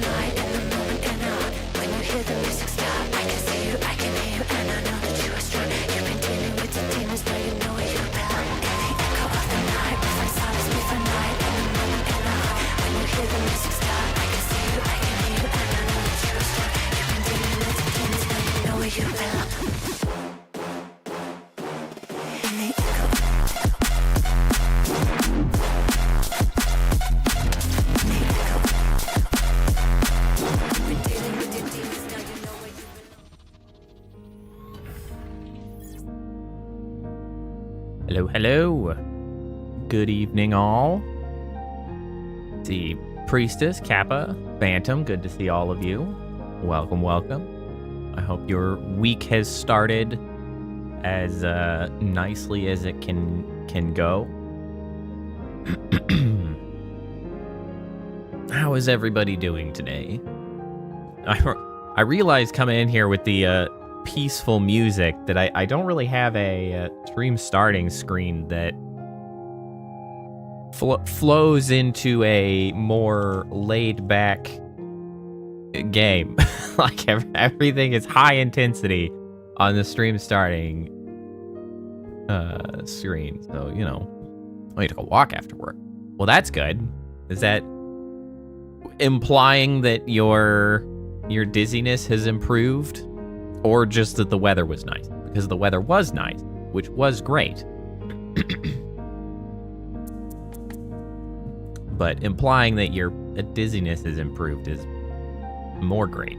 night in the moment and out. When you hear the music stop, I can see you, I can hear you, and I know that you are strong. You've been dealing with the demons, now you know where you belong. In the echo of the night, we find solace, we find light in the moment and out. When you hear the music stop, I can see you, I can hear you, and I know that you are strong. You've been dealing with the demons, now you know where you belong. In the echo. Hello, hello. Good evening, all. See, Priestess, Kappa, Phantom, good to see all of you. Welcome, welcome. I hope your week has started as nicely as it can go. How is everybody doing today? I realized coming in here with the peaceful music that I don't really have a stream starting screen that flows into a more laid back game. Like everything is high intensity on the stream starting screen. So, you know, I took a walk after work. Well, that's good. Is that implying that your dizziness has improved? Or just that the weather was nice? Because the weather was nice, which was great. But implying that your dizziness has improved is more great.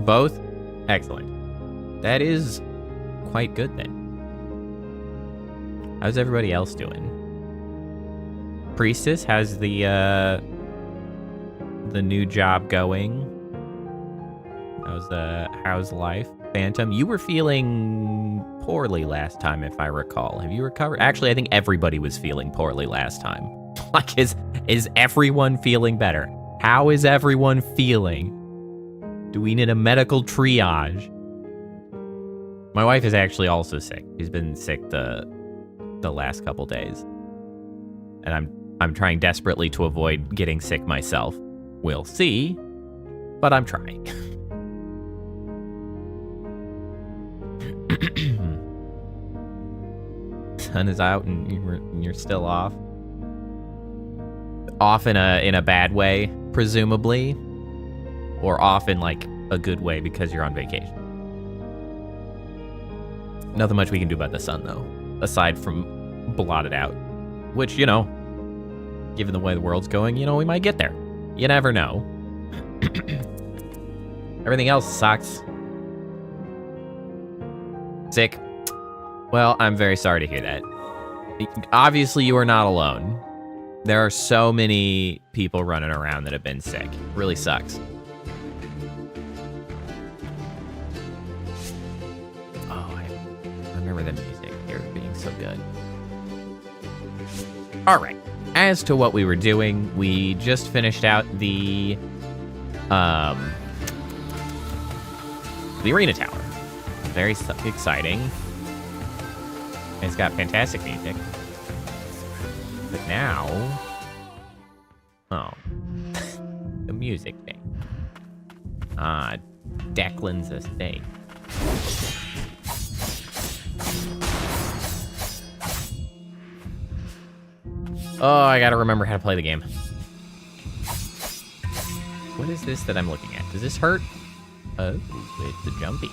Both? Excellent. That is quite good then. How's everybody else doing? Priestess, how's the new job going? How's life? Phantom, you were feeling poorly last time, if I recall. Have you recovered? Actually, I think everybody was feeling poorly last time. Like, is everyone feeling better? How is everyone feeling? Do we need a medical triage? My wife is actually also sick. She's been sick the last couple days. And I'm trying desperately to avoid getting sick myself. We'll see, but I'm trying. Sun is out and you're still off. Off in a bad way, presumably, or off in like a good way because you're on vacation. Nothing much we can do about the sun though, aside from blot it out. Which, you know, given the way the world's going, you know, we might get there. You never know. Everything else sucks. Sick. Well, I'm very sorry to hear that. Obviously, you are not alone. There are so many people running around that have been sick. It really sucks. Oh, I remember the music here being so good. All right. As to what we were doing, we just finished out the arena tower. Very exciting. It's got fantastic music. But now, oh, the music thing. Declan's estate. Oh, I gotta remember how to play the game. What is this that I'm looking at? Does this hurt? Oh, it's a jumpy.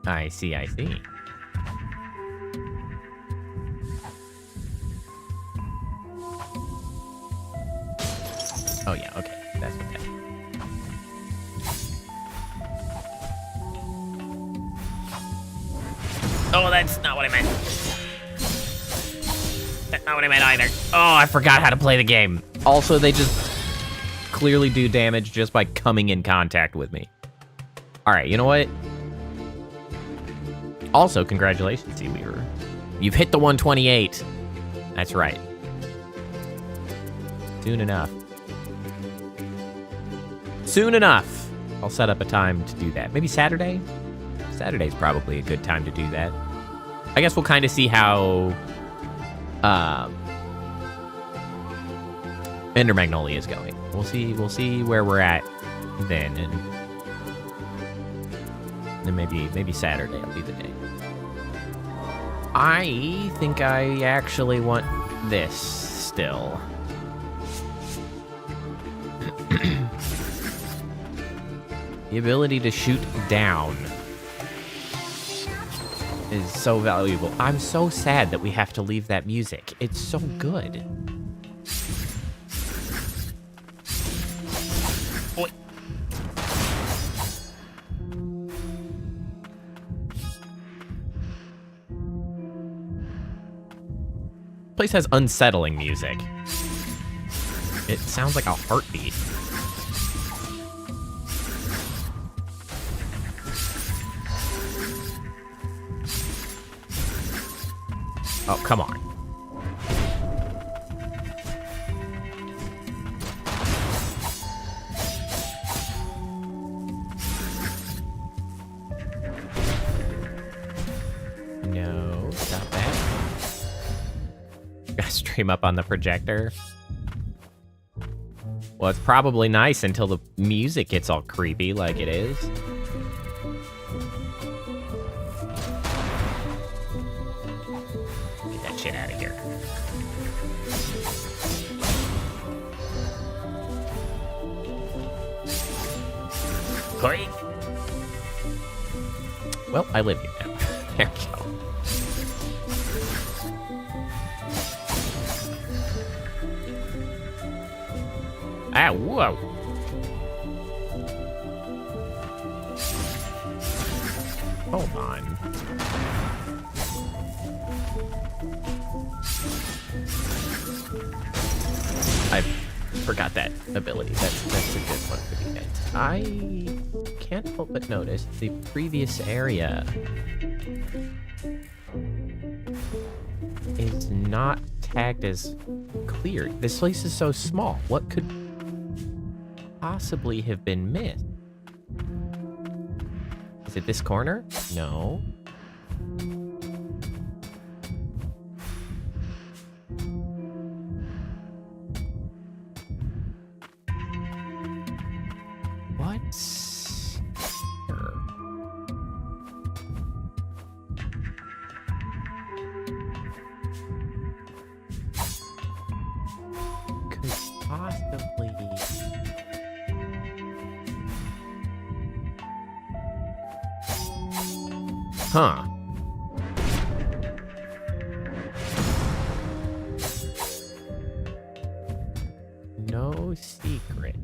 I see, I see. Oh yeah, okay. That's what that is. Oh, that's not what I meant. That's not what I meant either. Oh, I forgot how to play the game. Also, they just clearly do damage just by coming in contact with me. All right, you know what? Also, congratulations, Seaweaver. You've hit the 128. That's right. Soon enough. Soon enough. I'll set up a time to do that. Maybe Saturday? Saturday's probably a good time to do that. I guess we'll kind of see how Ender Magnolia is going. We'll see where we're at then, and then maybe Saturday will be the day. I think I actually want this still. The ability to shoot down is so valuable. I'm so sad that we have to leave that music. It's so good. Oi. Place has unsettling music. It sounds like a heartbeat. Oh, come on. No, stop that. Gotta stream up on the projector. Well, it's probably nice until the music gets all creepy like it is. Shit out of here. Hoi. Well, I live here now. There we go. Ah, whoa. Hold on. I forgot that ability. That's a good one to be hit. I can't help but notice the previous area is not tagged as cleared. This place is so small. What could possibly have been missed? Is it this corner? No. What's here? Could possibly... Huh. No secret.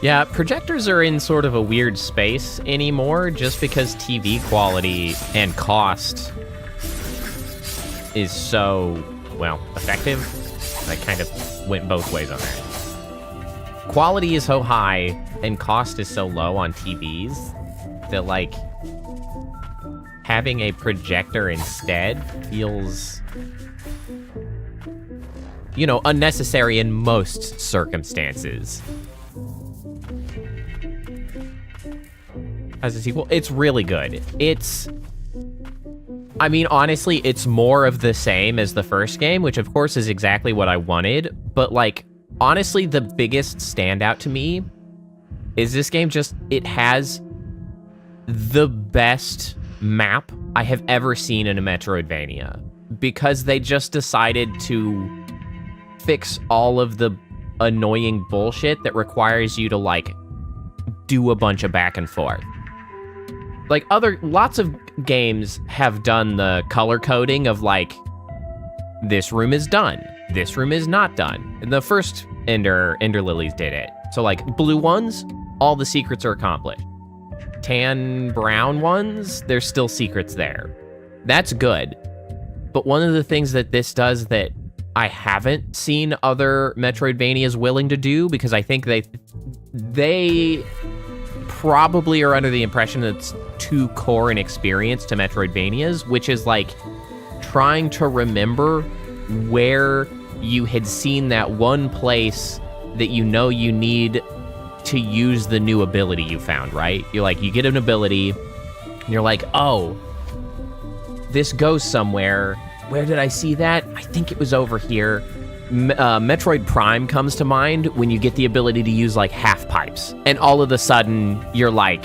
Yeah, projectors are in sort of a weird space anymore just because TV quality and cost is so, well, effective. I kind of went both ways on that. Quality is so high and cost is so low on TVs that, like, having a projector instead feels, you know, unnecessary in most circumstances. As a sequel, it's really good. I mean, honestly, it's more of the same as the first game, which of course is exactly what I wanted. But, like, honestly, the biggest standout to me is this game it has the best map I have ever seen in a Metroidvania. Because they just decided to fix all of the annoying bullshit that requires you to, like, do a bunch of back and forth. Like, lots of games have done the color coding of, like, this room is done, this room is not done. And the first Ender Lilies did it. So, like, blue ones, all the secrets are accomplished. Tan brown ones, there's still secrets there. That's good. But one of the things that this does that I haven't seen other Metroidvanias willing to do, because I think they probably are under the impression that it's too core an experience to Metroidvanias, which is like trying to remember where you had seen that one place that you know you need to use the new ability you found, right? You're like, you get an ability, and you're like, oh, this goes somewhere. Where did I see that? I think it was over here. Metroid Prime comes to mind when you get the ability to use like half pipes, and all of a sudden you're like,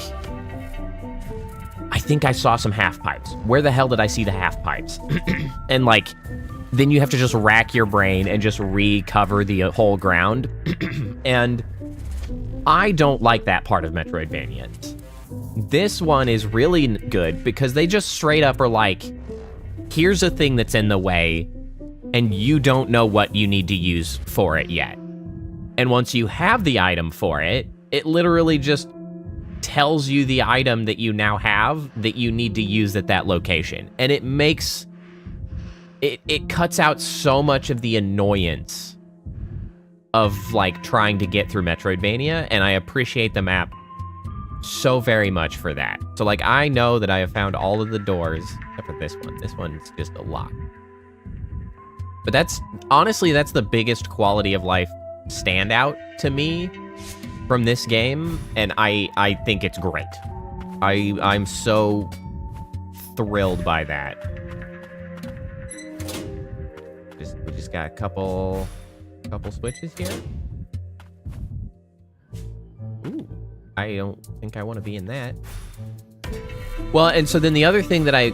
I think I saw some half pipes. Where the hell did I see the half pipes? And like, then you have to just rack your brain and just recover the whole ground. And I don't like that part of Metroidvania. This one is really good because they just straight up are like, here's a thing that's in the way, and you don't know what you need to use for it yet. And once you have the item for it, it literally just tells you the item that you now have that you need to use at that location. And it makes... It cuts out so much of the annoyance of, like, trying to get through Metroidvania, and I appreciate the map so very much for that. So, like, I know that I have found all of the doors, except for this one. This one's just a lock. But that's, honestly, that's the biggest quality of life standout to me from this game, and I think it's great. I'm so thrilled by that. We just got a couple switches here. Ooh, I don't think I want to be in that. Well, and so then the other thing that I,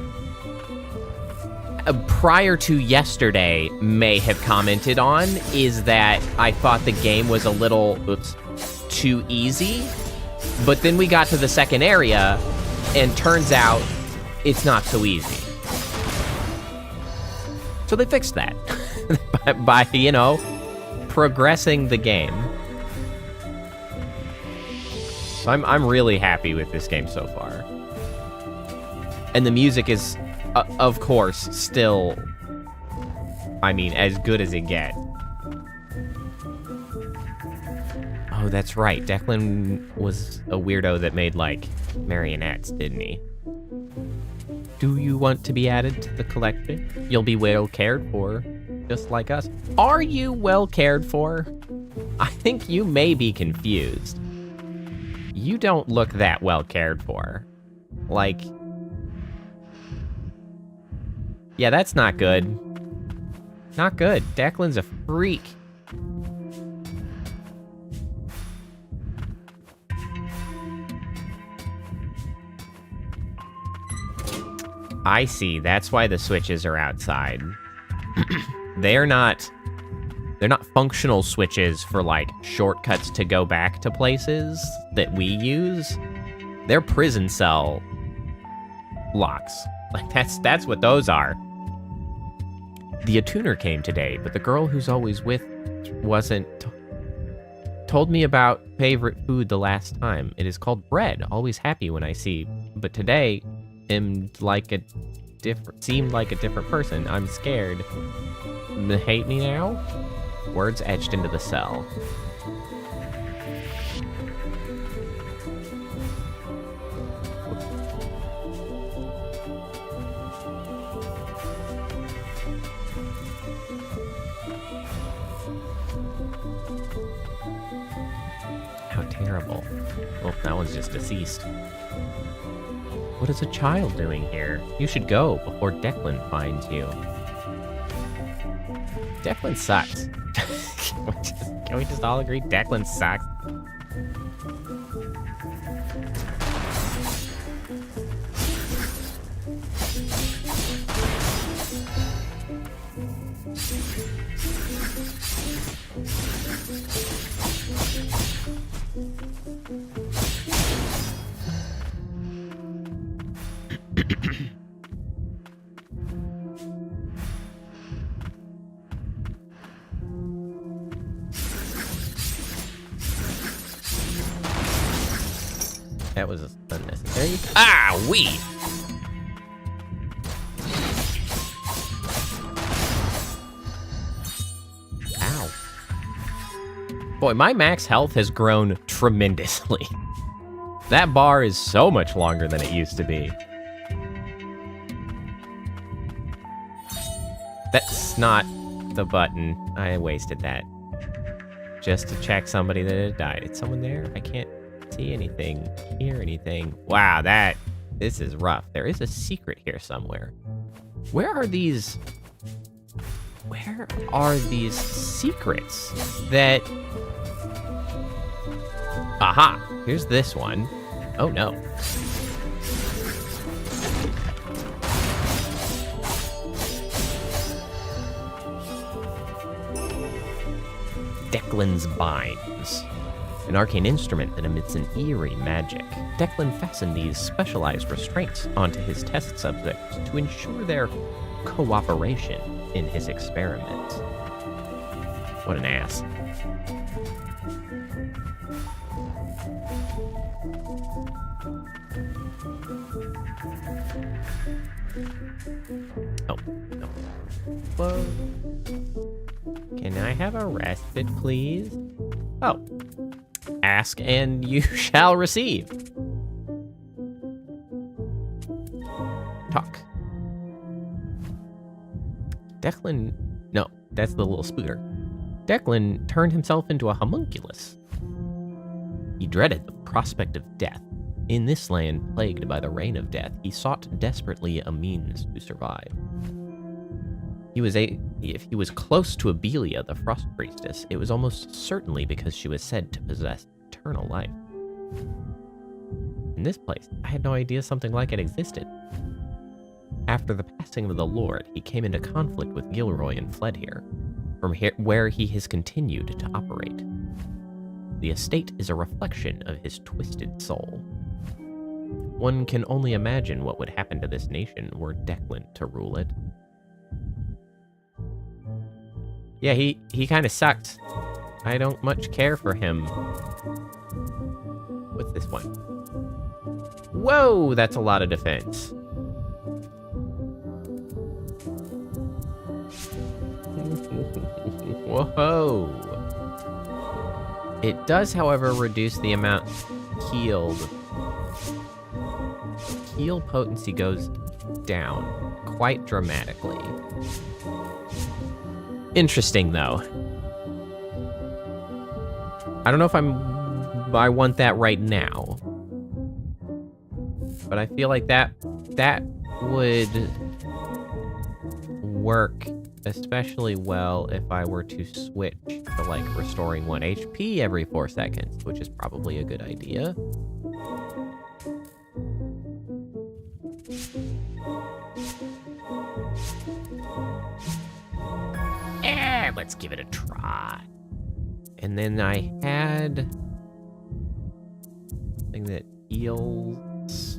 prior to yesterday, may have commented on is that I thought the game was a little too easy, but then we got to the second area, and turns out it's not so easy. So they fixed that by, you know, progressing the game. So I'm really happy with this game so far. And the music is, of course, still, I mean, as good as it gets. Oh, that's right. Declan was a weirdo that made, like, marionettes, didn't he? Do you want to be added to the collection? You'll be well cared for, just like us. Are you well cared for? I think you may be confused. You don't look that well cared for. Like... yeah, that's not good. Not good. Declan's a freak. I see. That's why the switches are outside. They're not functional switches for, like, shortcuts to go back to places that we use. They're prison cell locks. Like, that's what those are. The attuner came today, but the girl who's always with wasn't. Told me about favorite food the last time. It is called bread. Always happy when I see. But today, seemed like a different person. I'm scared. Hate me now? Words etched into the cell. How terrible. Well, that one's just deceased. What is a child doing here? You should go before Declan finds you. Declan sucks. Can we just all agree Declan sucks? That was unnecessary. Ah, we. Ow. Boy, my max health has grown tremendously. That bar is so much longer than it used to be. That's not the button. I wasted that. Just to check somebody that had died. Is someone there? I can't see anything, hear anything. Wow, this is rough. There is a secret here somewhere. Where are these secrets that... Aha, here's this one. Oh no. Declan's Binds. An arcane instrument that emits an eerie magic. Declan fastened these specialized restraints onto his test subjects to ensure their cooperation in his experiment. What an ass. Oh, no. Whoa. Can I have a respite, please? Oh. Ask and you shall receive. Talk. Declan... No, that's the little spooter. Declan turned himself into a homunculus. He dreaded the prospect of death. In this land plagued by the reign of death, he sought desperately a means to survive. If he was close to Abelia, the Frost Priestess, it was almost certainly because she was said to possess eternal life. In this place, I had no idea something like it existed. After the passing of the Lord, he came into conflict with Gilroy and fled here, from here where he has continued to operate. The estate is a reflection of his twisted soul. One can only imagine what would happen to this nation were Declan to rule it. Yeah, he kind of sucks. I don't much care for him. What's this one? Whoa, that's a lot of defense. Whoa. It does, however, reduce the amount healed. Heal potency goes down quite dramatically. Interesting, though. I don't know if I want that right now. But I feel like that would work especially well if I were to switch to, like, restoring 1 HP every 4 seconds, which is probably a good idea. Let's give it a try. And then I had something that heals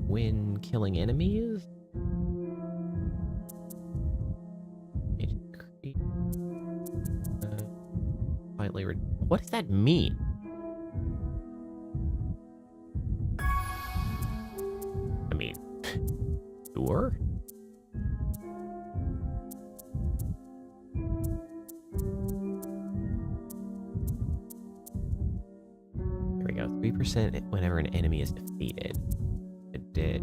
when killing enemies. What does that mean? I mean, sure. Here we go. 3% whenever an enemy is defeated. A ditch.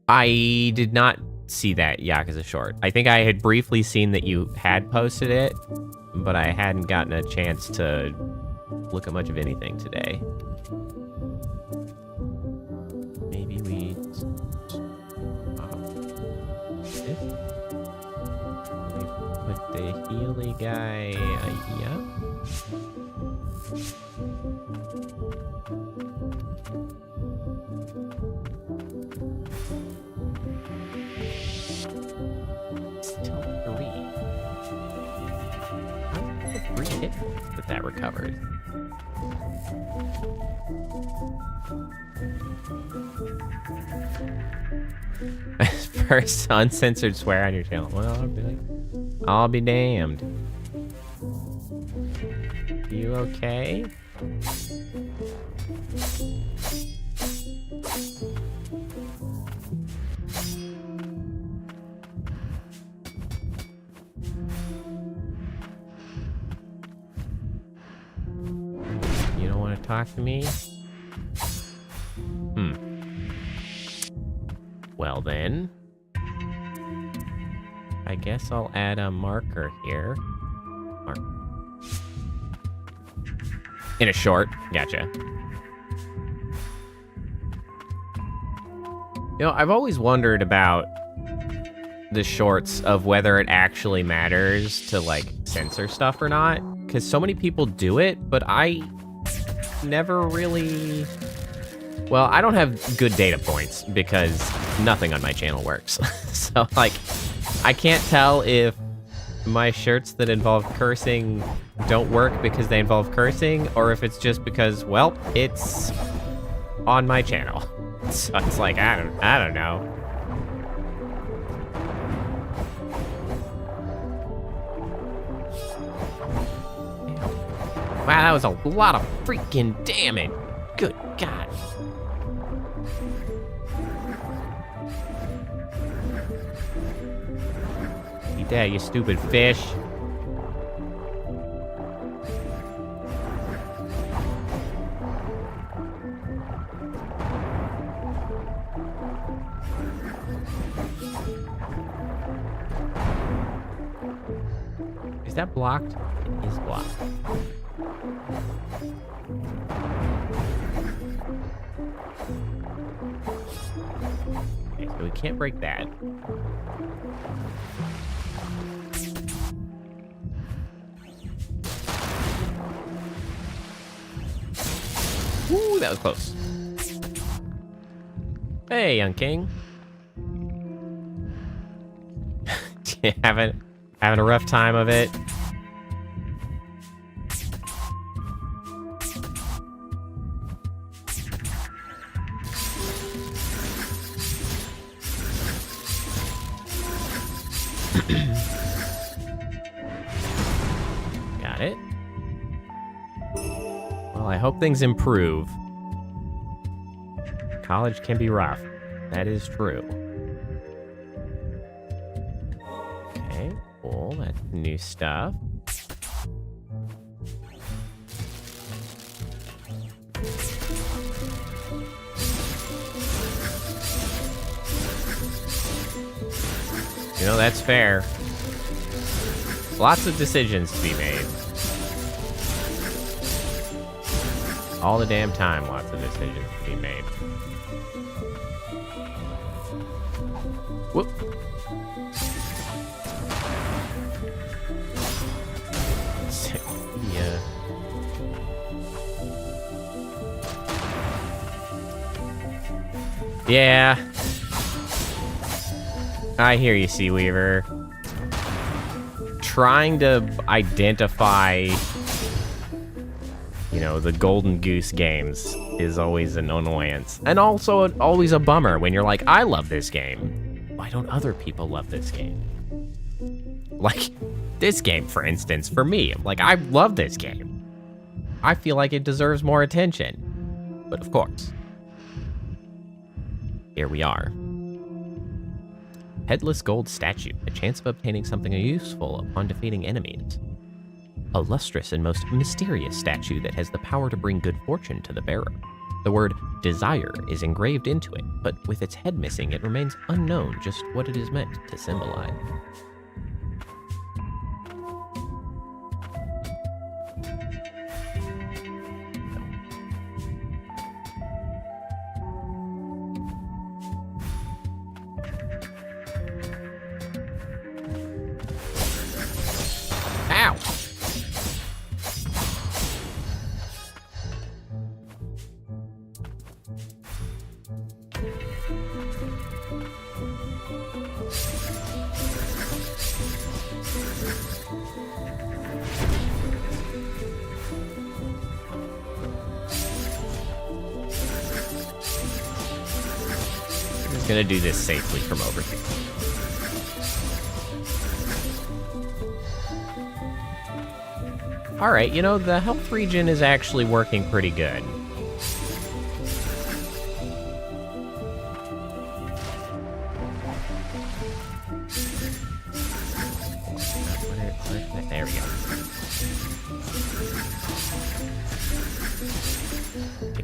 I did not see that Yakuza short. I think I had briefly seen that you had posted it, but I hadn't gotten a chance to look at much of anything today. Maybe we put the Healy guy, yeah. That recovers. First uncensored swear on your channel. Well, I'll be damned. You okay? talk to me? Well then, I guess I'll add a marker here. In a short. Gotcha. You know, I've always wondered about the shorts of whether it actually matters to, like, censor stuff or not. Because so many people do it, but I never really... Well, I don't have good data points because nothing on my channel works. So, like, I can't tell if my shirts that involve cursing don't work because they involve cursing, or if it's just because, well, it's on my channel. So it's like, I don't know. Wow, that was a lot of freaking damage. Good God. Eat that, you stupid fish. Is that blocked? It is blocked. Okay, so we can't break that. Ooh, that was close. Hey, young king. having a rough time of it. Got it. Well, I hope things improve. College can be rough. That is true. Okay, cool. That's new stuff. You know, that's fair. Lots of decisions to be made. All the damn time, lots of decisions to be made. Whoop. Yeah. Yeah. I hear you, Sea Weaver. Trying to identify, you know, the Golden Goose games is always an annoyance. And also always a bummer when you're like, I love this game. Why don't other people love this game? Like, this game, for instance, for me. Like, I love this game. I feel like it deserves more attention. But of course, here we are. Headless gold statue, a chance of obtaining something useful upon defeating enemies. A lustrous and most mysterious statue that has the power to bring good fortune to the bearer. The word desire is engraved into it, but with its head missing, it remains unknown just what it is meant to symbolize. Ow! I'm just gonna do this safely from over here. All right, you know, the health regen is actually working pretty good. There we go.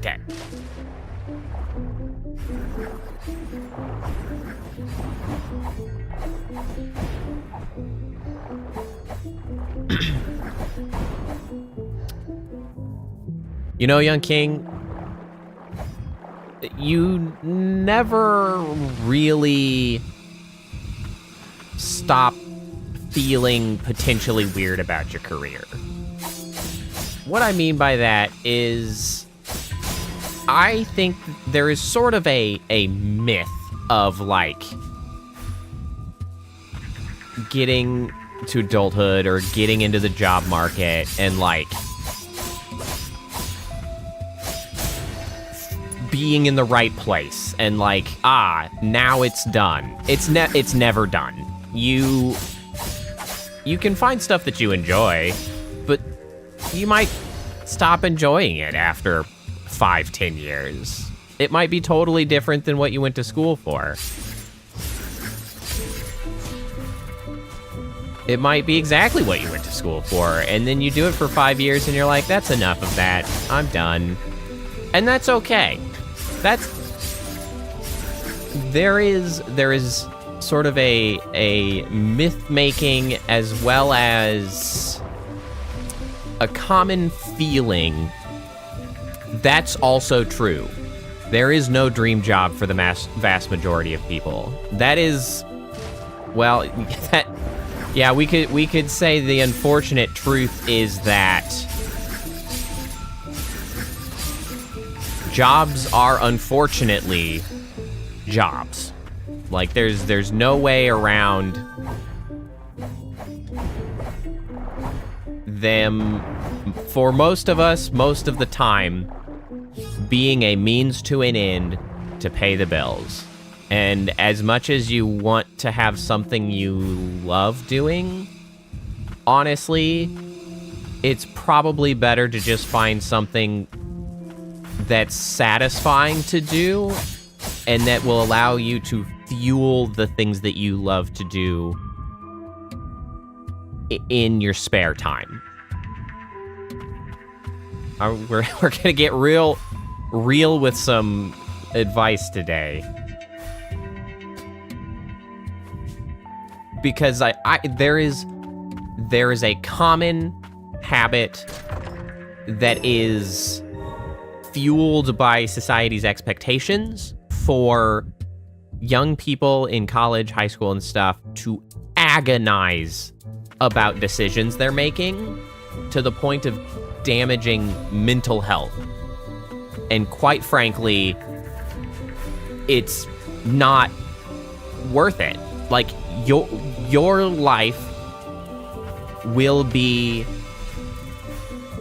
10. You know, Young King, you never really stop feeling potentially weird about your career. What I mean by that is, I think there is sort of a myth of, like, getting to adulthood or getting into the job market and, like, being in the right place and, like, now it's done. It's never done. You can find stuff that you enjoy, but you might stop enjoying it after 5-10 years. It might be totally different than what you went to school for. It might be exactly what you went to school for, and then you do it for 5 years and you're like, that's enough of that. I'm done. And that's okay. There is sort of a myth making as well as a common feeling that's also true. There is no dream job for the vast majority of people. That is, well, we could say the unfortunate truth is that jobs are unfortunately jobs. Like, there's no way around them, for most of us, most of the time, being a means to an end to pay the bills. And as much as you want to have something you love doing, honestly, it's probably better to just find something that's satisfying to do and that will allow you to fuel the things that you love to do in your spare time. We're gonna get real with some advice today, because there is a common habit that is fueled by society's expectations for young people in college, high school, and stuff to agonize about decisions they're making to the point of damaging mental health. And quite frankly, it's not worth it. Like, your life will be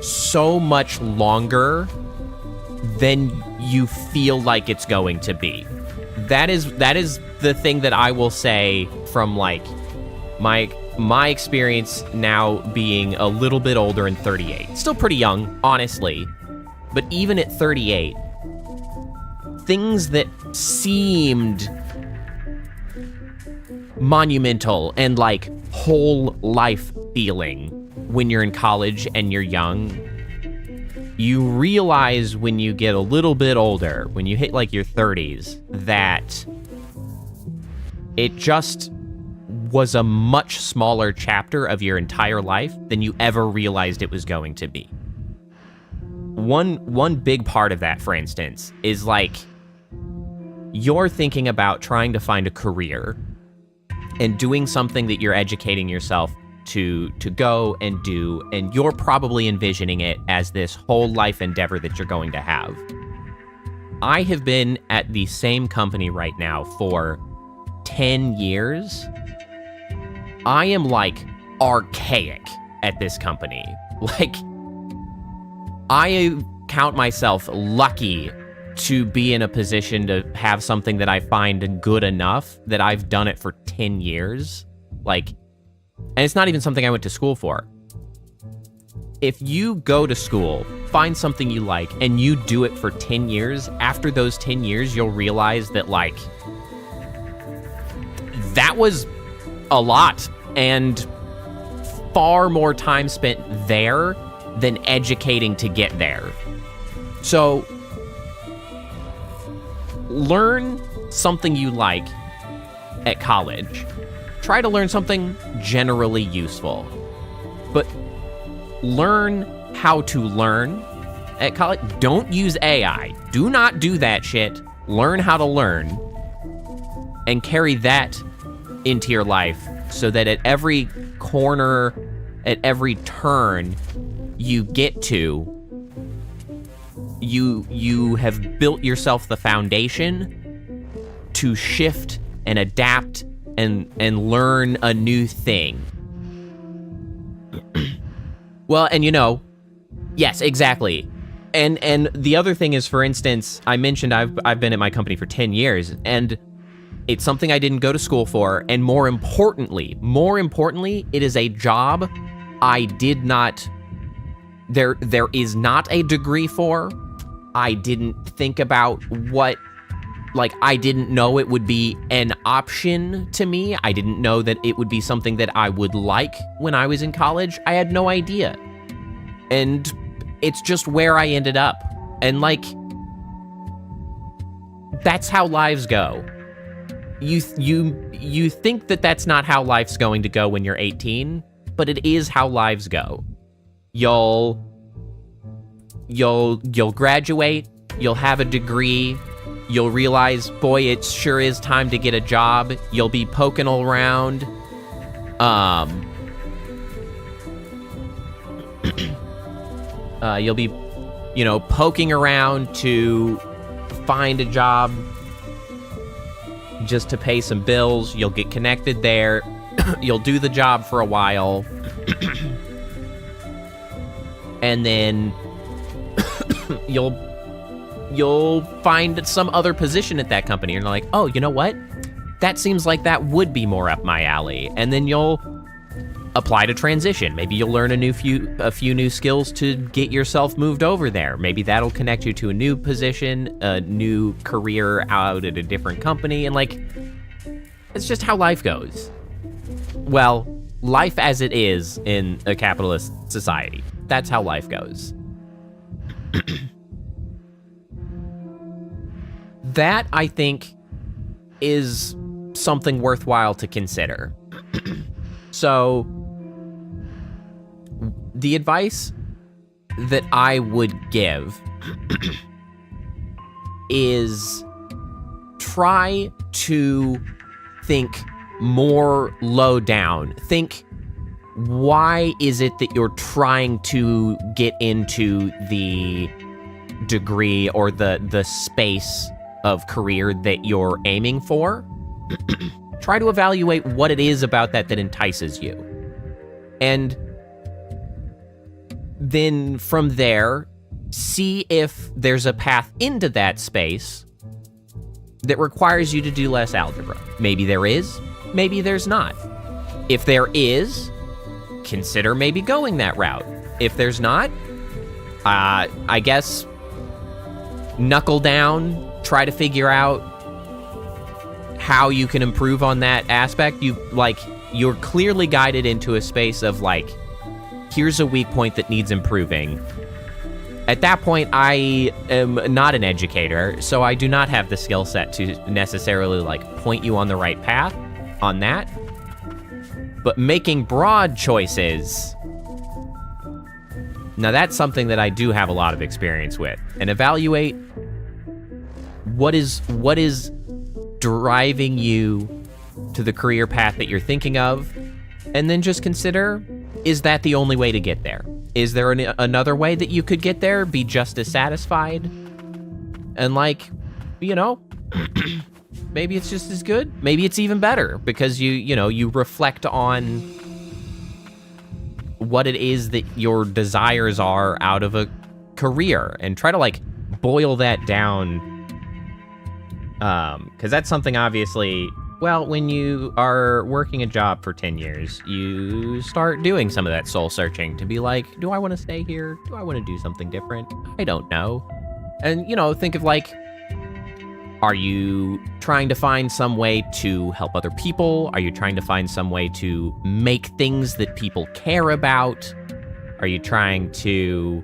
so much longer than you feel like it's going to be. That is the thing that I will say from, like, my experience now being a little bit older and 38. Still pretty young, honestly. But even at 38, things that seemed monumental and like whole life feeling when you're in college and you're young, you realize when you get a little bit older, when you hit like your 30s, that it just was a much smaller chapter of your entire life than you ever realized it was going to be. One big part of that, for instance, is like you're thinking about trying to find a career and doing something that you're educating yourself to go and do, and you're probably envisioning it as this whole life endeavor that you're going to have. I have been at the same company right now for 10 years. I am like archaic at this company. Like, I count myself lucky to be in a position to have something that I find good enough that I've done it for 10 years. Like, and it's not even something I went to school for. If you go to school, find something you like, and you do it for 10 years, after those 10 years, you'll realize that, like, that was a lot and far more time spent there than educating to get there. So learn something you like at college. Try to learn something generally useful. But learn how to learn at college. Don't use AI. Do not do that shit. Learn how to learn and carry that into your life so that at every corner, at every turn you get to, you have built yourself the foundation to shift and adapt and learn a new thing. Well, and yes, exactly. And the other thing is, for instance, I mentioned I've been at my company for 10 years, and it's something I didn't go to school for, and more importantly, it is a job I did not, there is not a degree for. I didn't think about I didn't know it would be an option to me. I didn't know that it would be something that I would like when I was in college. I had no idea. And it's just where I ended up. And that's how lives go. You think that that's not how life's going to go when you're 18, but it is how lives go. You'll graduate, you'll have a degree, you'll realize, boy, it sure is time to get a job. You'll be poking around. You'll be, poking around to find a job just to pay some bills. You'll get connected there. You'll do the job for a while. And then you'll find some other position at that company, and you're like, oh, you know what? That seems like that would be more up my alley. And then you'll apply to transition. Maybe you'll learn a few new skills to get yourself moved over there. Maybe that'll connect you to a new position, a new career out at a different company, and it's just how life goes. Well, life as it is in a capitalist society. That's how life goes. That, I think, is something worthwhile to consider. So, the advice that I would give is try to think more low down. Think, why is it that you're trying to get into the degree or the space of career that you're aiming for? Try to evaluate what it is about that entices you. And then from there, see if there's a path into that space that requires you to do less algebra. Maybe there is, maybe there's not. If there is, consider maybe going that route. If there's not, I guess knuckle down, try to figure out how you can improve on that aspect. You're clearly guided into a space of here's a weak point that needs improving. At that point, I am not an educator, so I do not have the skill set to necessarily point you on the right path on that. But making broad choices, now that's something that I do have a lot of experience with. And evaluate what is driving you to the career path that you're thinking of, and then just consider, is that the only way to get there? Is there another way that you could get there, be just as satisfied? And maybe it's just as good. Maybe it's even better because you reflect on what it is that your desires are out of a career and try to boil that down. Because that's something, obviously, well, when you are working a job for 10 years, you start doing some of that soul searching to be do I want to stay here? Do I want to do something different? I don't know. And, think of are you trying to find some way to help other people? Are you trying to find some way to make things that people care about? Are you trying to,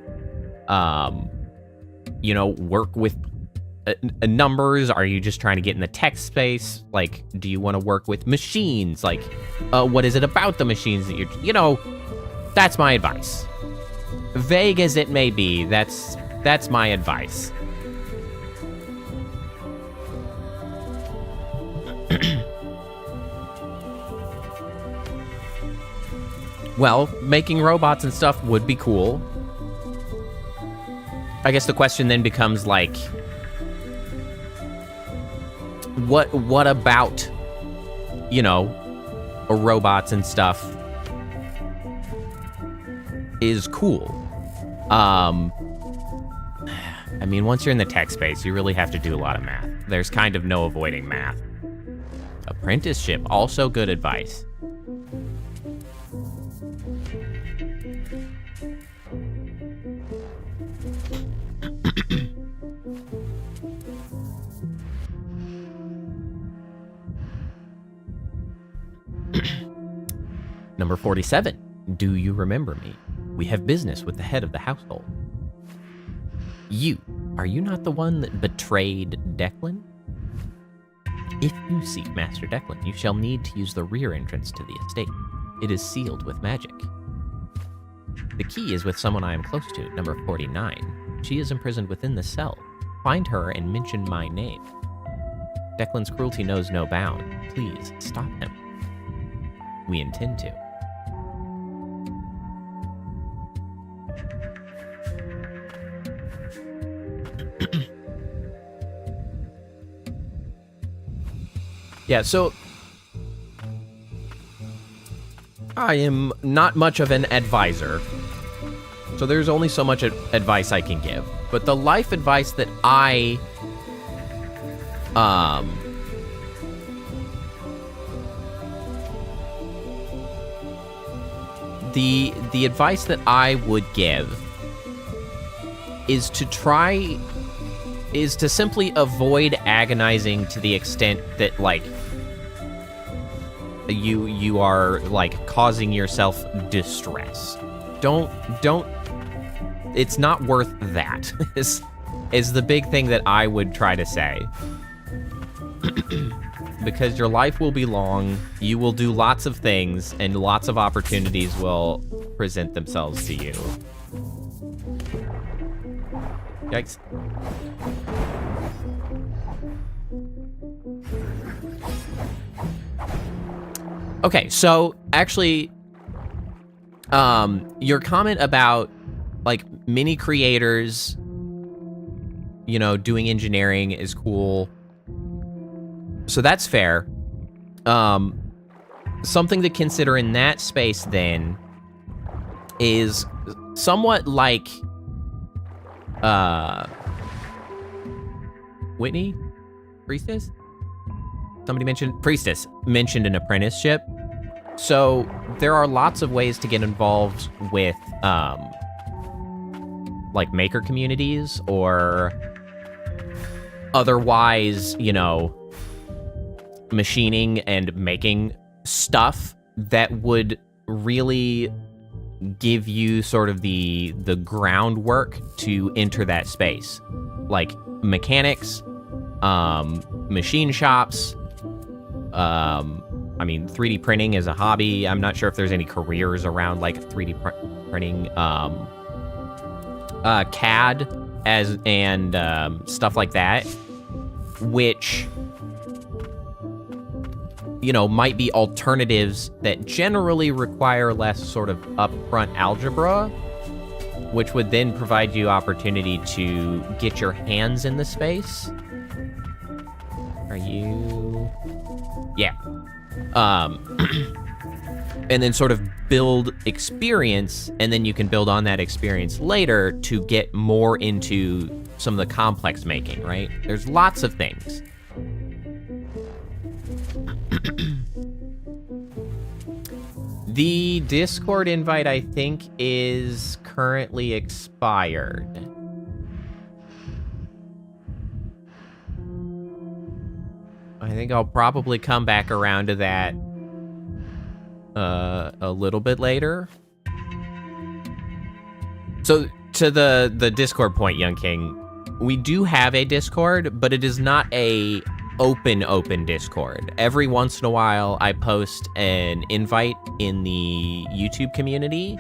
work with numbers? Are you just trying to get in the tech space? Like, do you want to work with machines? Like, what is it about the machines that you know, that's my advice. Vague as it may be, that's my advice. Well, making robots and stuff would be cool. I guess the question then becomes, like, what about, you know, robots and stuff is cool? I mean, once you're in the tech space, you really have to do a lot of math. There's kind of no avoiding math. Apprenticeship, also good advice. Number 47. Do you remember me? We have business with the head of the household. Are you not the one that betrayed Declan? If you seek Master Declan, you shall need to use the rear entrance to the estate. It is sealed with magic. The key is with someone I am close to, number 49. She is imprisoned within the cell. Find her and mention my name. Declan's cruelty knows no bound. Please, stop him. We intend to. Yeah, so I am not much of an advisor, so there's only so much advice I can give. But the life advice that the advice that I would give is to simply avoid agonizing to the extent that, like, you are, like, causing yourself distress. Don't it's not worth that is the big thing that I would try to say. Because your life will be long, you will do lots of things, and lots of opportunities will present themselves to you. Yikes. Okay, so actually, your comment about, like, mini creators, you know, doing engineering is cool. So that's fair. Something to consider in that space then is somewhat like Whitney? Priestess? Somebody mentioned Priestess mentioned an apprenticeship. So there are lots of ways to get involved with like maker communities or otherwise, you know, machining and making stuff that would really give you sort of the groundwork to enter that space. Like mechanics, machine shops, I mean, 3D printing is a hobby. I'm not sure if there's any careers around like 3D printing, CAD and stuff like that, which, you know, might be alternatives that generally require less sort of upfront algebra, which would then provide you opportunity to get your hands in the space. Are you? Yeah. And then sort of build experience, and then you can build on that experience later to get more into some of the complex making, right? There's lots of things. The Discord invite, I think, is currently expired. I think I'll probably come back around to that a little bit later. So to the Discord point, Young King, we do have a Discord, but it is not a open Discord. Every once in a while, I post an invite in the YouTube community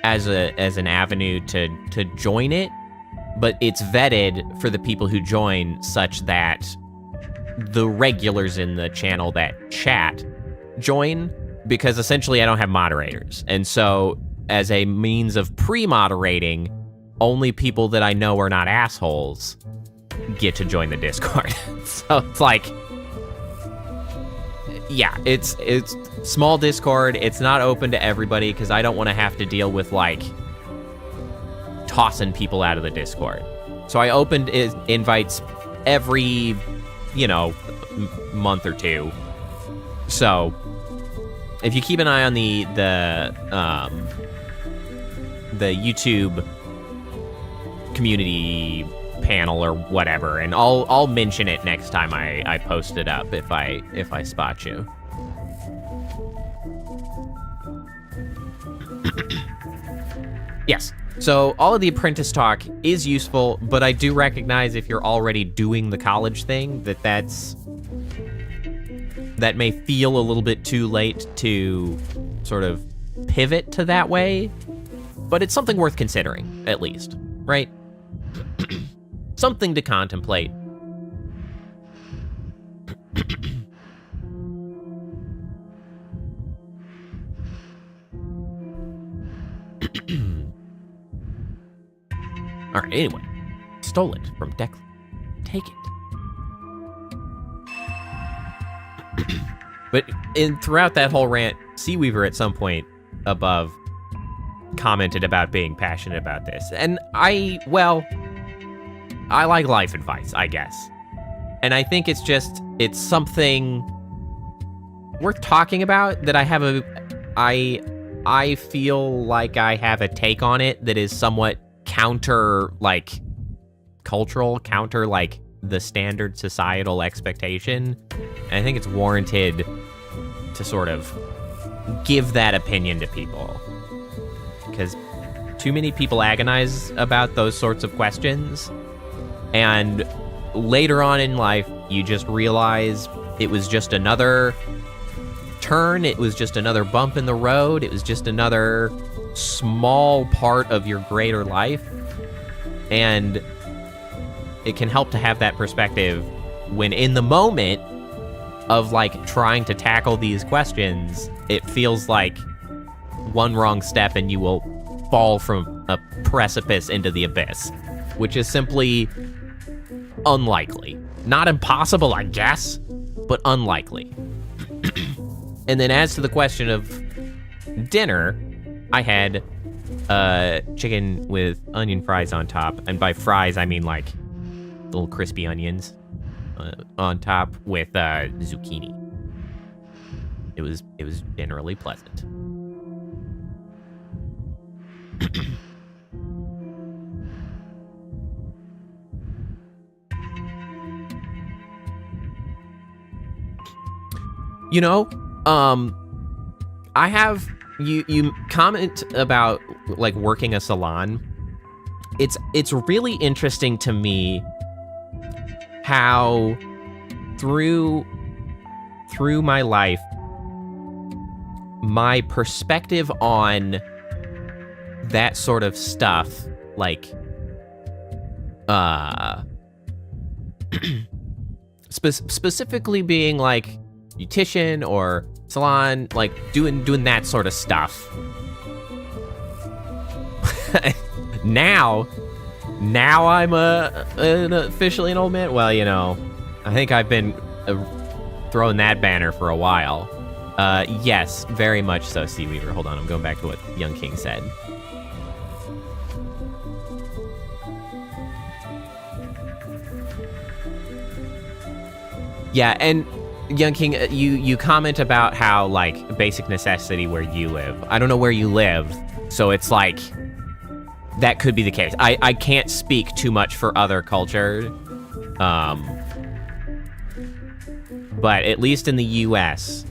as an avenue to join it, but it's vetted for the people who join such that the regulars in the channel that chat join, because essentially I don't have moderators. And so as a means of pre-moderating, only people that I know are not assholes get to join the Discord. So it's like, yeah, it's small Discord. It's not open to everybody because I don't want to have to deal with like tossing people out of the Discord. So I opened invites every, month or two. So if you keep an eye on the YouTube community panel or whatever, and I'll mention it next time I post it up if I spot you. Yes. So all of the apprentice talk is useful, but I do recognize if you're already doing the college thing that may feel a little bit too late to sort of pivot to that way, but it's something worth considering, at least, right? Something to contemplate. All right, anyway, stole it from Declan. Take it. But throughout that whole rant, Seaweaver at some point above commented about being passionate about this. And I like life advice, I guess. And I think it's something worth talking about that I feel like I have a take on it that is somewhat counter, like, cultural, counter, like, the standard societal expectation. And I think it's warranted to sort of give that opinion to people. Because too many people agonize about those sorts of questions. And later on in life, you just realize it was just another turn. It was just another bump in the road. It was just another small part of your greater life. And it can help to have that perspective when in the moment of like trying to tackle these questions, it feels like one wrong step and you will fall from a precipice into the abyss, which is simply unlikely. Not impossible, I guess, but unlikely. And then as to the question of dinner, I had chicken with onion fries on top. And by fries, I mean like little crispy onions on top with zucchini. It was generally pleasant. I have you comment about like working a salon. It's really interesting to me how through my life, my perspective on that sort of stuff, like specifically being like beautician or salon, like doing that sort of stuff. Now I'm officially an old man. Well, I think I've been throwing that banner for a while. Yes, very much so, Seaweaver. Hold on, I'm going back to what Young King said. Yeah, and Young King, you comment about how, like, basic necessity where you live. I don't know where you live, so it's like, that could be the case. I can't speak too much for other culture, but at least in the US,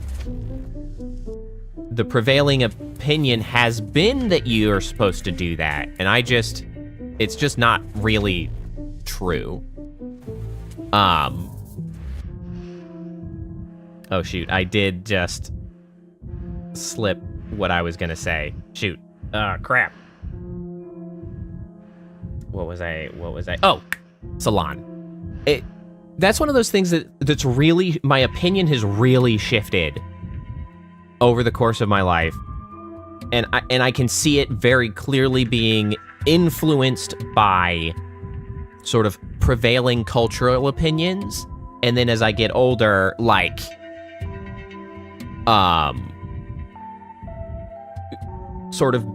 the prevailing opinion has been that you are supposed to do that, and it's just not really true. Oh shoot, I did just slip what I was gonna say. Shoot. Crap. What was I? Oh, salon. That's one of those things that's really, my opinion has really shifted over the course of my life. And I can see it very clearly being influenced by sort of prevailing cultural opinions. And then as I get older, like, sort of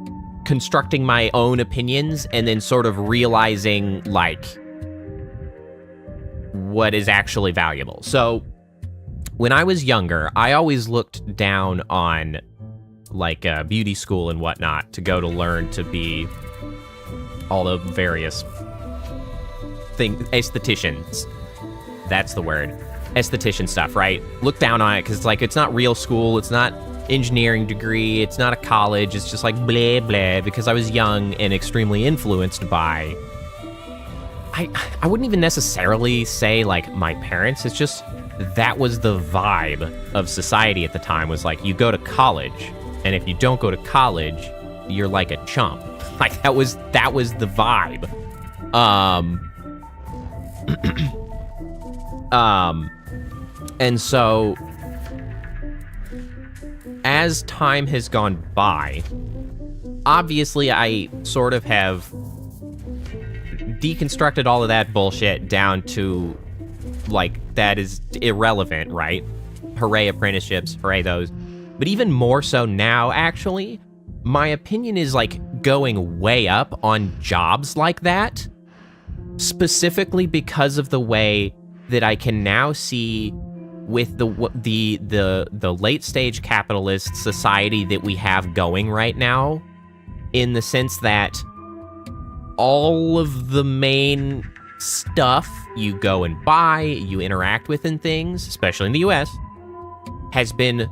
constructing my own opinions and then sort of realizing, like, what is actually valuable. So when I was younger, I always looked down on, like, beauty school and whatnot to go to learn to be all the various estheticians. That's the word. Esthetician stuff, right? Look down on it because, like, it's not real school. It's not engineering degree. It's not a college. It's just like blah, blah, because I was young and extremely influenced by... I wouldn't even necessarily say, like, my parents. It's just that was the vibe of society at the time, was like, you go to college, and if you don't go to college, you're like a chump. Like, that was the vibe. And so as time has gone by, obviously I sort of have deconstructed all of that bullshit down to, like, that is irrelevant, right? Hooray apprenticeships, hooray those. But even more so now, actually, my opinion is, like, going way up on jobs like that, specifically because of the way that I can now see with the late stage capitalist society that we have going right now, in the sense that all of the main stuff you go and buy, you interact with and things, especially in the US, has been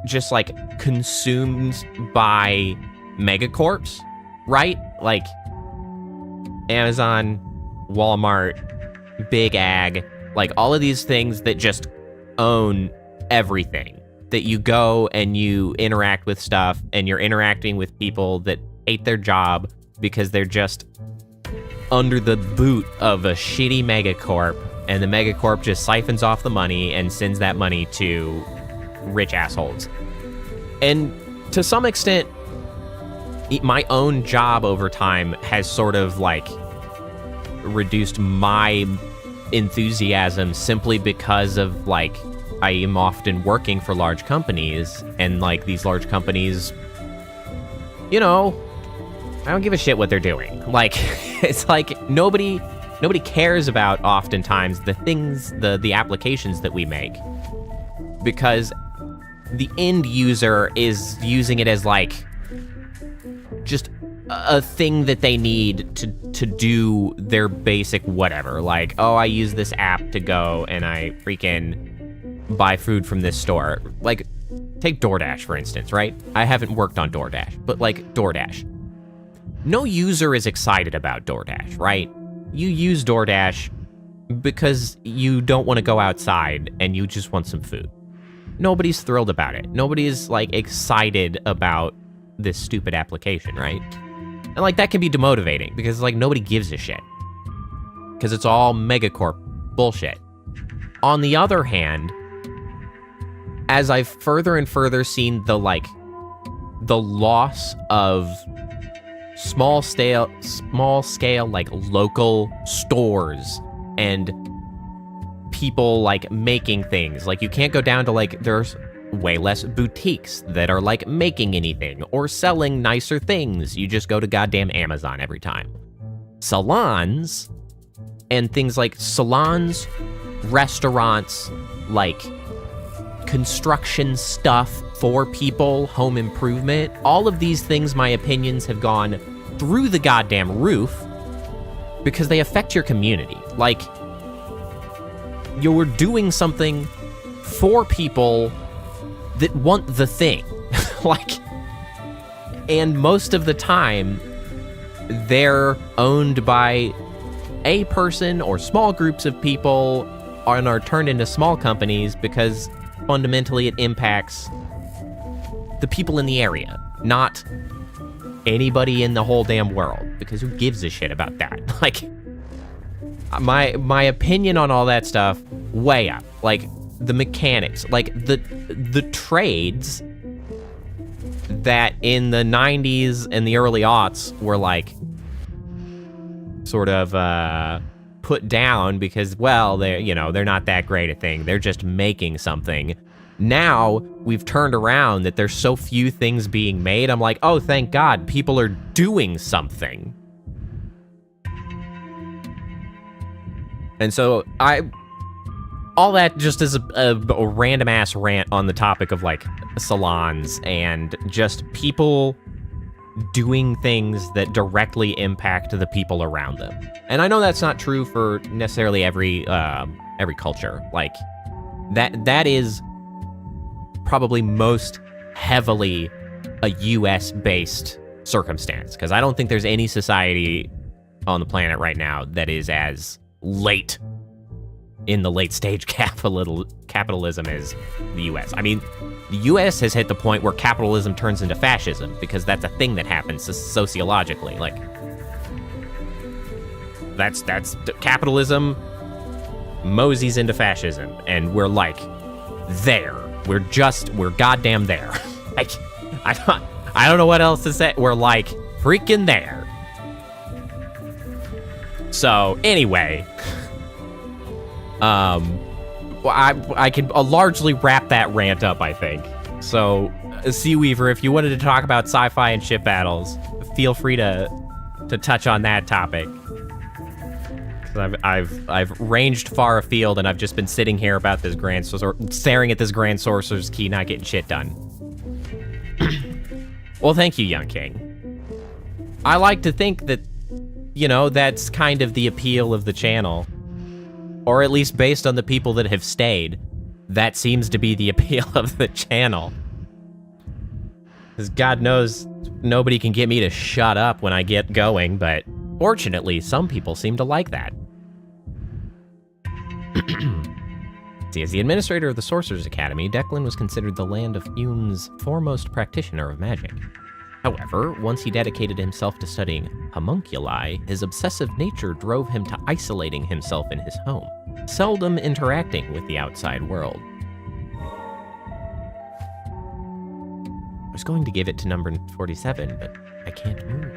just, like, consumed by megacorps, right? Like Amazon, Walmart, Big Ag, like all of these things that just own everything. That you go and you interact with stuff, and you're interacting with people that hate their job because they're just under the boot of a shitty megacorp, and the megacorp just siphons off the money and sends that money to rich assholes. And to some extent, my own job over time has sort of, like, reduced my enthusiasm simply because of, like, I am often working for large companies, and, like, these large companies, you know, I don't give a shit what they're doing. Like, it's like nobody cares about oftentimes the things, the applications that we make, because the end user is using it as, like, just a thing that they need to do their basic whatever. Like, oh, I use this app to go and I freaking buy food from this store. Like, take DoorDash, for instance, right? I haven't worked on DoorDash, but, like, DoorDash. No user is excited about DoorDash, right? You use DoorDash because you don't want to go outside and you just want some food. Nobody's thrilled about it. Nobody's, like, excited about this stupid application, right? And, like, that can be demotivating because, like, nobody gives a shit. Because it's all megacorp bullshit. On the other hand, as I've further and further seen the loss of small scale, like, local stores and people, like, making things. Like, you can't go down to, like, there's way less boutiques that are, like, making anything or selling nicer things. You just go to goddamn Amazon every time. Salons and things like salons, restaurants, like construction stuff for people, home improvement, all of these things, my opinions have gone through the goddamn roof because they affect your community. Like, you're doing something for people that want the thing. Like, and most of the time, they're owned by a person or small groups of people are turned into small companies because fundamentally it impacts the people in the area, not anybody in the whole damn world, because who gives a shit about that? Like, my opinion on all that stuff, way up. Like, the mechanics, like the trades that in the 90s and the early aughts were like sort of put down because, well, they're not that great a thing. They're just making something. Now we've turned around that there's so few things being made. I'm like, oh, thank God, people are doing something. And so all that just is a random ass rant on the topic of like salons and just people doing things that directly impact the people around them. And I know that's not true for necessarily every culture. Like that is probably most heavily a US based circumstance, because I don't think there's any society on the planet right now that is as late in the late stage capitalism is the US. I mean, the US has hit the point where capitalism turns into fascism, because that's a thing that happens sociologically. Like, that's capitalism moseys into fascism, and we're like there. We're goddamn there. Like, I don't know what else to say. We're like freaking there. So anyway, I can largely wrap that rant up, I think. So, Seaweaver, if you wanted to talk about sci-fi and ship battles, feel free to touch on that topic. Because I've ranged far afield, and I've just been sitting here about this staring at this Grand Sorcerer's Key, not getting shit done. Well, thank you, Young King. I like to think that, that's kind of the appeal of the channel. Or at least based on the people that have stayed, that seems to be the appeal of the channel. Because God knows nobody can get me to shut up when I get going, but fortunately, some people seem to like that. See, as the administrator of the Sorcerer's Academy, Declan was considered the land of Fune's foremost practitioner of magic. However, once he dedicated himself to studying homunculi, his obsessive nature drove him to isolating himself in his home, seldom interacting with the outside world. I was going to give it to number 47, but I can't move.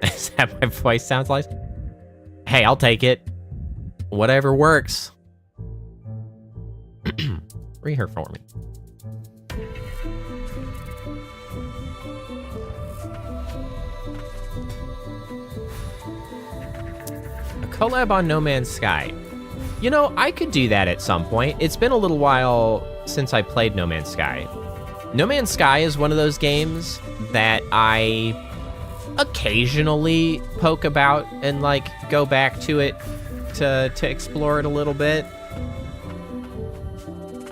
Is that my voice sounds like? Hey, I'll take it. Whatever works. Read her for me. Collab on No Man's Sky. I could do that at some point. It's been a little while since I played No Man's Sky. No Man's Sky is one of those games that I occasionally poke about and like go back to it to explore it a little bit.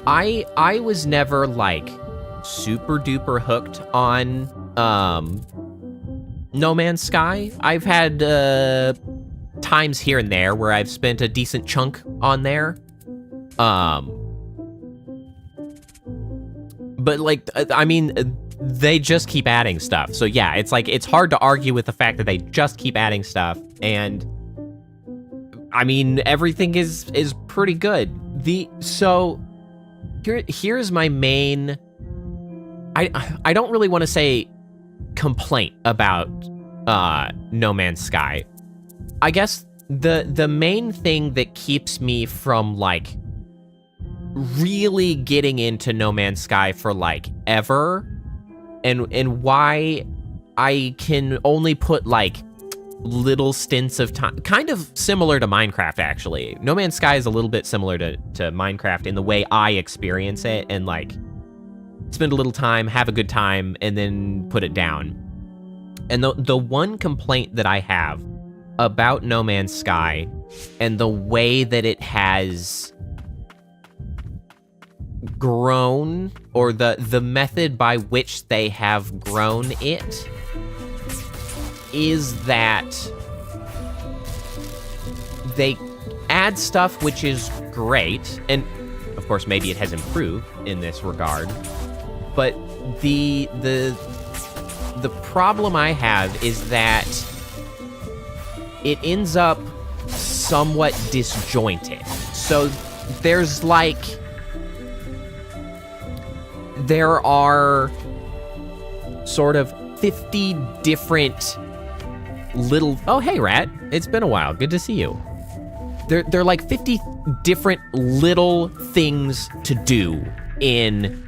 I was never like super duper hooked on No Man's Sky. I've had times here and there where I've spent a decent chunk on there. But like, I mean, they just keep adding stuff. So yeah, it's like, it's hard to argue with the fact that they just keep adding stuff. And I mean, everything is pretty good. So here's my main, I don't really want to say complaint about No Man's Sky. I guess the main thing that keeps me from like really getting into No Man's Sky for like ever, and why I can only put like little stints of time, kind of similar to Minecraft actually. No Man's Sky is a little bit similar to Minecraft in the way I experience it, and like spend a little time, have a good time, and then put it down. And the one complaint that I have about No Man's Sky and the way that it has grown, or the method by which they have grown it, is that they add stuff which is great, and of course maybe it has improved in this regard, but the problem I have is that it ends up somewhat disjointed. So there are sort of 50 different little... Oh, hey, Rat. It's been a while. Good to see you. There are like 50 different little things to do in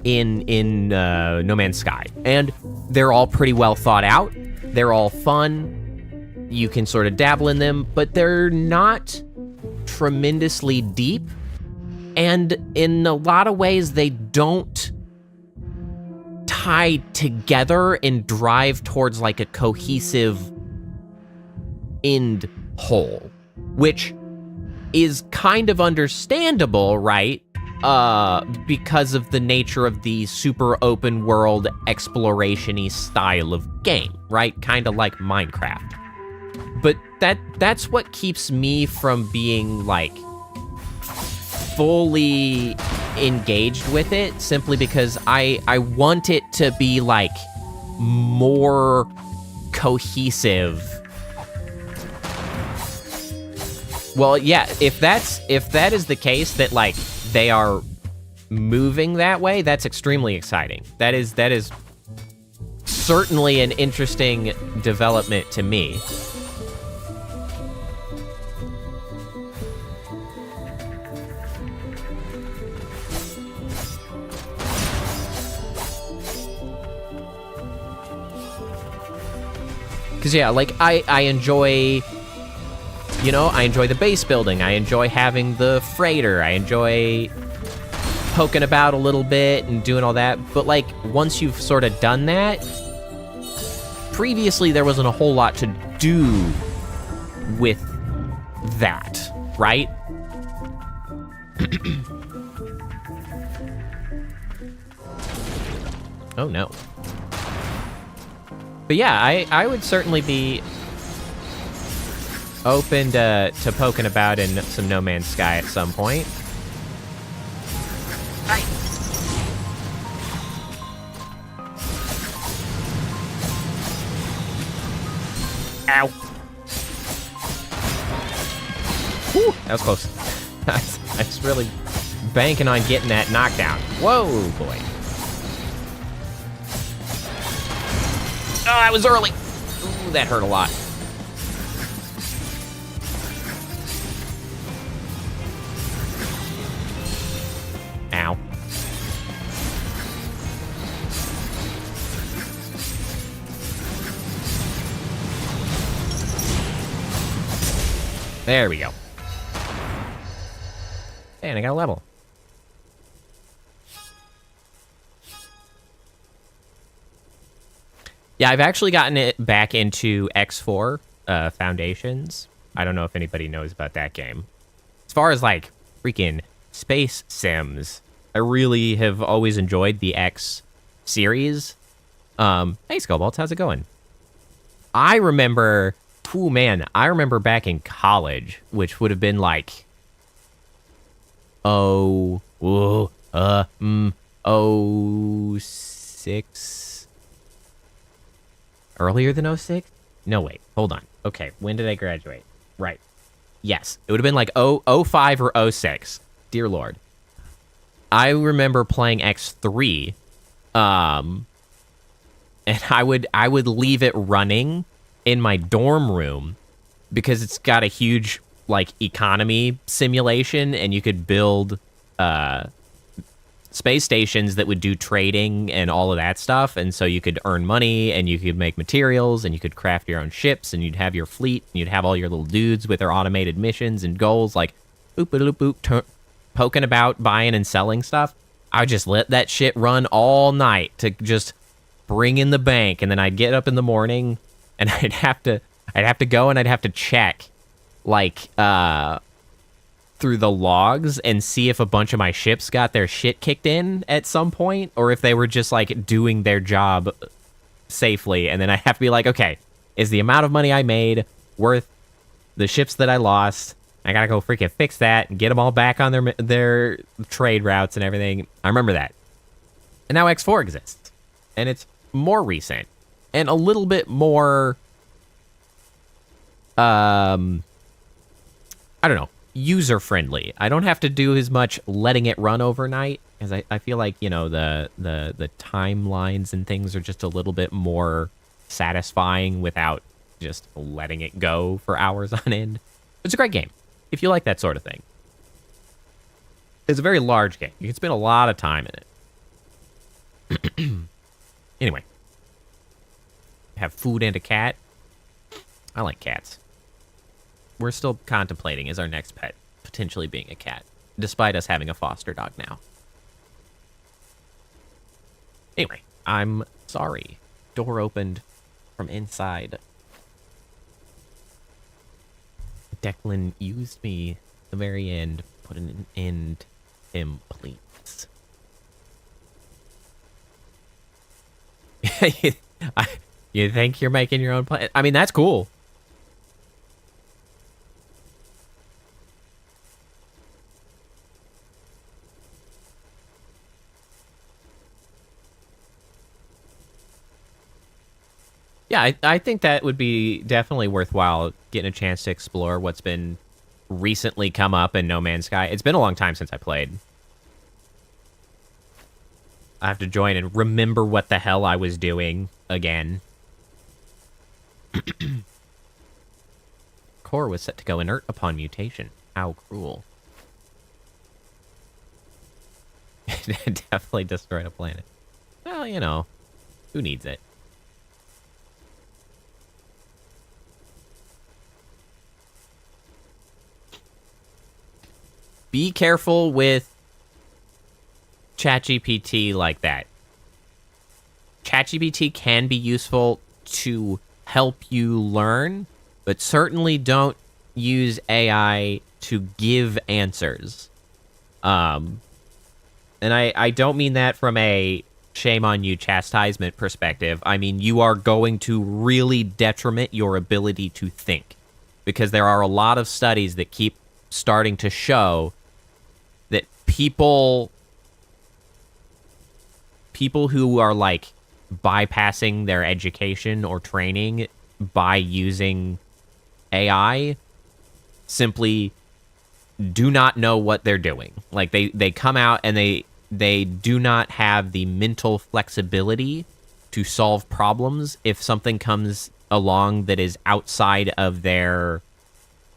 No Man's Sky. And they're all pretty well thought out. They're all fun. You can sort of dabble in them, but they're not tremendously deep. And in a lot of ways, they don't tie together and drive towards like a cohesive end whole, which is kind of understandable, right? Because of the nature of the super open world exploration-y style of game, right? Kind of like Minecraft. But that's what keeps me from being like fully engaged with it, simply because I want it to be like more cohesive. Well, yeah, if that is the case, that like they are moving that way, that's extremely exciting. That is certainly an interesting development to me. Because, yeah, like, I enjoy, you know, I enjoy the base building. I enjoy having the freighter. I enjoy poking about a little bit and doing all that. But, like, once you've sort of done that, previously there wasn't a whole lot to do with that, right? Oh, no. But yeah, I would certainly be open to poking about in some No Man's Sky at some point. Ow. Whew, that was close. I was really banking on getting that knockdown. Whoa, boy. Oh, I was early. Ooh, that hurt a lot. Ow. There we go. And I got a level. Yeah, I've actually gotten it back into X4 Foundations. I don't know if anybody knows about that game. As far as, like, freaking space sims, I really have always enjoyed the X series. Hey, Skullbolts, how's it going? I remember, I remember back in college, which would have been, like, 06... Earlier than 06? No, wait. Hold on. Okay, when did I graduate? Right. Yes. It would have been like 05 or 06. Dear Lord. I remember playing X3. And I would leave it running in my dorm room because it's got a huge, like, economy simulation, and you could build space stations that would do trading and all of that stuff, and so you could earn money, and you could make materials, and you could craft your own ships, and you'd have your fleet, and you'd have all your little dudes with their automated missions and goals, like, poking about, buying and selling stuff. I would just let that shit run all night to just bring in the bank, and then I'd get up in the morning, and I'd have to go, and I'd have to check, like, through the logs and see if a bunch of my ships got their shit kicked in at some point, or if they were just, like, doing their job safely. And then I have to be like, okay, Is the amount of money I made worth the ships that I lost? I gotta go freaking fix that and get them all back on their trade routes and everything. I remember that. And now X4 exists. And it's more recent. And a little bit more, I don't know, user-friendly. I don't have to do as much letting it run overnight, as I feel like, you know, the timelines and things are just a little bit more satisfying without just letting it go for hours on end. It's a great game, if you like that sort of thing. It's a very large game. You can spend a lot of time in it. Anyway. Have food and a cat. I like cats. We're still contemplating as our next pet potentially being a cat, despite us having a foster dog now. Anyway, I'm sorry. Door opened from inside. Declan used me at the very end. Put an end to him, please. You think you're making your own plan? I mean, that's cool. Yeah, I think that would be definitely worthwhile, getting a chance to explore what's been recently come up in No Man's Sky. It's been a long time since I played. I have to join and remember what the hell I was doing again. Core was set to go inert upon mutation. How cruel. It definitely destroyed a planet. Well, you know, who needs it? Be careful with ChatGPT like that. ChatGPT can be useful to help you learn, but certainly don't use AI to give answers. And I don't mean that from a shame on you chastisement perspective. I mean, you are going to really detriment your ability to think, because there are a lot of studies that keep starting to show that people who are like bypassing their education or training by using AI simply do not know what they're doing. Like they come out and they do not have the mental flexibility to solve problems if something comes along that is outside of their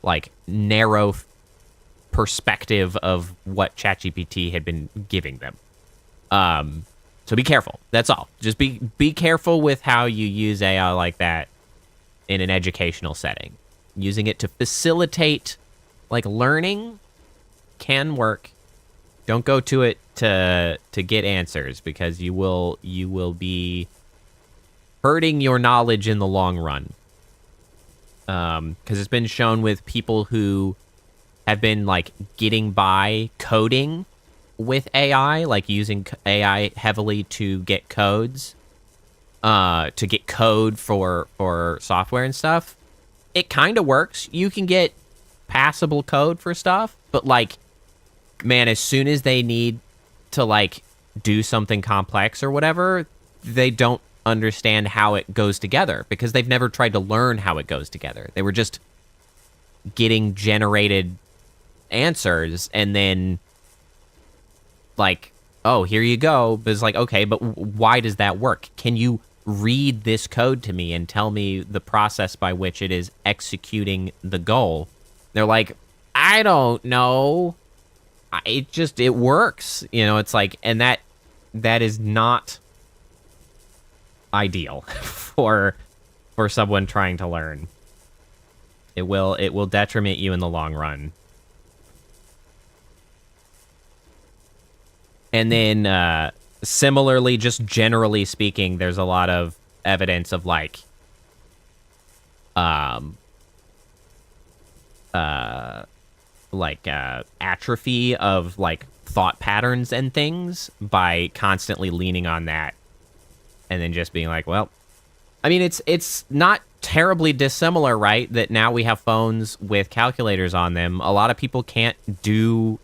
like narrow perspective of what ChatGPT had been giving them. So be careful. That's all. Just be careful with how you use AI like that in an educational setting. Using it to facilitate like learning can work. Don't go to it to get answers, because you will be hurting your knowledge in the long run. Because it's been shown with people who have been like getting by coding with AI, like using AI heavily to get codes, to get code for software and stuff. It kind of works. You can get passable code for stuff, but like, man, as soon as they need to like do something complex or whatever, they don't understand how it goes together, because they've never tried to learn how it goes together. They were just getting generated answers and then like, oh, here you go. But it's like, okay, but why does that work? Can you read this code to me and tell me the process by which it is executing the goal? They're like, I don't know. It works. You know, it's like, and that is not ideal for someone trying to learn. It will detriment you in the long run. And then, similarly, just generally speaking, there's a lot of evidence of like, atrophy of like thought patterns and things by constantly leaning on that, and then just being like, well, I mean, it's not terribly dissimilar, right? That now we have phones with calculators on them. A lot of people can't do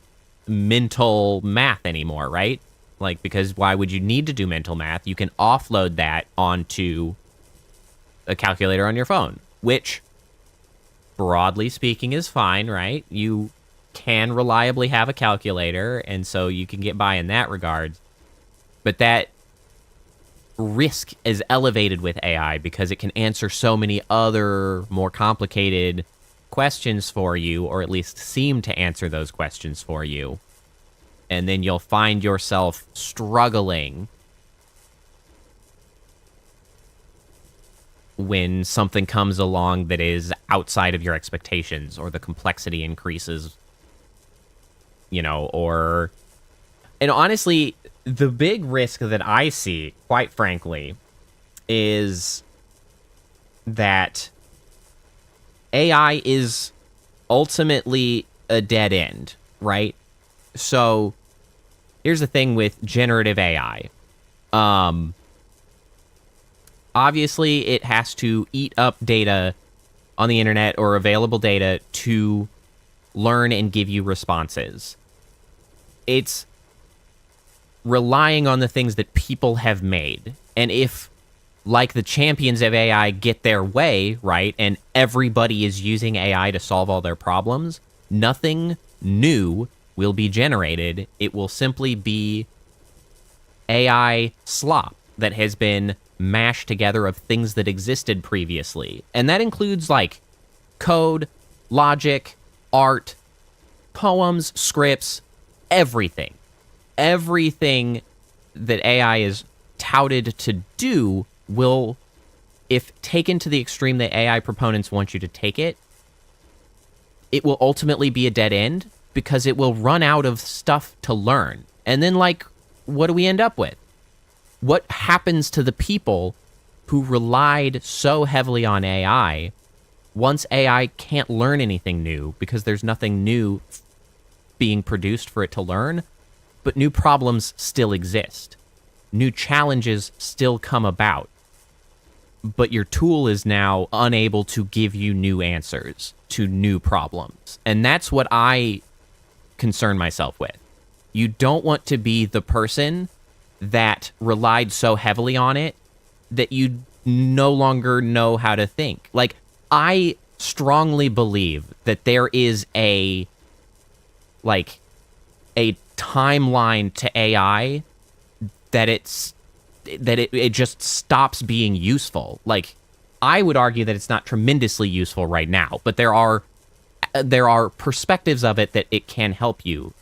mental math anymore, right? Like, because why would you need to do mental math? You can offload that onto a calculator on your phone, which, broadly speaking, is fine, right? You can reliably have a calculator, and so you can get by in that regard. But that risk is elevated with AI because it can answer so many other more complicated questions for you, or at least seem to answer those questions for you. And then you'll find yourself struggling when something comes along that is outside of your expectations, or the complexity increases, or... And honestly, the big risk that I see, quite frankly, is that AI is ultimately a dead end, right? So, here's the thing with generative AI. Obviously, it has to eat up data on the internet or available data to learn and give you responses. It's relying on the things that people have made. And if, like the champions of AI, get their way, right, and everybody is using AI to solve all their problems, nothing new will be generated. It will simply be AI slop that has been mashed together of things that existed previously. And that includes, like, code, logic, art, poems, scripts, everything. Everything that AI is touted to do will, if taken to the extreme that AI proponents want you to take it, it will ultimately be a dead end because it will run out of stuff to learn. And then, like, what do we end up with? What happens to the people who relied so heavily on AI once AI can't learn anything new because there's nothing new being produced for it to learn? But new problems still exist. New challenges still come about. But your tool is now unable to give you new answers to new problems. And that's what I concern myself with. You don't want to be the person that relied so heavily on it that you no longer know how to think. Like, I strongly believe that there is a timeline to AI that it just stops being useful. Like, I would argue that it's not tremendously useful right now, but there are perspectives of it that it can help you.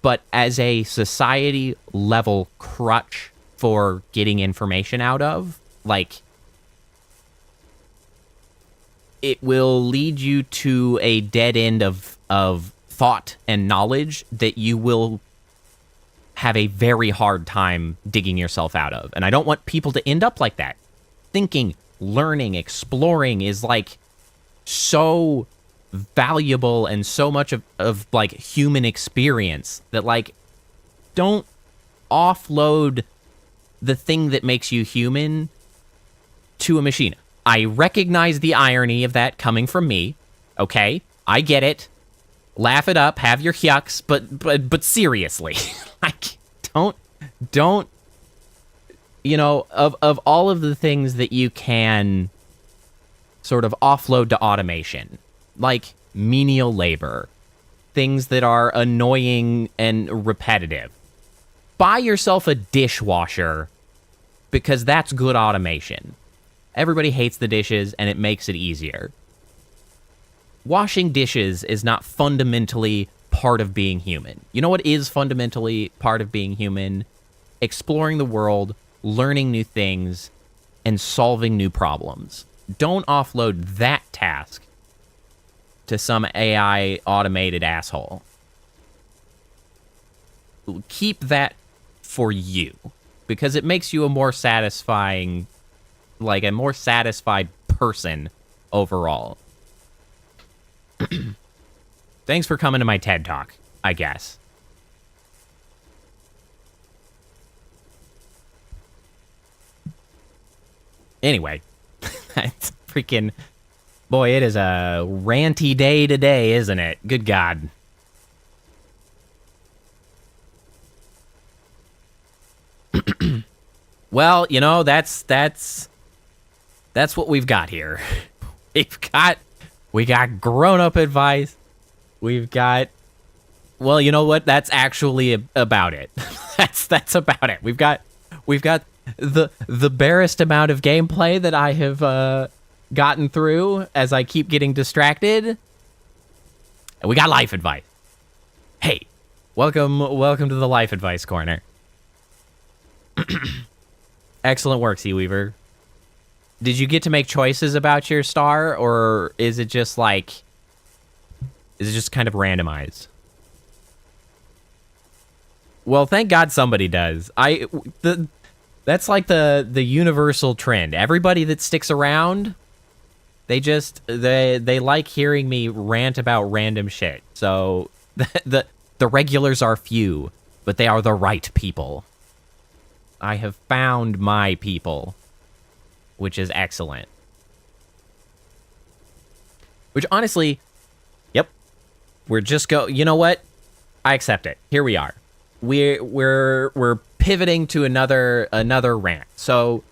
But as a society level crutch for getting information out of, like, it will lead you to a dead end of thought and knowledge that you will have a very hard time digging yourself out of. And I don't want people to end up like that. Thinking, learning, exploring is, like, so valuable and so much of like human experience that, like, don't offload the thing that makes you human to a machine. I recognize the irony of that coming from me. Okay, I get it. Laugh it up, have your yucks, but seriously, like, don't, of all of the things that you can sort of offload to automation, like menial labor, things that are annoying and repetitive, buy yourself a dishwasher because that's good automation. Everybody hates the dishes and it makes it easier. Washing dishes is not fundamentally part of being human. You know what is fundamentally part of being human? Exploring the world, learning new things, and solving new problems. Don't offload that task to some AI automated asshole. Keep that for you, because it makes you a more satisfied person overall. Thanks for coming to my TED Talk, I guess. Anyway, It's freaking... Boy, it is a ranty day today, isn't it? Good God. Well, you know, that's what we've got here. We got grown-up advice. We've got... Well, you know what? That's actually about it. That's about it. We've got the barest amount of gameplay that I have gotten through as I keep getting distracted. And we got life advice. Hey, welcome to the life advice corner. Excellent work, Seaweaver. Did you get to make choices about your star, or is it just kind of randomized? Well, thank God somebody does. That's like the universal trend. Everybody that sticks around, they like hearing me rant about random shit. So the regulars are few, but they are the right people. I have found my people, which is excellent. Which honestly, yep, we're just you know what? I accept it. Here we are. We're pivoting to another rant. So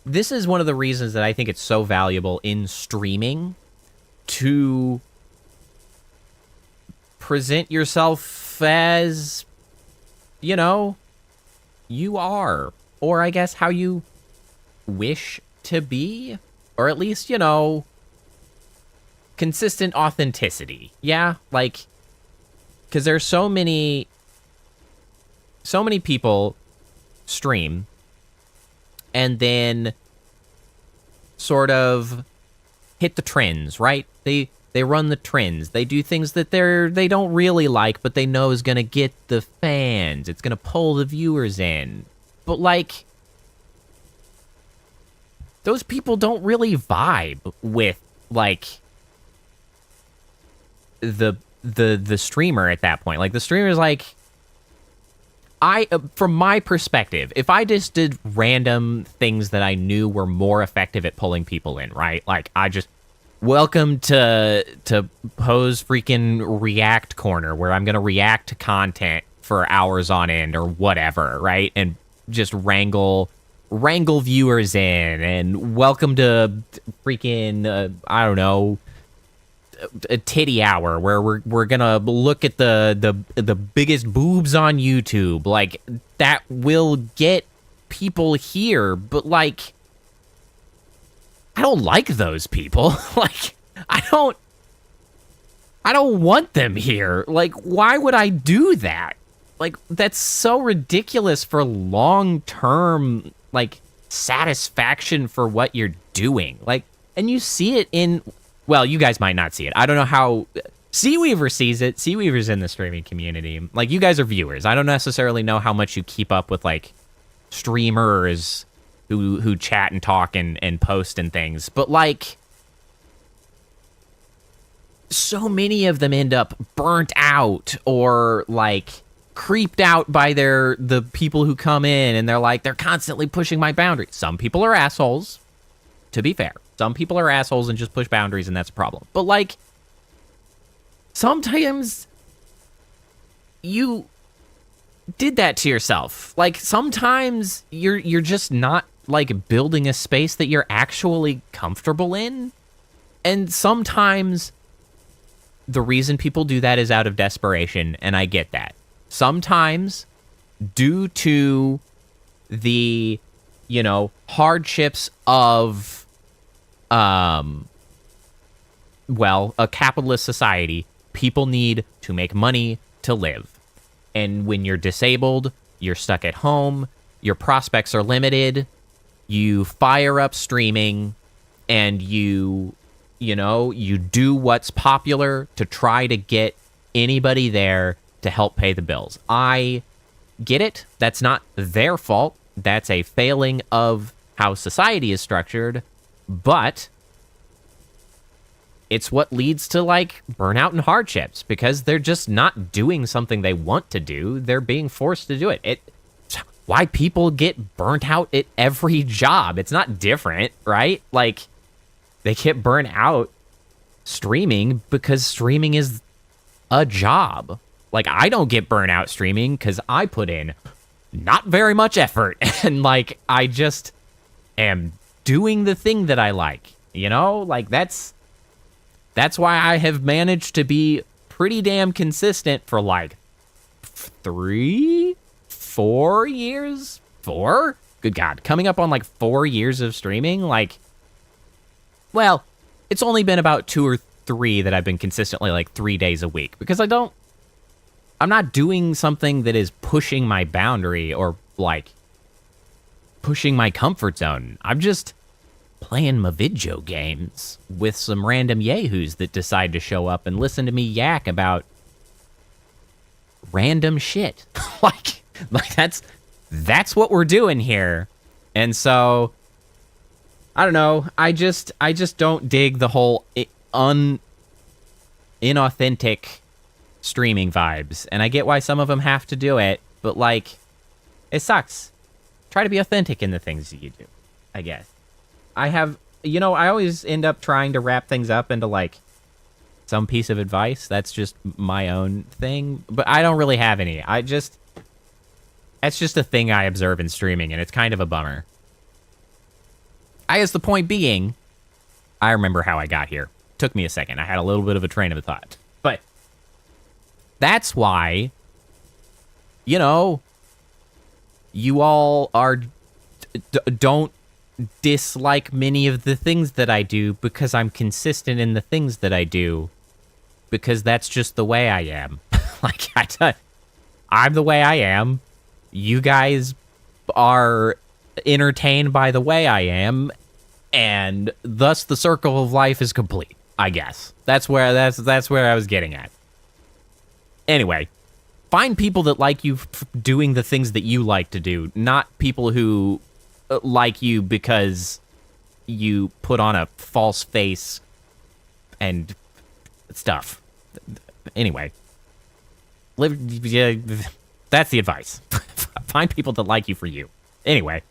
this is one of the reasons that I think it's so valuable in streaming to present yourself as, you know, you are, or I guess how you wish to be, or at least, you know, consistent authenticity. Yeah, like, because there's so many people stream and then sort of hit the trends, right? They run the trends. They do things that they don't really like, but they know is going to get the fans. It's going to pull the viewers in. But like, those people don't really vibe with like the streamer at that point. Like, the streamer's like, from my perspective, if I just did random things that I knew were more effective at pulling people in, right? Like, I just, welcome to Poe's freaking React corner, where I'm going to react to content for hours on end or whatever, right? And just wrangle viewers in, and welcome to freaking, I don't know, a titty hour where we're gonna look at the biggest boobs on YouTube. Like, that will get people here, but like, I don't like those people. Like, I don't want them here. Like, why would I do that? Like, that's so ridiculous for long-term, like, satisfaction for what you're doing. Like, and you see it in, well, you guys might not see it. I don't know how Seaweaver sees it. Seaweaver's in the streaming community. Like, you guys are viewers. I don't necessarily know how much you keep up with, like, streamers who chat and talk and post and things. But, like, so many of them end up burnt out or, like, creeped out by the people who come in, and they're constantly pushing my boundaries. Some people are assholes, to be fair. Some people are assholes and just push boundaries, and that's a problem. But, like, sometimes you did that to yourself. Like, sometimes you're just not, like, building a space that you're actually comfortable in. And sometimes the reason people do that is out of desperation, and I get that. Sometimes, due to the, you know, hardships of well, a capitalist society, people need to make money to live. And when you're disabled, you're stuck at home, your prospects are limited, you fire up streaming, and you do what's popular to try to get anybody there to help pay the bills. I get it. That's not their fault. That's a failing of how society is structured. But it's what leads to, like, burnout and hardships, because they're just not doing something they want to do. They're being forced to do it. It's why people get burnt out at every job. It's not different, right? Like, They get burnt out streaming because streaming is a job. Like, I don't get burnt out streaming because I put in not very much effort. And, like, I just am doing the thing that I like. You know? Like, that's why I have managed to be pretty damn consistent for, like, 3, 4 years? 4? Good God. Coming up on, like, 4 years of streaming? Like, well, it's only been about 2 or 3 that I've been consistently, like, 3 days a week. Because I'm not doing something that is pushing my boundary or, like, pushing my comfort zone. I'm just playing my video games with some random yahoos that decide to show up and listen to me yak about random shit. like that's what we're doing here. And so I don't know. I just don't dig the whole inauthentic streaming vibes. And I get why some of them have to do it, but like, it sucks. Try to be authentic in the things that you do, I guess. I always end up trying to wrap things up into like some piece of advice. That's just my own thing, but I don't really have any. That's just a thing I observe in streaming, and it's kind of a bummer. I guess the point being, I remember how I got here. Took me a second. I had a little bit of a train of thought. But that's why, you all don't dislike many of the things that I do because I'm consistent in the things that I do, because that's just the way I am. Like, I'm the way I am. You guys are entertained by the way I am, and thus the circle of life is complete, I guess. That's where I was getting at. Anyway, find people that like you doing the things that you like to do, not people who like you because you put on a false face and stuff. Anyway, that's the advice. Find people that like you for you. Anyway,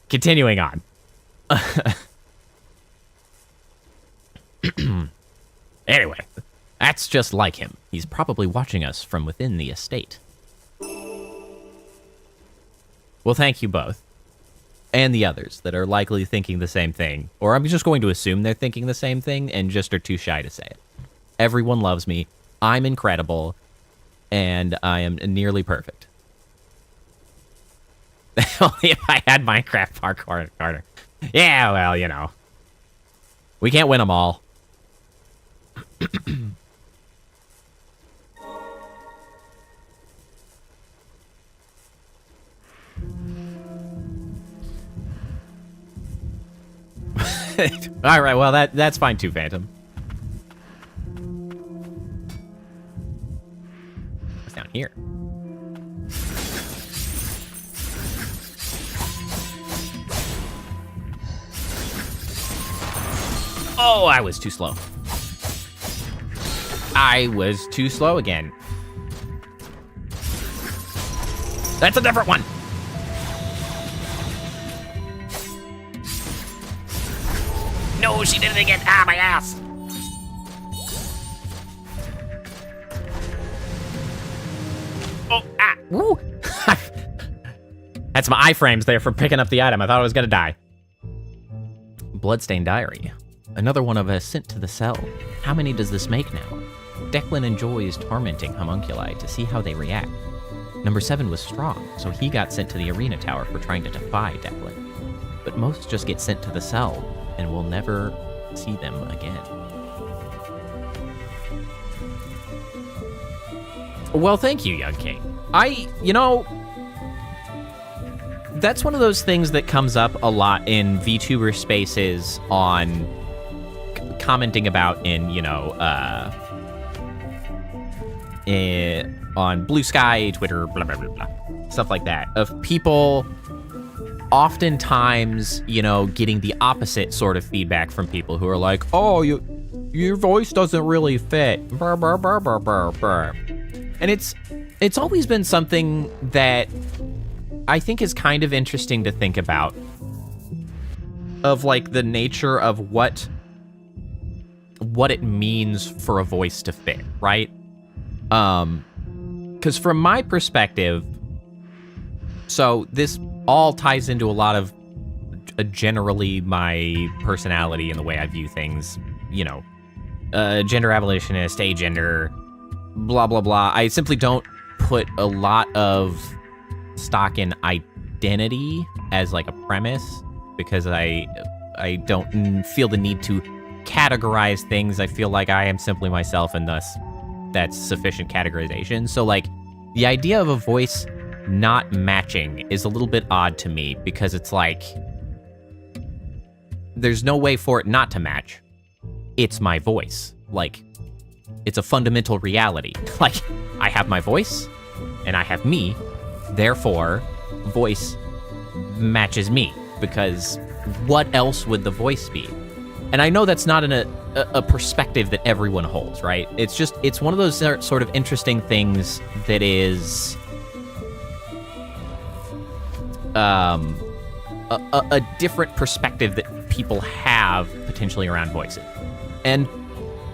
continuing on. Anyway, that's just like him. He's probably watching us from within the estate. Well, thank you both. And the others that are likely thinking the same thing. Or I'm just going to assume they're thinking the same thing and just are too shy to say it. Everyone loves me. I'm incredible. And I am nearly perfect. Only if I had Minecraft parkour, Carter. Yeah, well, we can't win them all. All right, well, that's fine too, Phantom. What's down here? Oh, I was too slow. I was too slow again. That's a different one. No, she did it again. Ah, my ass. Oh, ah. Woo. That's my iframes there for picking up the item. I thought I was going to die. Bloodstained diary. Another one of us sent to the cell. How many does this make now? Declan enjoys tormenting homunculi to see how they react. Number 7 was strong, so he got sent to the arena tower for trying to defy Declan. But most just get sent to the cell, and we'll never see them again. Well, thank you, Young King. That's one of those things that comes up a lot in VTuber spaces on commenting about on Blue Sky, Twitter, blah, blah, blah, blah, stuff like that, of people oftentimes, getting the opposite sort of feedback from people who are like, oh, your voice doesn't really fit, burr, burr, burr, burr, burr, burr. And it's always been something that I think is kind of interesting to think about, of like the nature of what what it means for a voice to fit, right? Because from my perspective, so this all ties into a lot of generally my personality and the way I view things, gender abolitionist, agender, blah, blah, blah. I simply don't put a lot of stock in identity as like a premise because I don't feel the need to categorize things. I feel like I am simply myself, and thus that's sufficient categorization. So like the idea of a voice not matching is a little bit odd to me because it's like there's no way for it not to match. It's my voice. Like, it's a fundamental reality. Like, I have my voice and I have me, therefore voice matches me, because what else would the voice be? And I know that's not a perspective that everyone holds, right? It's one of those sort of interesting things that is a different perspective that people have potentially around voices. And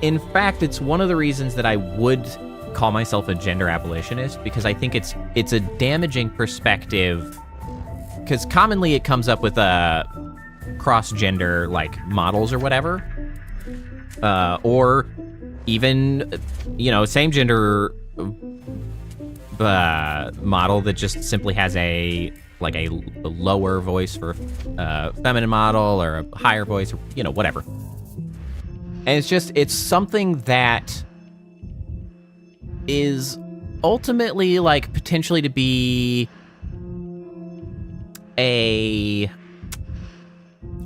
in fact, it's one of the reasons that I would call myself a gender abolitionist, because I think it's a damaging perspective, because commonly it comes up with cross-gender like models or whatever, or even same gender model that just simply has a lower voice for a feminine model or a higher voice, or whatever. And it's something that is ultimately like potentially to be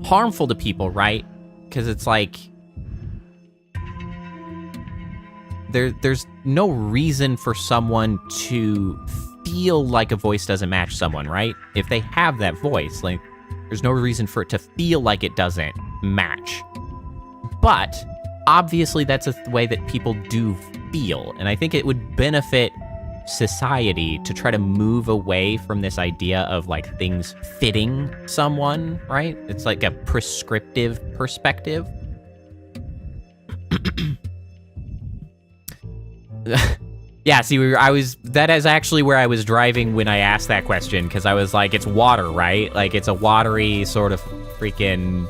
harmful to people, right? Because it's like there's no reason for someone to feel like a voice doesn't match someone, right? If they have that voice, like, there's no reason for it to feel like it doesn't match. But obviously that's a way that people do feel, and I think it would benefit society to try to move away from this idea of like things fitting someone, right? It's like a prescriptive perspective. Yeah, see, that is actually where I was driving when I asked that question, because I was like, it's water, right? Like, it's a watery sort of freaking,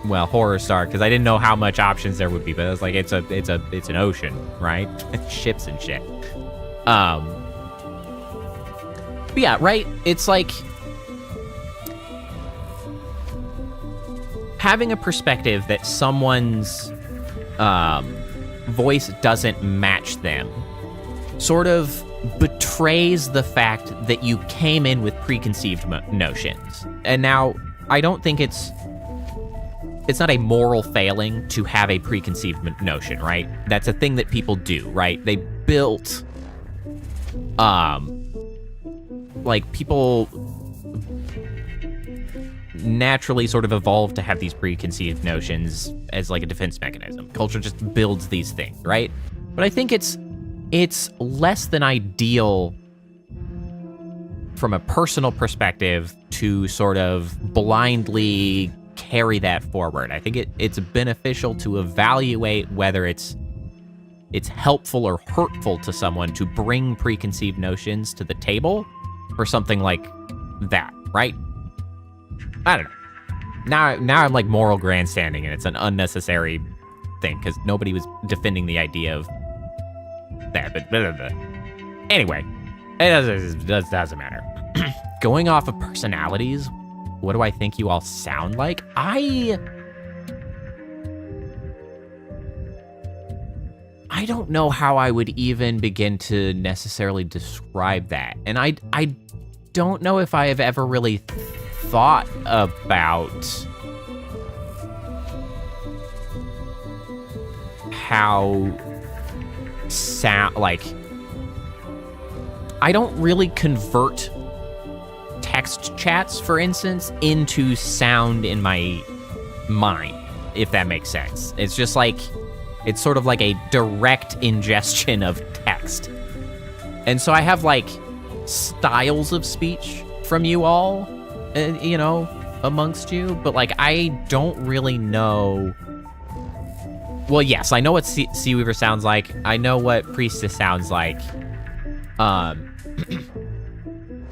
well, horror star, because I didn't know how much options there would be, but I was like, it's an ocean, right? Ships and shit. But yeah, right? It's like having a perspective that someone's voice doesn't match them sort of betrays the fact that you came in with preconceived notions. And now, I don't think it's not a moral failing to have a preconceived notion, right? That's a thing that people do, right? They built, like, people naturally sort of evolved to have these preconceived notions as like a defense mechanism. Culture just builds these things, right? But I think it's less than ideal from a personal perspective to sort of blindly carry that forward. I think it's beneficial to evaluate whether it's helpful or hurtful to someone to bring preconceived notions to the table for something like that, right? I don't know. Now I'm like moral grandstanding, and it's an unnecessary thing because nobody was defending the idea of that. But blah, blah, blah. Anyway, it doesn't matter. Going off of personalities, what do I think you all sound like? I don't know how I would even begin to necessarily describe that. And I don't know if I have ever really thought about how like, I don't really convert text chats, for instance, into sound in my mind, if that makes sense. It's just like, it's sort of like a direct ingestion of text. And so I have like styles of speech from you all, amongst you, but like I don't really know Well, yes, I know what Sea Weaver sounds like. I know what Priestess sounds like. Well,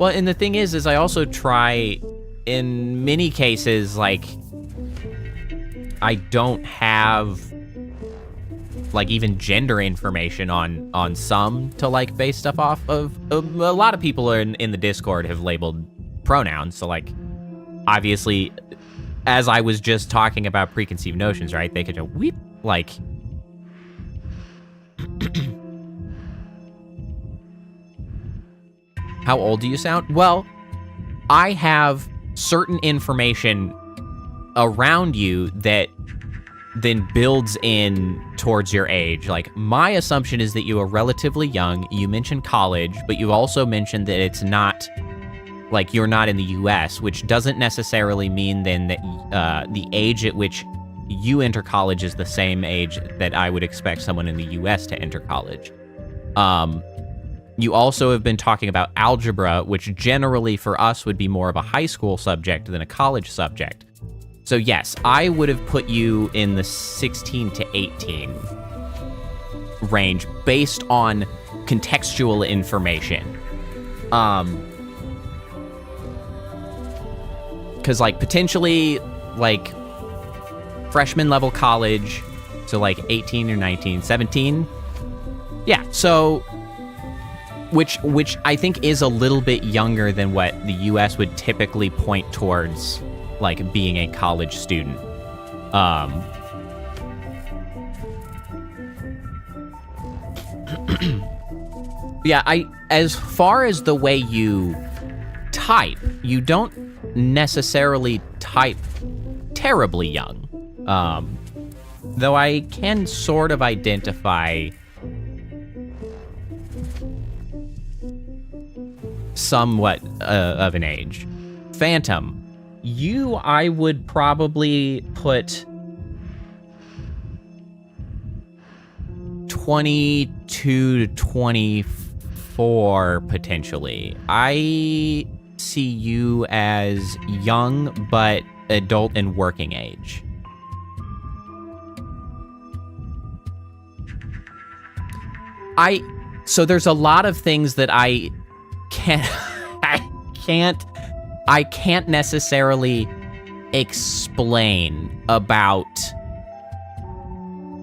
and the thing is I also try, in many cases, like, I don't have, like, even gender information on some to, like, base stuff off of. A lot of people in the Discord have labeled pronouns, so, like, obviously, as I was just talking about preconceived notions, right, they could go, weep, like... How old do you sound? Well, I have certain information around you that then builds in towards your age. Like, my assumption is that you are relatively young. You mentioned college, but you also mentioned that it's not, like, you're not in the US, which doesn't necessarily mean then that the age at which you enter college is the same age that I would expect someone in the US to enter college. You also have been talking about algebra, which generally for us would be more of a high school subject than a college subject. So yes, I would have put you in the 16 to 18 range based on contextual information. Because, like, potentially, like, freshman level college, so, like, 18 or 19, 17. Yeah, so, which I think is a little bit younger than what the US would typically point towards, like, being a college student. Yeah, as far as the way you type, you don't necessarily type terribly young. Though I can sort of identify somewhat of an age. Phantom, you, I would probably put 22 to 24 potentially. I see you as young but adult and working age. So there's a lot of things that I can't necessarily explain about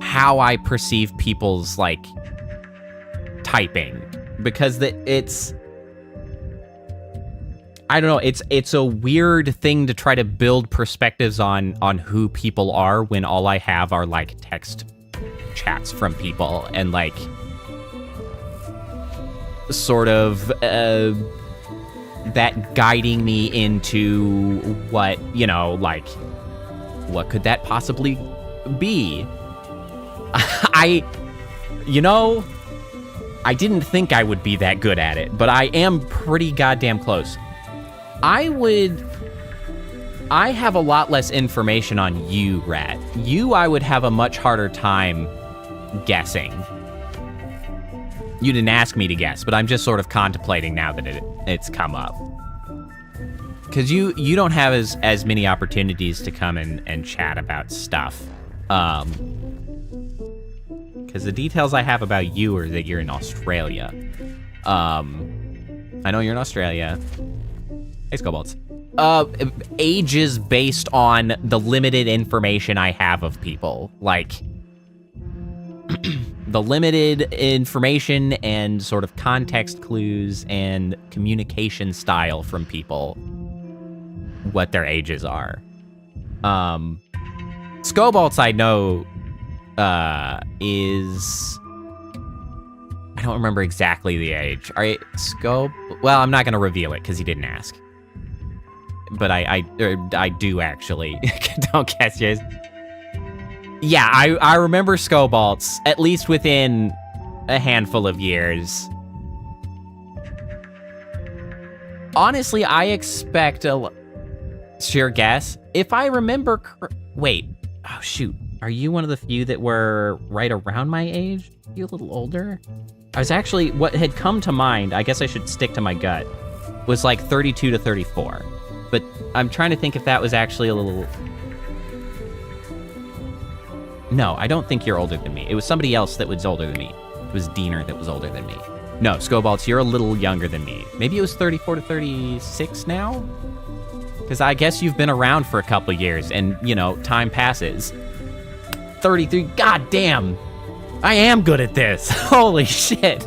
how I perceive people's, like, typing, because it's, I don't know, it's a weird thing to try to build perspectives on who people are when all I have are, like, text chats from people and, like, sort of that guiding me into what, you know, like, what could that possibly be? I didn't think I would be that good at it, but I am pretty goddamn close. I have a lot less information on you, Rat. I would have a much harder time guessing. You didn't ask me to guess, but I'm just sort of contemplating now that it's come up. Because you don't have as many opportunities to come and chat about stuff. Because the details I have about you are that you're in Australia. I know you're in Australia. Hey, Scobalts. Ages based on the limited information I have of people. Like, the limited information and sort of context clues and communication style from people, what their ages are. Scobalts, I know, is... I don't remember exactly the age. All right, well, I'm not going to reveal it because he didn't ask. But I do actually. Don't guess, yes. Yeah, I remember Scobalts, at least within a handful of years. Honestly, I expect a... Sure guess. If I remember... Wait. Oh, shoot. Are you one of the few that were right around my age? Are you a little older? I was actually... What had come to mind, I guess I should stick to my gut, was like 32 to 34. But I'm trying to think if that was actually a little... No, I don't think you're older than me. It was somebody else that was older than me. It was Diener that was older than me. No, Scobalts, you're a little younger than me. Maybe it was 34 to 36 now? Because I guess you've been around for a couple years and, you know, time passes. 33, god damn. I am good at this. Holy shit.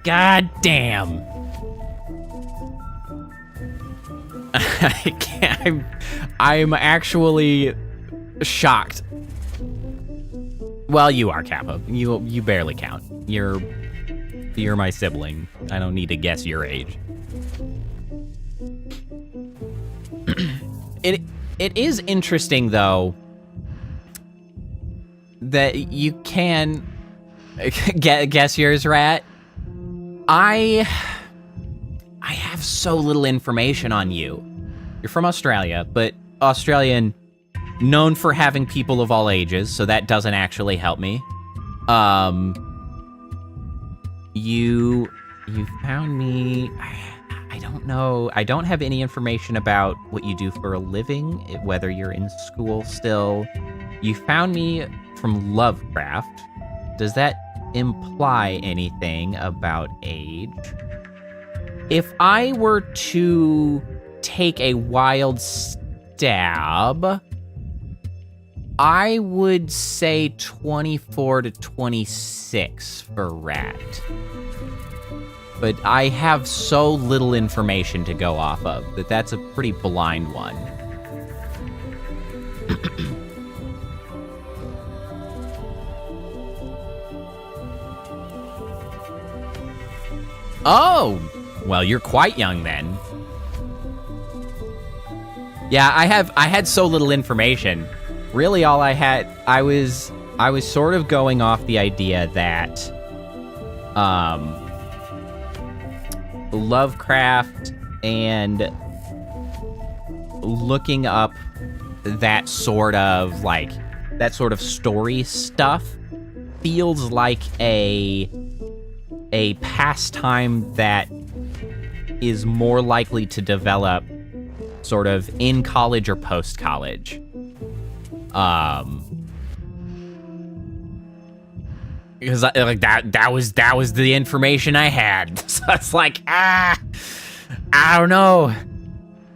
God damn. I can't, I'm actually shocked. Well, you are, Kappa. You barely count. You're my sibling. I don't need to guess your age. It is interesting though that you can guess yours, Rat. I have so little information on you. You're from Australia, but Australian, known for having people of all ages, so that doesn't actually help me. You found me. I don't know. I don't have any information about what you do for a living, whether you're in school still. You found me from Lovecraft. Does that imply anything about age? If I were to take a wild stab, I would say 24 to 26 for Rat. But I have so little information to go off of that that's a pretty blind one. Oh! Well, you're quite young then. Yeah, I had so little information. Really all I had, I was sort of going off the idea that Lovecraft and looking up that sort of story stuff feels like a pastime that is more likely to develop sort of in college or post-college. Because that was the information I had. So it's like, I don't know.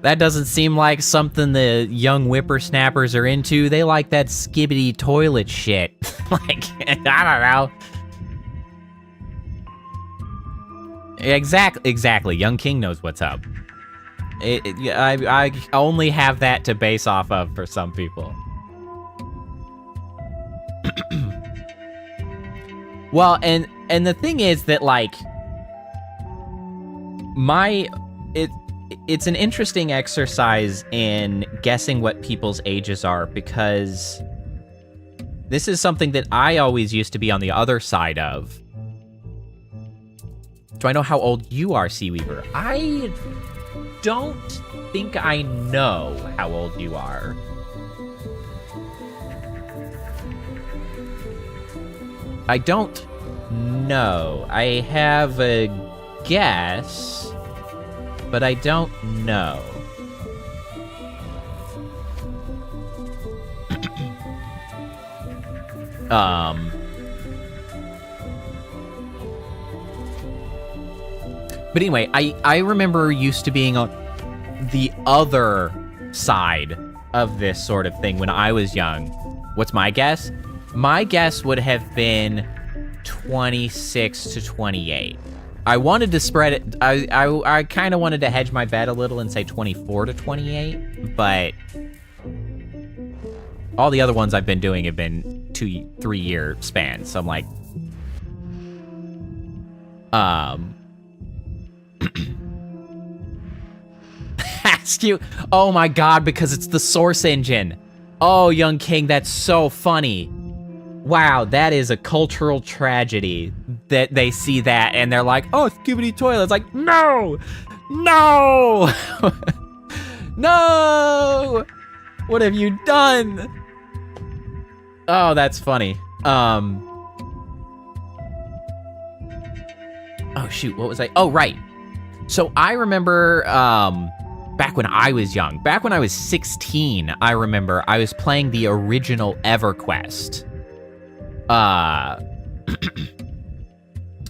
That doesn't seem like something the young whippersnappers are into. They like that skibbity toilet shit. Like, I don't know. Exactly. Young King knows what's up. I only have that to base off of for some people. Well, and the thing is that, like, it's an interesting exercise in guessing what people's ages are, because this is something that I always used to be on the other side of. Do I know how old you are, Seaweaver? I don't think I know how old you are. I don't know. I have a guess, but I don't know. But anyway, I remember used to being on the other side of this sort of thing when I was young. What's my guess? My guess would have been 26 to 28. I wanted to spread it. I kind of wanted to hedge my bet a little and say 24 to 28, but all the other ones I've been doing have been 2-3 year spans. So I'm like, ask you. Oh my god, because it's the source engine. Oh, Young King, that's so funny. Wow, that is a cultural tragedy that they see that and they're like, oh, skibbity toilet. It's like, no, no, no. What have you done? Oh, that's funny. Oh shoot, what was I? Oh, right. So I remember back when I was young. Back when I was 16, I remember I was playing the original EverQuest.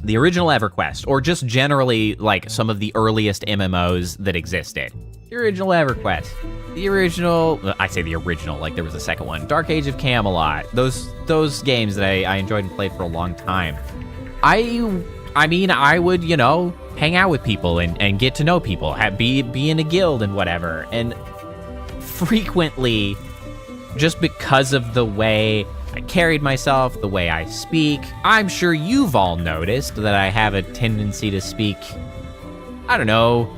The original EverQuest, or just generally, like, some of the earliest MMOs that existed. The original EverQuest. The original... I say the original, like there was a second one. Dark Age of Camelot. Those games that I enjoyed and played for a long time. I mean, I would, you know, hang out with people and get to know people, be in a guild and whatever. And frequently, just because of the way I carried myself, the way I speak, I'm sure you've all noticed that I have a tendency to speak, I don't know,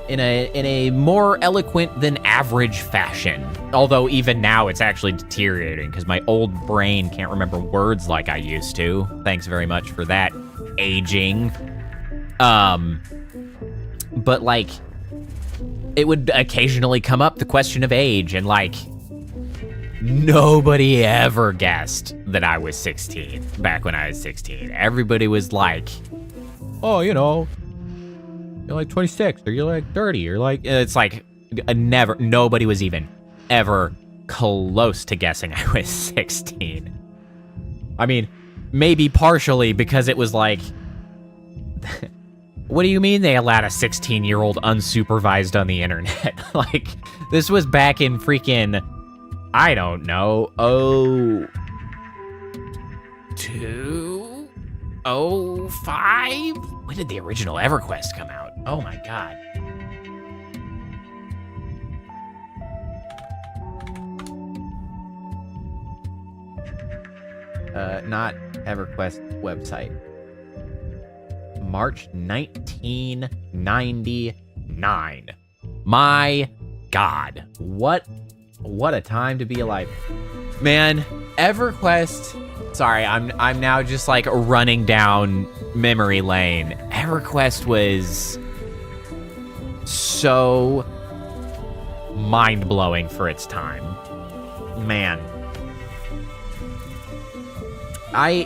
in a more eloquent than average fashion. Although even now it's actually deteriorating because my old brain can't remember words like I used to. Thanks very much for that, aging. But like, it would occasionally come up, the question of age, and like, nobody ever guessed that I was 16 back when I was 16. Everybody was like, oh, you know, you're like 26 or you're like 30 or like, it's like nobody was even ever close to guessing I was 16. I mean, maybe partially because it was like, what do you mean they allowed a 16-year-old unsupervised on the internet? Like, this was back in freaking, I don't know, 2005? When did the original EverQuest come out? Oh my god. Not EverQuest website. March 1999. My god. What a time to be alive. Man, EverQuest, sorry, I'm now just like running down memory lane. EverQuest was so mind-blowing for its time. Man.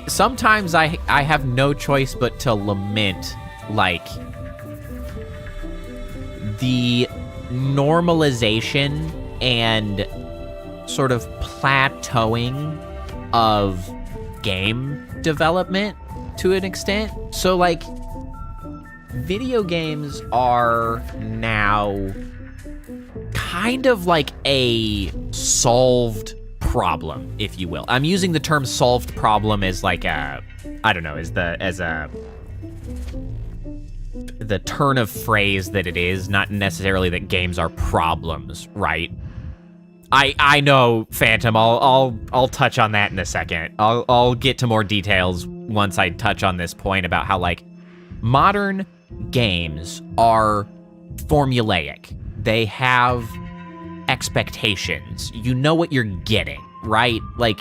Sometimes I have no choice but to lament, like, the normalization and sort of plateauing of game development to an extent. So, like, video games are now kind of like a solved problem, if you will. I'm using the term solved problem as like a, I don't know, as the turn of phrase that it is, not necessarily that games are problems, right? I know, Phantom, I'll touch on that in a second. I'll get to more details once I touch on this point about how, like, modern games are formulaic. They have expectations. You know what you're getting, right? Like,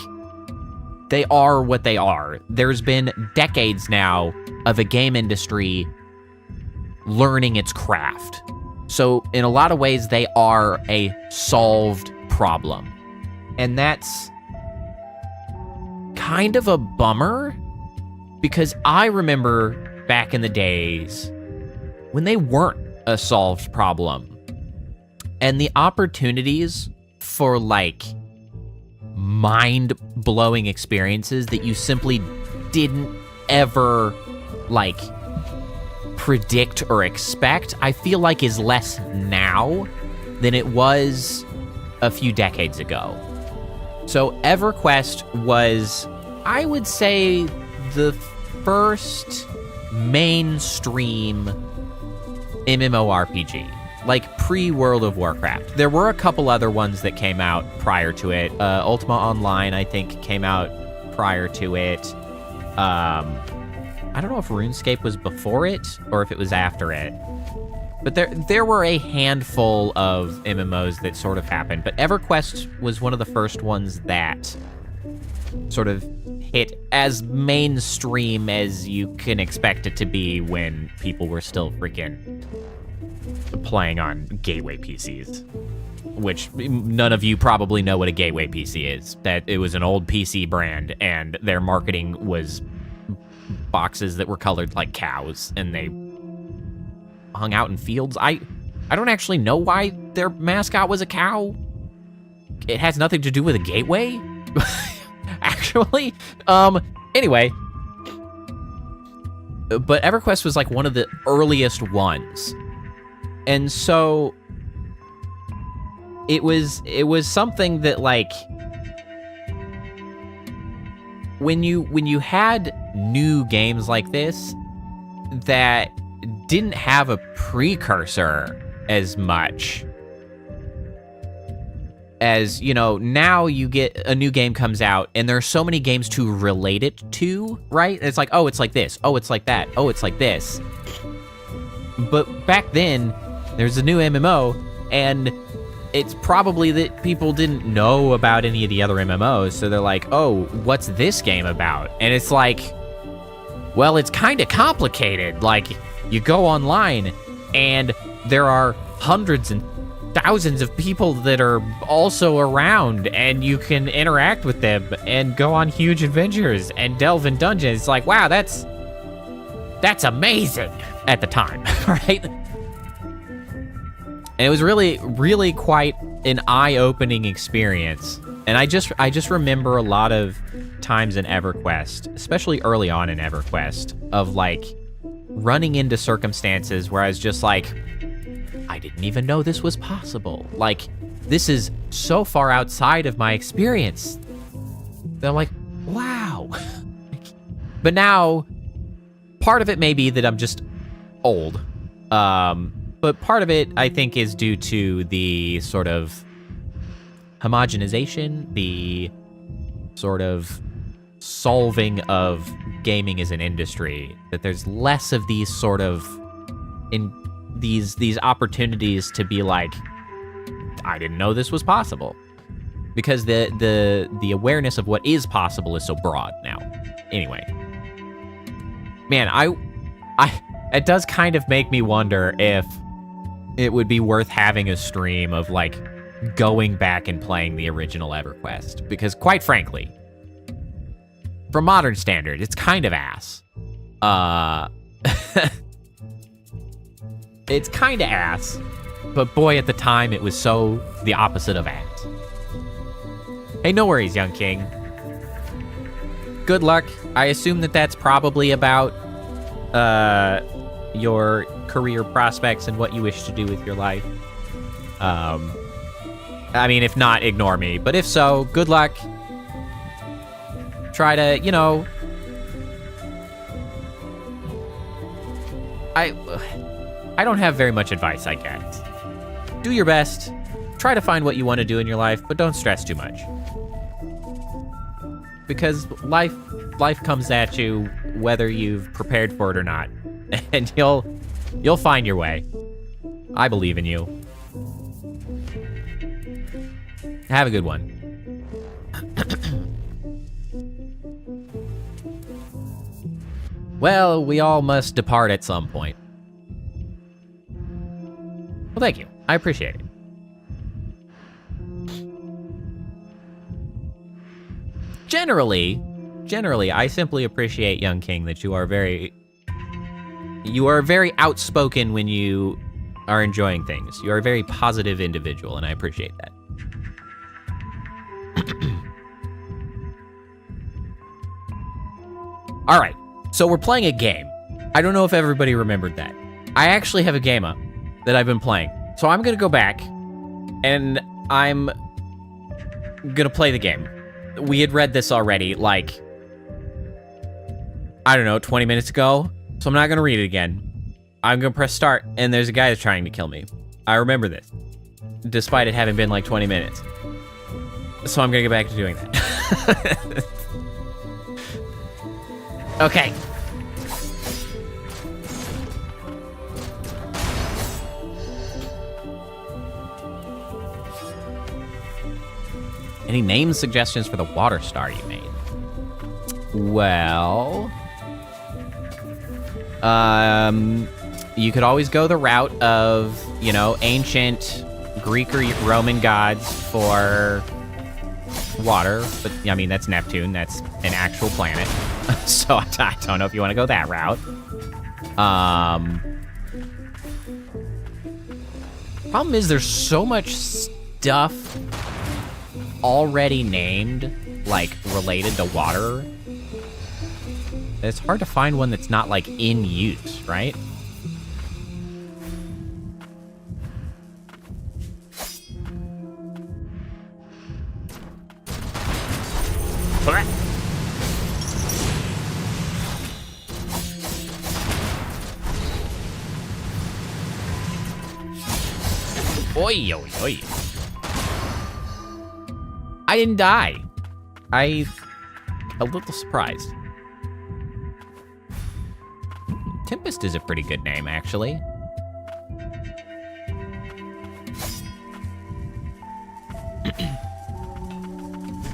they are what they are. There's been decades now of a game industry learning its craft. So in a lot of ways, they are a solved problem. And that's kind of a bummer, because I remember back in the days when they weren't a solved problem. And the opportunities for, like, mind-blowing experiences that you simply didn't ever, like, predict or expect, I feel like is less now than it was a few decades ago. So EverQuest was, I would say, the first mainstream MMORPG. Like, pre-World of Warcraft. There were a couple other ones that came out prior to it. Ultima Online, I think, came out prior to it. I don't know if RuneScape was before it or if it was after it. But there were a handful of MMOs that sort of happened. But EverQuest was one of the first ones that sort of hit as mainstream as you can expect it to be when people were still freaking playing on gateway PCs, which none of you probably know what a gateway PC is. That it was an old PC brand, and their marketing was boxes that were colored like cows, and they hung out in fields. I don't actually know why their mascot was a cow. It has nothing to do with a gateway, actually. Anyway. But EverQuest was like one of the earliest ones. And so it was something that like when you had new games like this that didn't have a precursor as much as, you know, now you get a new game comes out and there are so many games to relate it to, right? It's like, oh, it's like this. Oh, it's like that. Oh, it's like this. But back then, there's a new MMO, and it's probably that people didn't know about any of the other MMOs, so they're like, oh, what's this game about? And it's like, well, it's kind of complicated. Like, you go online, and there are hundreds and thousands of people that are also around, and you can interact with them and go on huge adventures and delve in dungeons. It's like, wow, that's amazing at the time, right? And it was really, really quite an eye-opening experience. And I just remember a lot of times in EverQuest, especially early on in EverQuest, of like running into circumstances where I was just like, I didn't even know this was possible. Like, this is so far outside of my experience. That I'm like, wow. But now, part of it may be that I'm just old. But part of it, I think, is due to the sort of homogenization, the sort of solving of gaming as an industry, that there's less of these sort of these opportunities to be like, I didn't know this was possible, because the awareness of what is possible is so broad now. Anyway, man, it does kind of make me wonder if it would be worth having a stream of like going back and playing the original EverQuest, because quite frankly, from modern standard, it's kind of ass. It's kind of ass, but boy, at the time, it was so the opposite of ass. Hey, no worries, young king. Good luck. I assume that that's probably about your career prospects and what you wish to do with your life. I mean, if not, ignore me. But if so, good luck. Try to, you know... I don't have very much advice, I guess. Do your best. Try to find what you want to do in your life, but don't stress too much. Because life comes at you whether you've prepared for it or not. And you'll find your way. I believe in you. Have a good one. Well, we all must depart at some point. Well, thank you. I appreciate it. Generally, I simply appreciate, young king, that you are very outspoken when you are enjoying things. You are a very positive individual, and I appreciate that. All right, so we're playing a game. I don't know if everybody remembered that. I actually have a game up that I've been playing. So I'm gonna go back, and I'm gonna play the game. We had read this already, like, I don't know, 20 minutes ago. So I'm not gonna read it again. I'm gonna press start, and there's a guy that's trying to kill me. I remember this, despite it having been like 20 minutes. So I'm gonna get back to doing that. Okay. Any name suggestions for the water star you made? Well, you could always go the route of, you know, ancient Greek or Roman gods for water, but I mean, that's Neptune. That's an actual planet. So I don't know if you want to go Problem is, there's so much stuff already named, like, related to water. It's hard to find one that's not, like, in use, right? Oi, oi, oi. I didn't die. A little surprised. Tempest is a pretty good name, actually.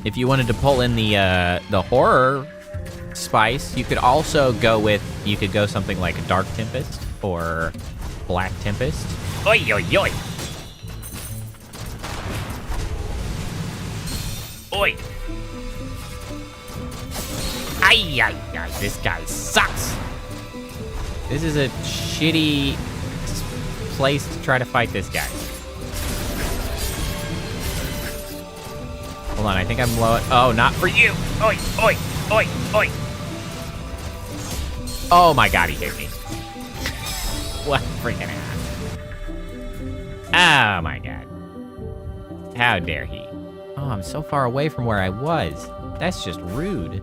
If you wanted to pull in the horror spice, you could also go with, you could go something like a Dark Tempest or Black Tempest. Oi, oi, oi. Oi. Ay, ay, ay, this guy sucks. This is a shitty place to try to fight this guy. Hold on, I think I'm low. Oh, not for you. Oi, oi, oi, oi. Oh my god, he hit me. What freaking ass. Oh my god. How dare he. Oh, I'm so far away from where I was. That's just rude.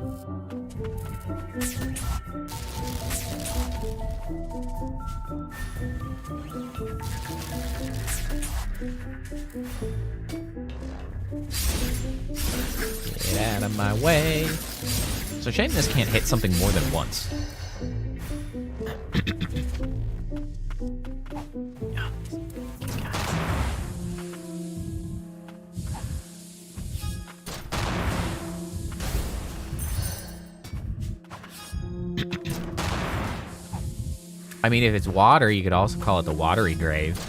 Get out of my way. It's a shame this can't hit something more than once. I mean, if it's water, you could also call it the watery grave.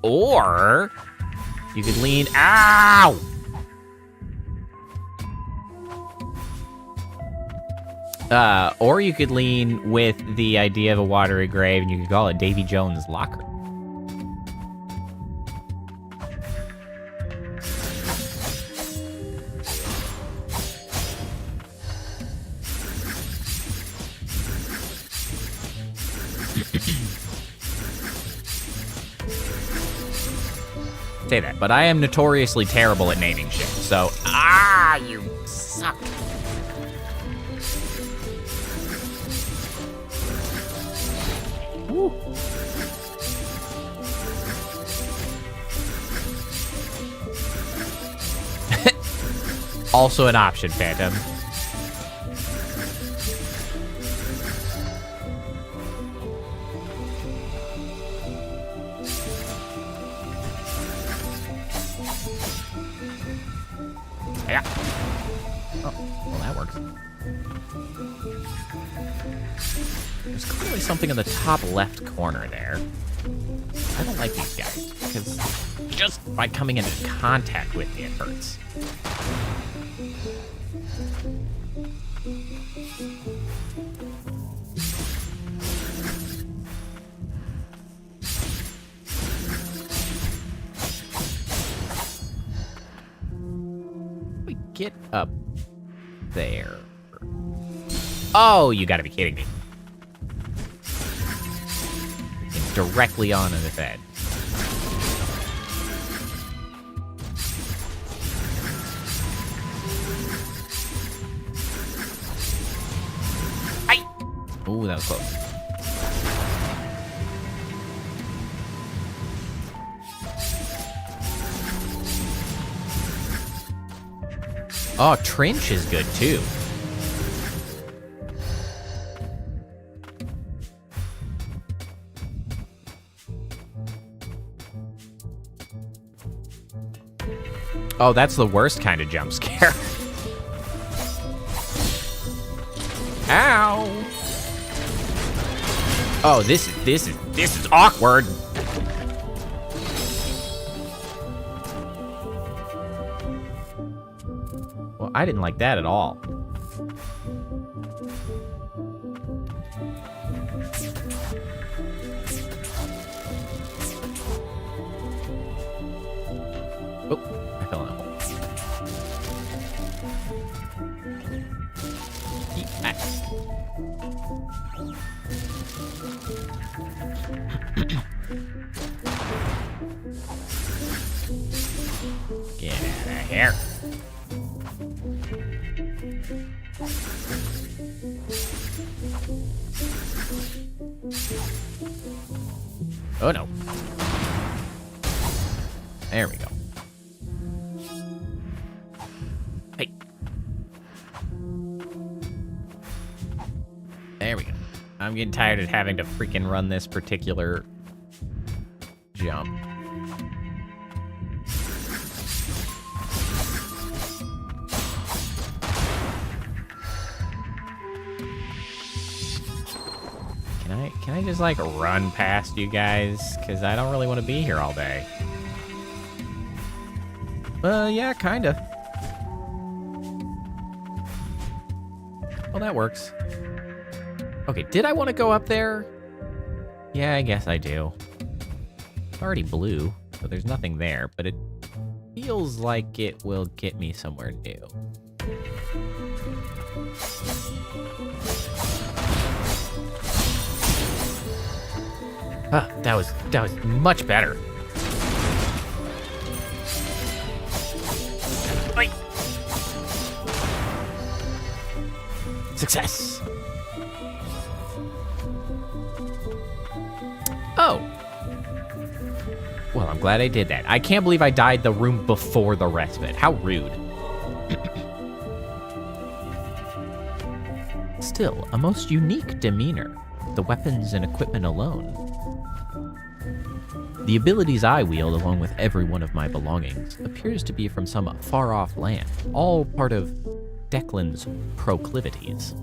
Or you could lean. Ow! Or you could lean with the idea of a watery grave, and you could call it Davy Jones' locker. Say that, but I am notoriously terrible at naming shit, so you suck. Woo. Also an option, Phantom. Yeah. Oh, well, that works. There's clearly something in the top left corner there. I don't like these guys, because just by coming into contact with me, it hurts. Get up there. Oh, you gotta be kidding me. It's directly onto the bed. Ay! Ooh, that was close. Oh, Trench is good, too. Oh, that's the worst kind of jump scare. Ow! Oh, this is awkward. Well, I didn't like that at all. Oh, I fell in a hole. Nice. Get out of here. Oh no. There we go. Hey. There we go. I'm getting tired of having to freaking run this particular jump. Can I just like run past you guys? Because I don't really want to be here all day. Yeah, kinda. Well, that works. Okay, did I want to go up there? Yeah, I guess I do. It's already blue, so there's nothing there, but it feels like it will get me somewhere new. Ah, that was much better. Wait. Success. Oh. Well, I'm glad I did that. I can't believe I died the room before the rest of it. How rude. Still, a most unique demeanor. The weapons and equipment alone. The abilities I wield, along with every one of my belongings, appears to be from some far-off land, all part of Declan's proclivities.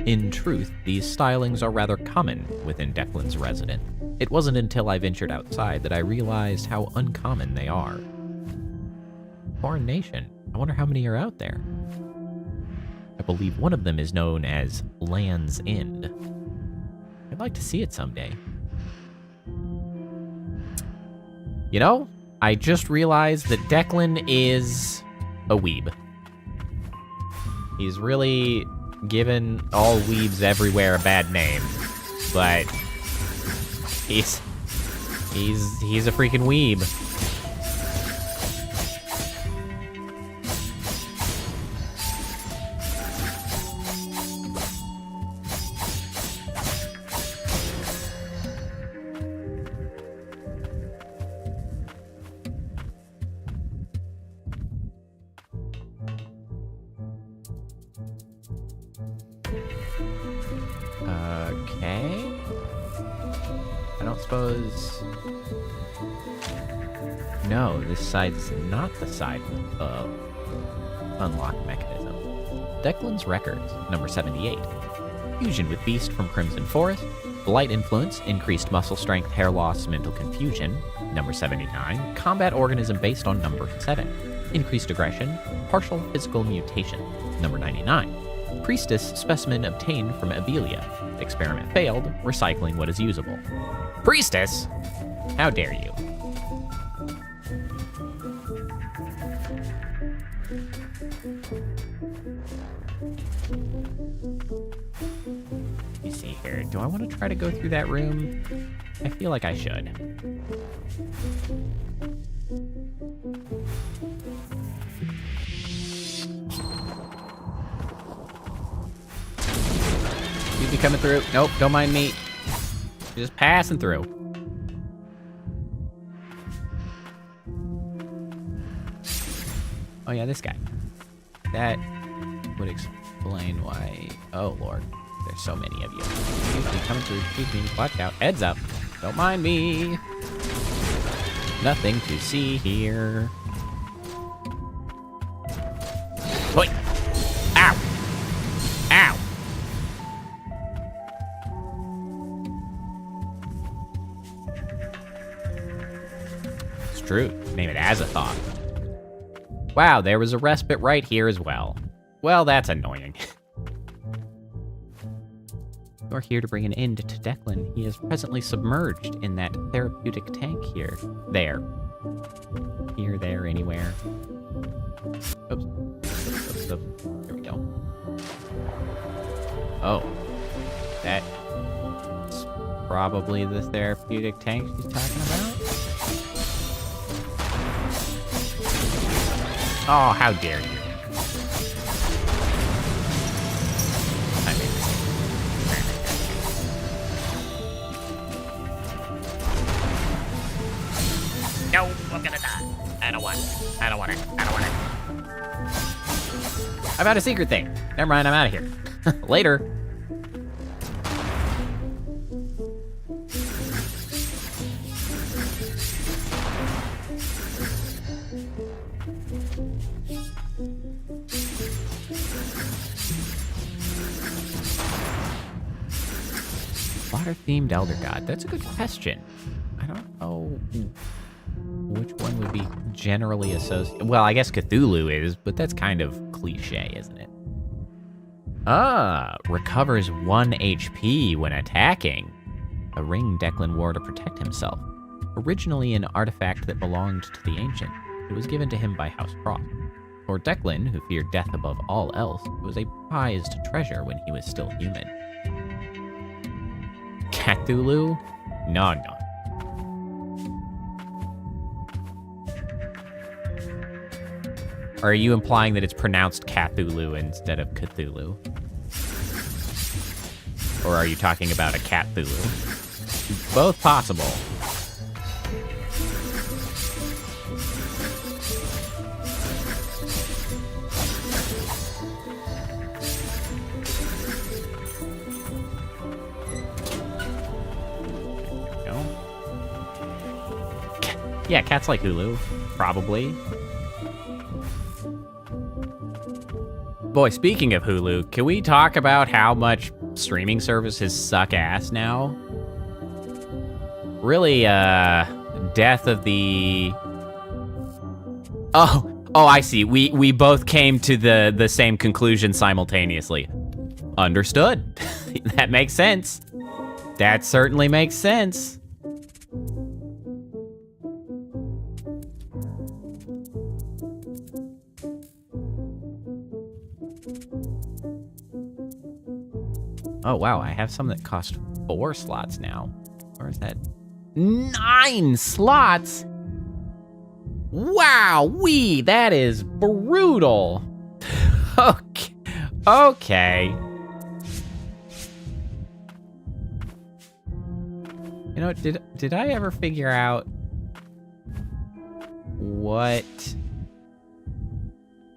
In truth, these stylings are rather common within Declan's residence. It wasn't until I ventured outside that I realized how uncommon they are. Foreign nation. I wonder how many are out there. I believe one of them is known as Land's End. I'd like to see it someday. You know, I just realized that Declan is a weeb. He's really given all weebs everywhere a bad name, but he's a freaking weeb. Okay. I don't suppose... No, this side's not the side with the unlock mechanism. Declan's Records, number 78. Fusion with Beast from Crimson Forest. Blight Influence, increased muscle strength, hair loss, mental confusion. Number 79. Combat organism based on number 7. Increased aggression, partial physical mutation. Number 99. Priestess specimen obtained from Abelia. Experiment failed, recycling what is usable. Priestess? How dare you? Let me see here. Do I want to try to go through that room? I feel like I should. You be coming through? Nope, don't mind me. Just passing through. Oh yeah, this guy. That would explain why... Oh lord, there's so many of you. Excuse me, coming through. Excuse me, watch out. Heads up. Don't mind me. Nothing to see here. Wait. Ow. Ow. It's true. Name it Azathoth. Wow, there was a respite right here as well. Well, that's annoying. You're here to bring an end to Declan. He is presently submerged in that therapeutic tank here. There. Here, there, anywhere. Oops. Oops, oops. There we go. Oh. That's probably the therapeutic tank she's talking about. Oh, how dare you. No, I'm gonna die. I don't want it. I don't want it. I don't want it. I found a secret thing. Never mind, I'm out of here. Later. Water-themed Elder God. That's a good question. I don't know which one would be generally associated. Well, I guess Cthulhu is, but that's kind of cliche, isn't it? Recovers 1 HP when attacking. A ring Declan wore to protect himself. Originally an artifact that belonged to the Ancient, it was given to him by House Croft. For Declan, who feared death above all else, it was a prized treasure when he was still human. Cthulhu? No. Or are you implying that it's pronounced Cthulhu instead of Cthulhu? Or are you talking about a Cthulhu? Both possible. Yeah, cats like Hulu, probably. Boy, speaking of Hulu, can we talk about how much streaming services suck ass now? Really, death of the... Oh, I see. We both came to the same conclusion simultaneously. Understood. That makes sense. That certainly makes sense. Oh, wow, I have some that cost 4 slots now. Or is that 9 slots? Wow, that is brutal. Okay. You know, did I ever figure out what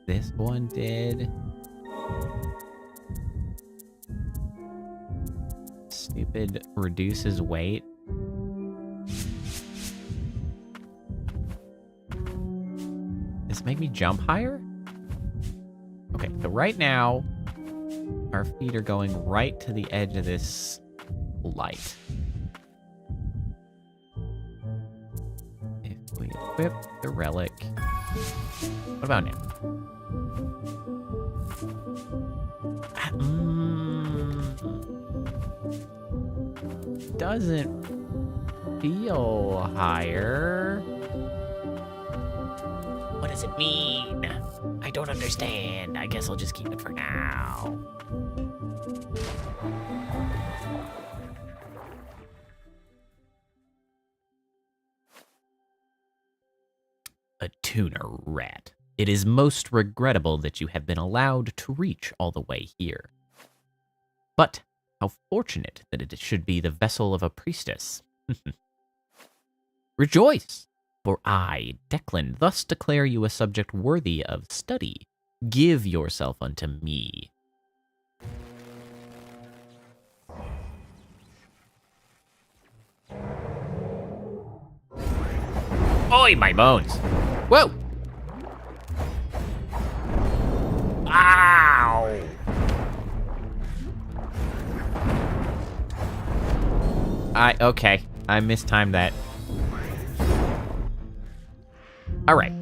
this one did? Stupid reduces weight. Does it make me jump higher? Okay, so right now, our feet are going right to the edge of this light. If we equip the relic... What about now? Doesn't feel higher. What does it mean? I don't understand. I guess I'll just keep it for now. A tuner rat. It is most regrettable that you have been allowed to reach all the way here. But how fortunate that it should be the vessel of a priestess. Rejoice, for I, Declan, thus declare you a subject worthy of study. Give yourself unto me. Oi, my bones! Whoa! Ow! Okay. I mistimed that. Alright.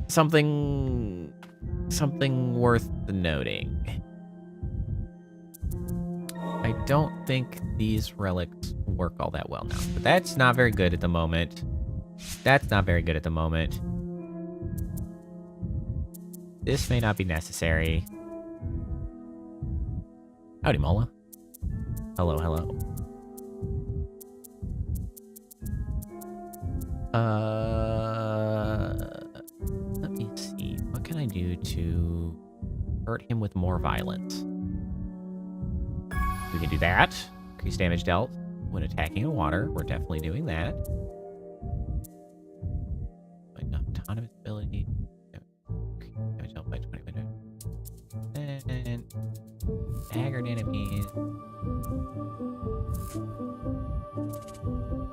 Something worth noting. I don't think these relics work all that well now. But that's not very good at the moment. That's not very good at the moment. This may not be necessary. Howdy, Mola. Hello, hello. Let me see. What can I do to hurt him with more violence? We can do that. Increase damage dealt when attacking in water. We're definitely doing that. Autonomous ability. Damage dealt by 20 minutes. And staggered enemies.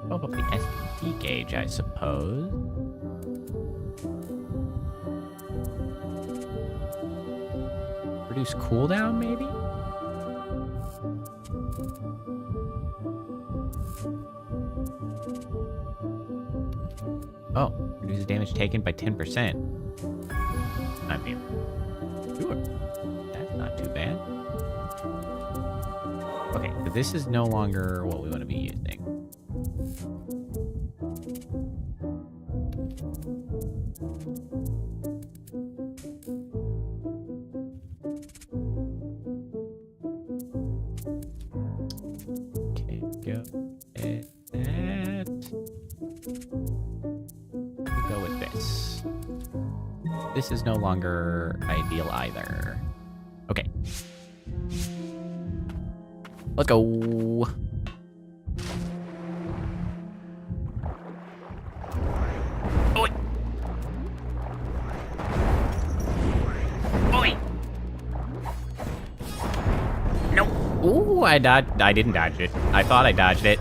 Bump up the SP gauge, I suppose. Reduce cooldown, maybe? Oh, reduces damage taken by 10%. I mean, sure. That's not too bad. Okay, but this is no longer what we want to be using. Okay, go at that. We'll go with this. This is no longer ideal either. Okay. Let's go. Oi! Oi! Nope. Ooh, I didn't dodge it. I thought I dodged it.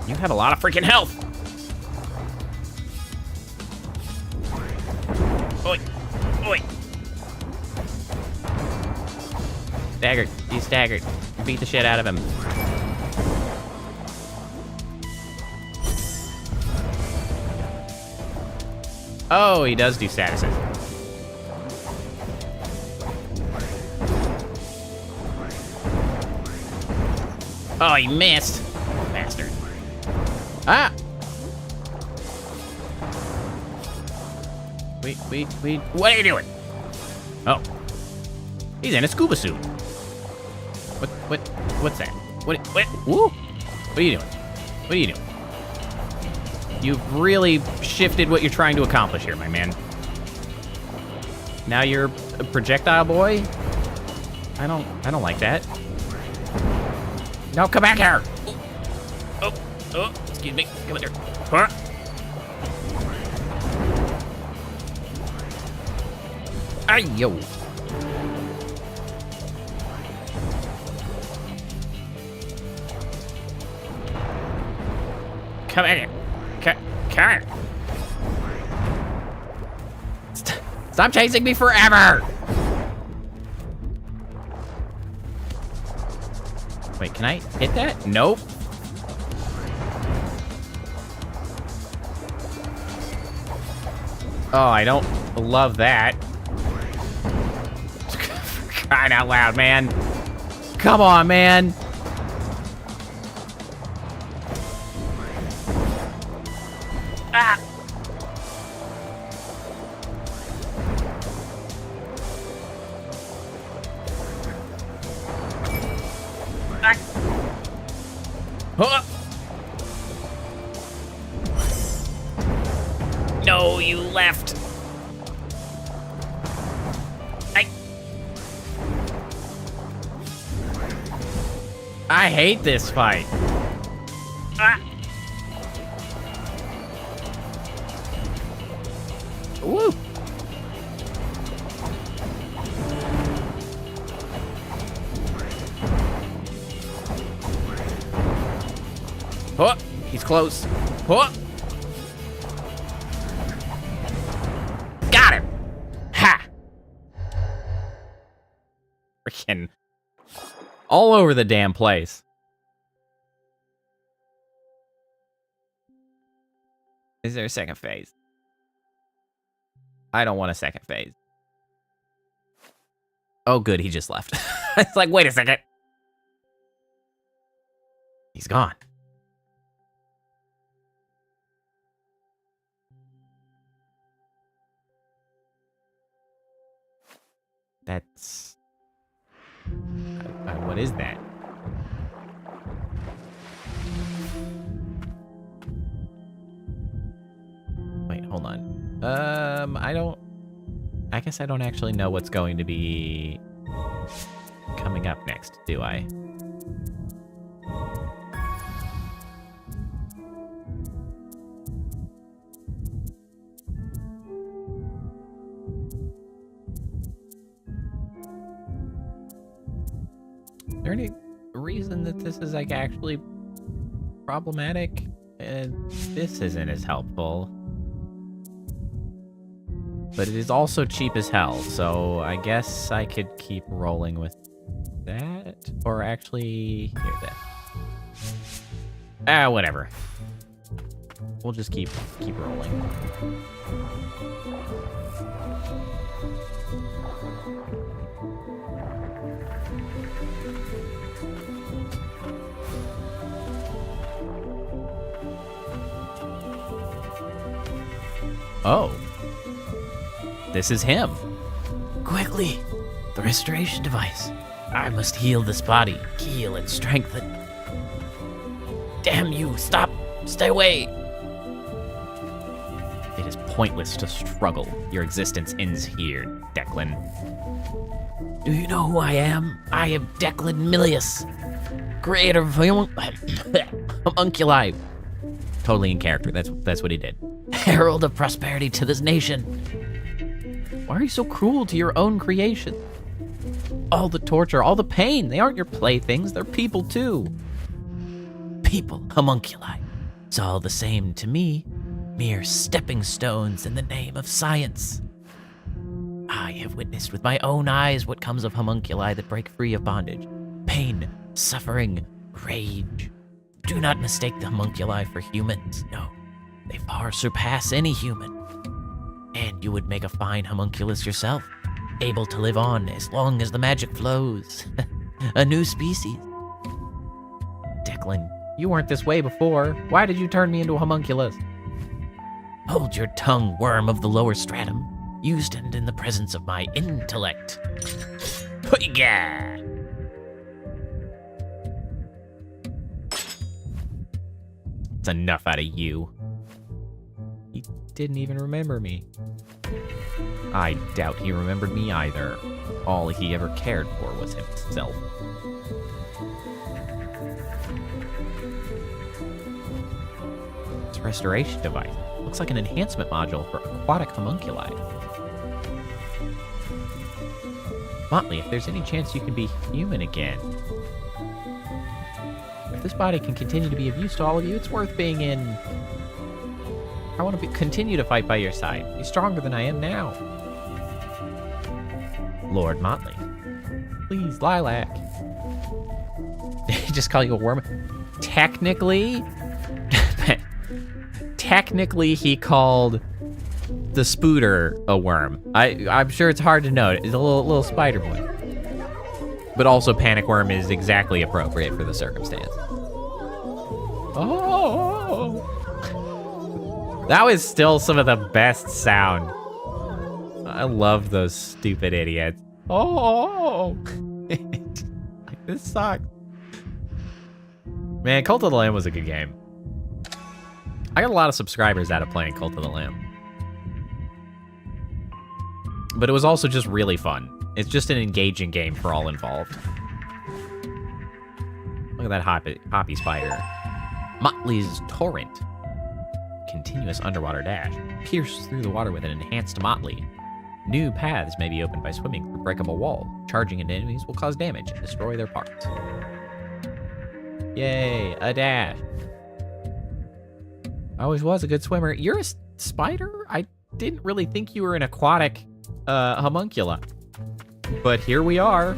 You have a lot of freaking health. Oi! Oi! Staggered. He's staggered. Beat the shit out of him. Oh, he does do statuses. Oh, he missed. Bastard. Ah! Wait. What are you doing? Oh. He's in a scuba suit. What's that? What? Woo! What are you doing? What are you doing? You've really shifted what you're trying to accomplish here, my man. Now you're a projectile boy? I don't like that. No, come back here! Oh, excuse me. Come in here. Huh? Ay, yo. Come in here. Come here. Stop chasing me forever! Wait, can I hit that? Nope. Oh, I don't love that. For crying out loud, man. Come on, man. Ah! Huh. No, you left. I hate this fight. Ah! Woo. Oh, he's close. Oh. Got him. Ha! Freaking all over the damn place. Is there a second phase? I don't want a second phase. Oh, good, he just left. It's like, wait a second. He's gone. That's... what is that? Wait, hold on. I guess I don't actually know what's going to be coming up next, do I? Is there any reason that this is, like, actually problematic? This isn't as helpful. But it is also cheap as hell, so I guess I could keep rolling with that. Or actually, here, that. Whatever. We'll just keep rolling. Oh. This is him. Quickly, the restoration device. I must heal this body, heal and strengthen. Damn you, stop, stay away. It is pointless to struggle. Your existence ends here, Declan. Do you know who I am? I am Declan Milius, creator of homunculi. Totally in character. That's what he did. Herald of prosperity to this nation. Why are you so cruel to your own creation? All the torture, all the pain, they aren't your playthings, they're people too. People, homunculi. It's all the same to me. Mere stepping stones in the name of science. I have witnessed with my own eyes what comes of homunculi that break free of bondage. Pain, suffering, rage. Do not mistake the homunculi for humans, no. They far surpass any human. And you would make a fine homunculus yourself, able to live on as long as the magic flows. A new species. Declan, you weren't this way before. Why did you turn me into a homunculus? Hold your tongue, worm of the lower stratum. You stand in the presence of my intellect. Hoiga! It's enough out of you. He didn't even remember me. I doubt he remembered me either. All he ever cared for was himself. It's a restoration device. Looks like an enhancement module for aquatic homunculi. Motley, if there's any chance you can be human again. If this body can continue to be of use to all of you, it's worth being in. I want to continue to fight by your side. Be stronger than I am now. Lord Motley. Please, Lilac. Did he just call you a worm? Technically, he called the Spooter a worm. I'm sure it's hard to note. It's a little spider boy. But also Panic Worm is exactly appropriate for the circumstance. Oh! That was still some of the best sound. I love those stupid idiots. Oh! Like, this sucks. Man, Cult of the Lamb was a good game. I got a lot of subscribers out of playing Cult of the Lamb. But it was also just really fun. It's just an engaging game for all involved. Look at that hoppy spider. Motley's Torrent. Continuous underwater dash. Pierce through the water with an enhanced Motley. New paths may be opened by swimming through breakable walls. Charging into enemies will cause damage and destroy their parts. Yay, a dash. I always was a good swimmer. You're a spider? I didn't really think you were an aquatic homuncula. But here we are.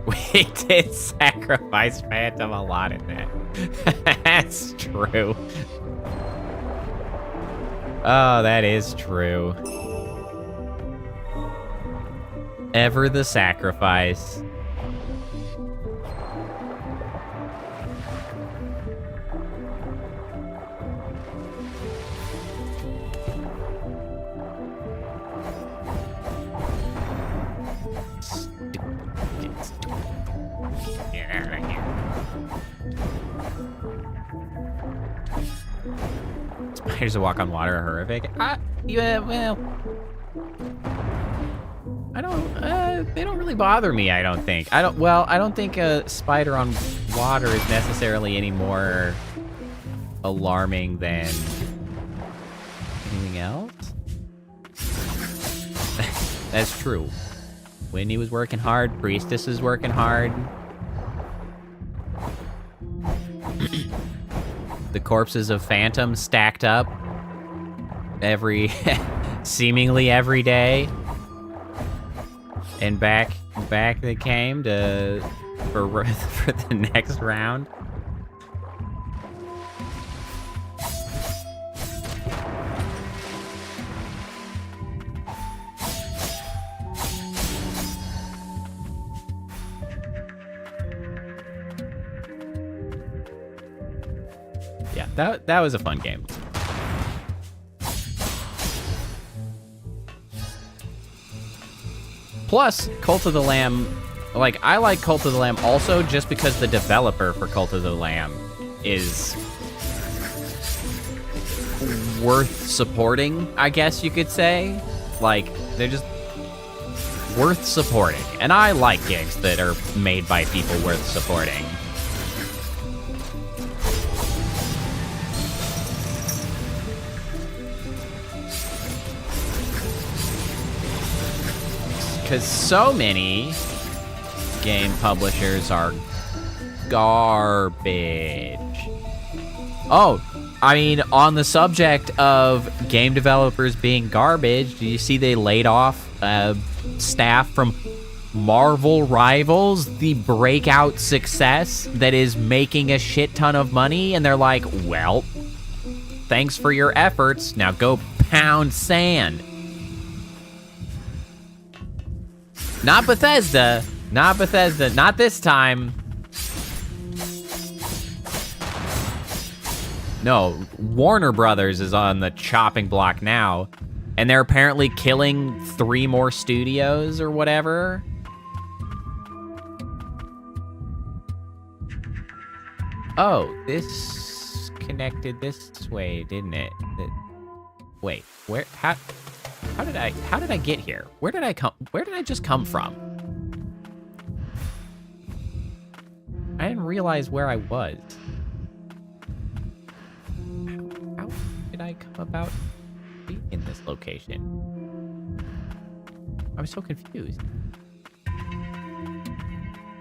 We did sacrifice Phantom a lot in that. That's true. Oh, that is true. Ever the sacrifice. Get out of here. Spiders that walk on water are horrific. Yeah, well, I don't. They don't really bother me. I don't think. I don't think a spider on water is necessarily any more alarming than anything else. That's true. Winnie was working hard. Priestess is working hard. The corpses of phantoms stacked up seemingly every day. And back they came for the next round. Yeah, that was a fun game. Plus, Cult of the Lamb, like, I like Cult of the Lamb also just because the developer for Cult of the Lamb is worth supporting, I guess you could say. Like, they're just worth supporting. And I like games that are made by people worth supporting. Because so many game publishers are garbage. Oh, I mean, on the subject of game developers being garbage, do you see they laid off staff from Marvel Rivals, the breakout success that is making a shit ton of money? And they're like, well, thanks for your efforts. Now go pound sand. Not Bethesda. Not Bethesda. Not this time. No, Warner Brothers is on the chopping block now. And they're apparently killing 3 more studios or whatever. Oh, this connected this way, didn't it? Wait, where? How did I get here? Where did I just come from? I didn't realize where I was. How did I come about being in this location? I was so confused.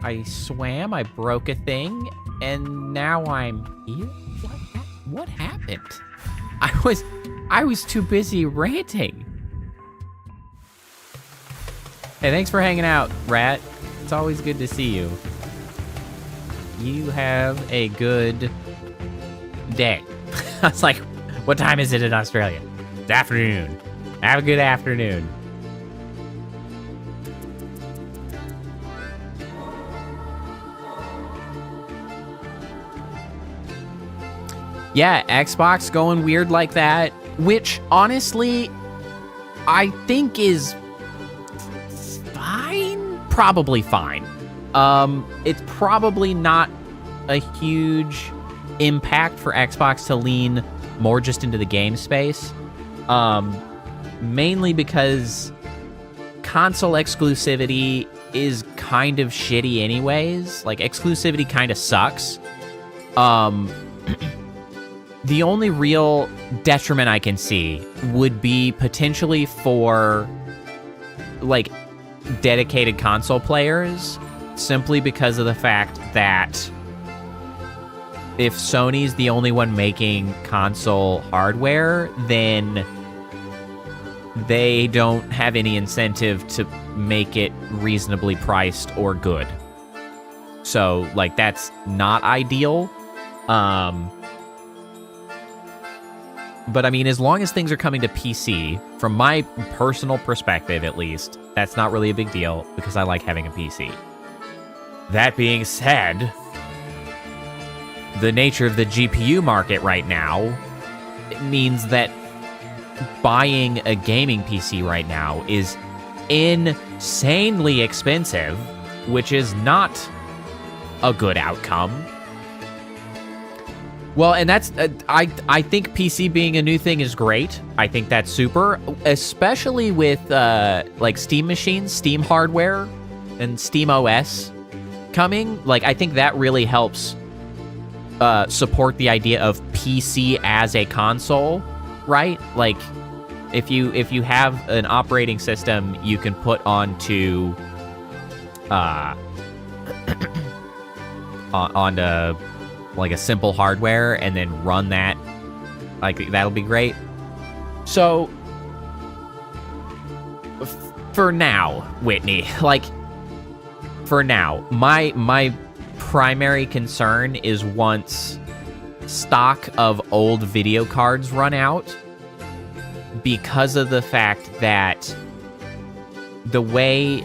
I swam, I broke a thing, and now I'm here? What happened? I was too busy ranting. Hey, thanks for hanging out, Rat. It's always good to see you. You have a good day. I was like, what time is it in Australia? It's afternoon. Have a good afternoon. Yeah, Xbox going weird like that, which honestly, I think is probably fine. It's probably not a huge impact for Xbox to lean more just into the game space. Mainly because console exclusivity is kind of shitty anyways. Like, exclusivity kind of sucks. The only real detriment I can see would be potentially for, like, dedicated console players, simply because of the fact that if Sony's the only one making console hardware, then they don't have any incentive to make it reasonably priced or good. So, like, that's not ideal. But I mean, as long as things are coming to PC, from my personal perspective at least, that's not really a big deal because I like having a PC. That being said, the nature of the GPU market right now means that buying a gaming PC right now is insanely expensive, which is not a good outcome. Well, and that's, I think PC being a new thing is great. I think that's super, especially with, like, Steam machines, Steam hardware, and Steam OS coming. Like, I think that really helps support the idea of PC as a console, right? Like, if you have an operating system you can put onto, onto like a simple hardware and then run that, like, that'll be great. So for now, Whitney, like, for now, my primary concern is once stock of old video cards run out, because of the fact that the way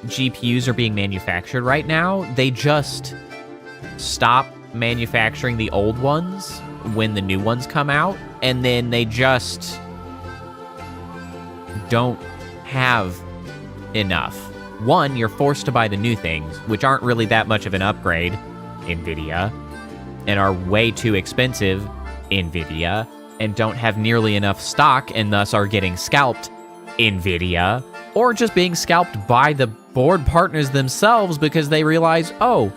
GPUs are being manufactured right now, they just stop manufacturing the old ones when the new ones come out, and then they just don't have enough. One, you're forced to buy the new things, which aren't really that much of an upgrade, NVIDIA, and are way too expensive, NVIDIA, and don't have nearly enough stock and thus are getting scalped, NVIDIA, or just being scalped by the board partners themselves because they realize, oh,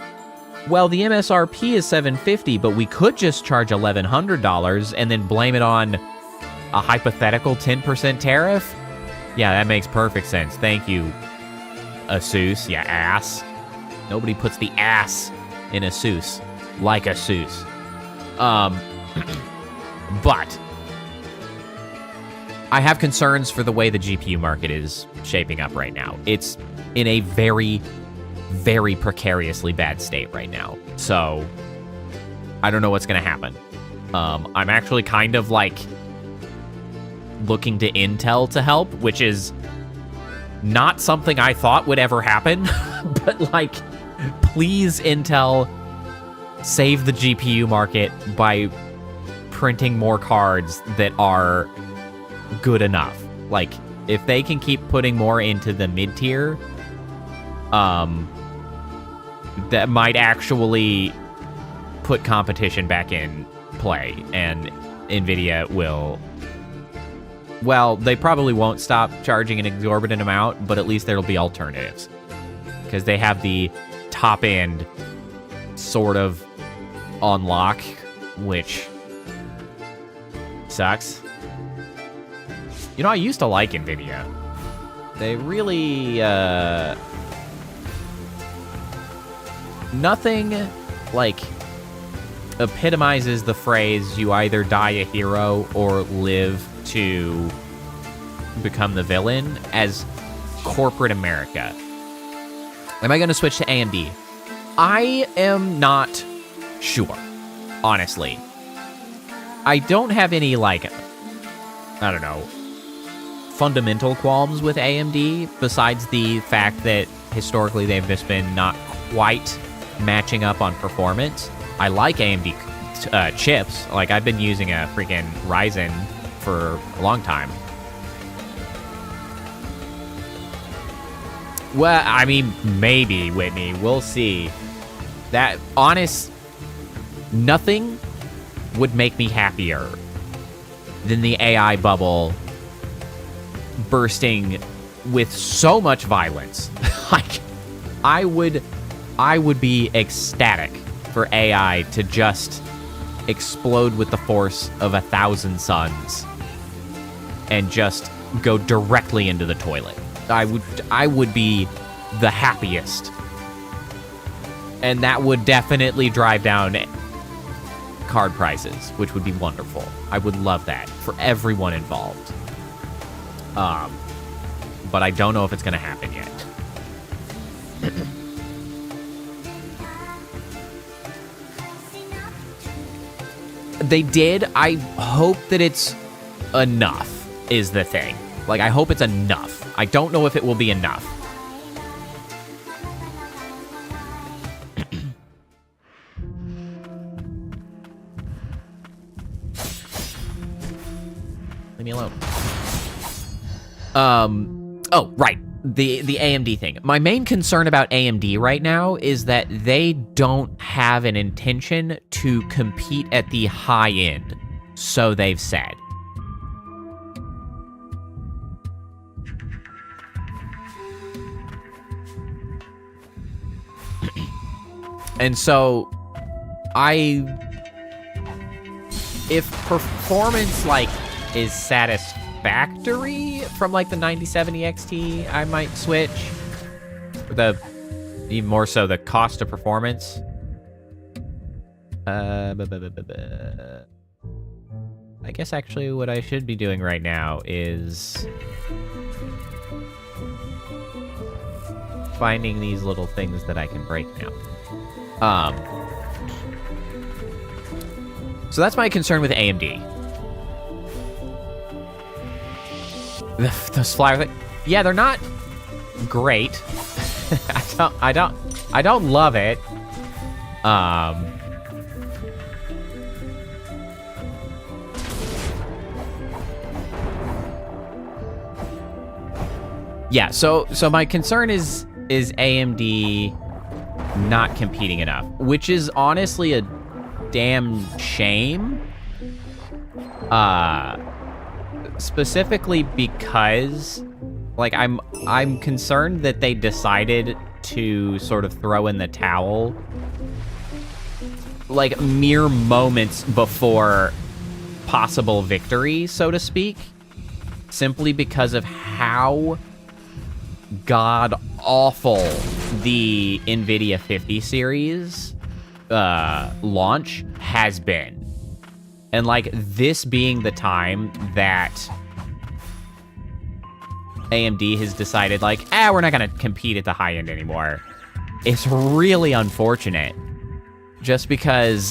well, the MSRP is $750, but we could just charge $1,100 and then blame it on a hypothetical 10% tariff? Yeah, that makes perfect sense. Thank you, Asus, ya ass. Nobody puts the ass in Asus like Asus. But I have concerns for the way the GPU market is shaping up right now. It's in a very, very precariously bad state right now. So I don't know what's going to happen. I'm actually kind of like looking to Intel to help, which is not something I thought would ever happen. But like, please, Intel, save the GPU market by printing more cards that are good enough. Like, if they can keep putting more into the mid-tier, that might actually put competition back in play, and NVIDIA will, well, they probably won't stop charging an exorbitant amount, but at least there'll be alternatives. Because they have the top end sort of on lock, which sucks. You know, I used to like NVIDIA. They really, nothing, like, epitomizes the phrase, you either die a hero or live to become the villain, as corporate America. Am I going to switch to AMD? I am not sure, honestly. I don't have any, like, I don't know, fundamental qualms with AMD, besides the fact that historically they've just been not quite matching up on performance. I like AMD chips. Like, I've been using a freaking Ryzen for a long time. Well, I mean, maybe, Whitney. We'll see. That, honest, nothing would make me happier than the AI bubble bursting with so much violence. Like, I would be ecstatic for AI to just explode with the force of 1,000 suns and just go directly into the toilet. I would be the happiest. And that would definitely drive down card prices, which would be wonderful. I would love that for everyone involved. But I don't know if it's going to happen yet. They did. I hope that it's enough, is the thing. Like, I hope it's enough. I don't know if it will be enough. Leave me alone. Oh, right. The AMD thing. My main concern about AMD right now is that they don't have an intention to compete at the high end. So they've said. And so if performance like is satisfactory from like the 9070 XT, I might switch. Even more so the cost of performance. I guess actually what I should be doing right now is finding these little things that I can break now. So that's my concern with AMD. Those flyer things, yeah, they're not great. I don't love it. Yeah, so my concern is AMD not competing enough, which is honestly a damn shame. Specifically because, like, I'm concerned that they decided to sort of throw in the towel, like, mere moments before possible victory, so to speak, simply because of how god-awful the NVIDIA 50 series launch has been. And, like, this being the time that AMD has decided, like, we're not going to compete at the high end anymore. It's really unfortunate. Just because,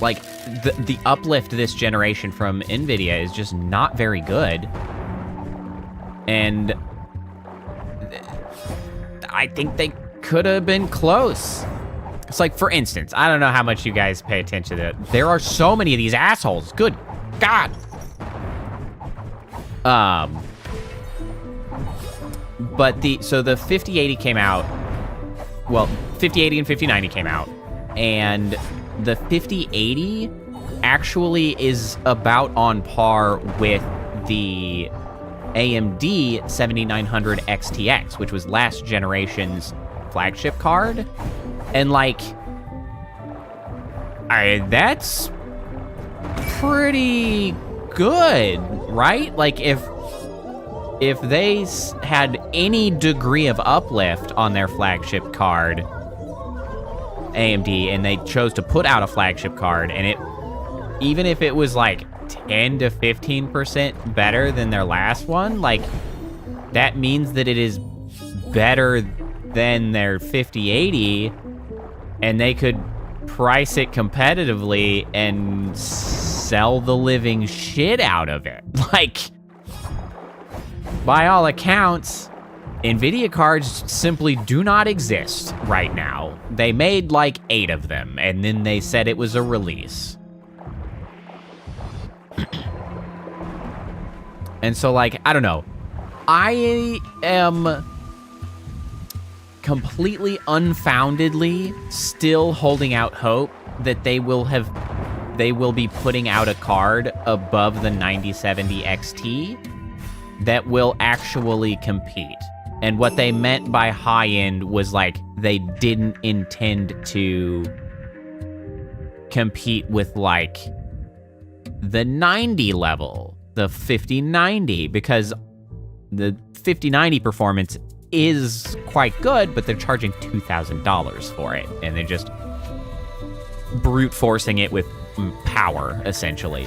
like, the uplift this generation from NVIDIA is just not very good. And I think they could have been close. It's like, for instance, I don't know how much you guys pay attention to it. There are so many of these assholes. Good God. But the 5080 came out. Well, 5080 and 5090 came out. And the 5080 actually is about on par with the AMD 7900 XTX, which was last generation's flagship card. And, like, that's pretty good, right? Like, if they had any degree of uplift on their flagship card, AMD, and they chose to put out a flagship card, and even if it was, like, 10 to 15% better than their last one, like, that means that it is better than their 5080, and they could price it competitively and sell the living shit out of it. Like, by all accounts, NVIDIA cards simply do not exist right now. They made like 8 of them, and then they said it was a release. And so, like, I don't know. I am completely unfoundedly still holding out hope that they will be putting out a card above the 9070 XT that will actually compete. And what they meant by high end was, like, they didn't intend to compete with, like, the 90 level, the 5090, because the 5090 performance is quite good, but they're charging $2,000 for it, and they're just brute forcing it with power, essentially.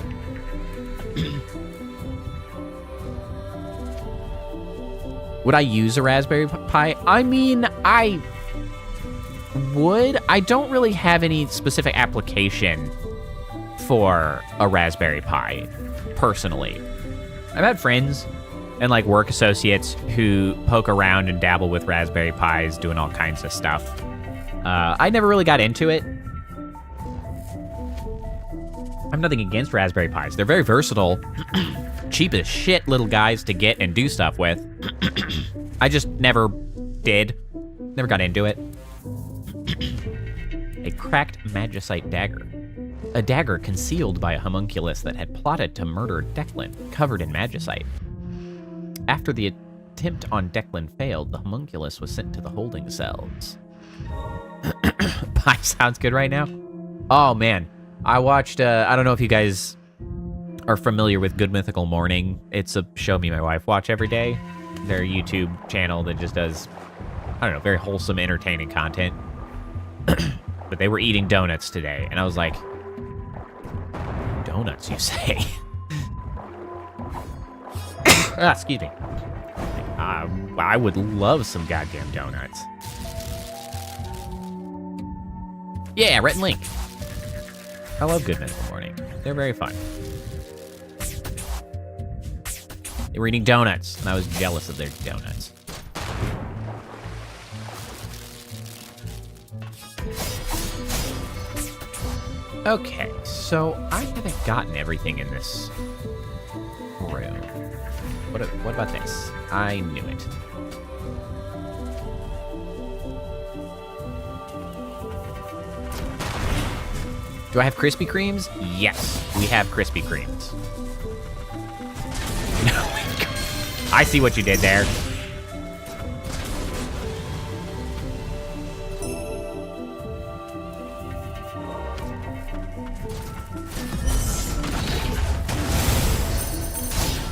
Would I use a Raspberry Pi? I mean, I would. I don't really have any specific application for a Raspberry Pi, personally. I've had friends and like work associates who poke around and dabble with Raspberry Pis, doing all kinds of stuff. I never really got into it. I'm nothing against Raspberry Pis. They're very versatile, cheap as shit little guys to get and do stuff with. I just never did. Never got into it. A cracked magicite dagger. A dagger concealed by a homunculus that had plotted to murder Declan, covered in magicite. After the attempt on Declan failed, the homunculus was sent to the holding cells. Pie sounds good right now. Oh, man. I watched, I don't know if you guys are familiar with Good Mythical Morning. It's a show me and my wife watch every day. Their YouTube channel that just does, I don't know, very wholesome, entertaining content. But they were eating donuts today, and I was like, donuts, you say? Excuse me. I would love some goddamn donuts. Yeah, Rhett and Link. I love Good Mythical Morning. They're very fun. They were eating donuts, and I was jealous of their donuts. Okay, so I haven't gotten everything in this room. What about this? I knew it. Do I have Krispy Kremes? Yes, we have Krispy Kremes. I see what you did there.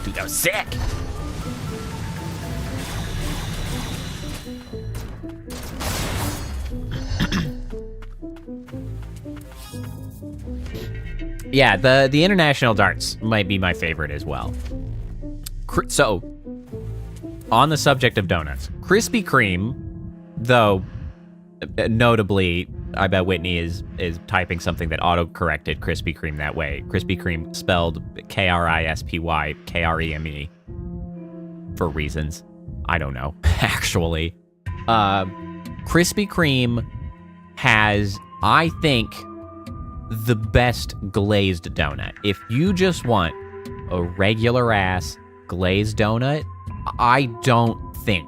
Dude, that was sick. Yeah, the international darts might be my favorite as well. So, on the subject of donuts, Krispy Kreme, though, notably, I bet Whitney is typing something that auto-corrected Krispy Kreme that way. Krispy Kreme spelled Krispy Kreme for reasons I don't know, actually. Krispy Kreme has, I think, the best glazed donut. If you just want a regular ass glazed donut, I don't think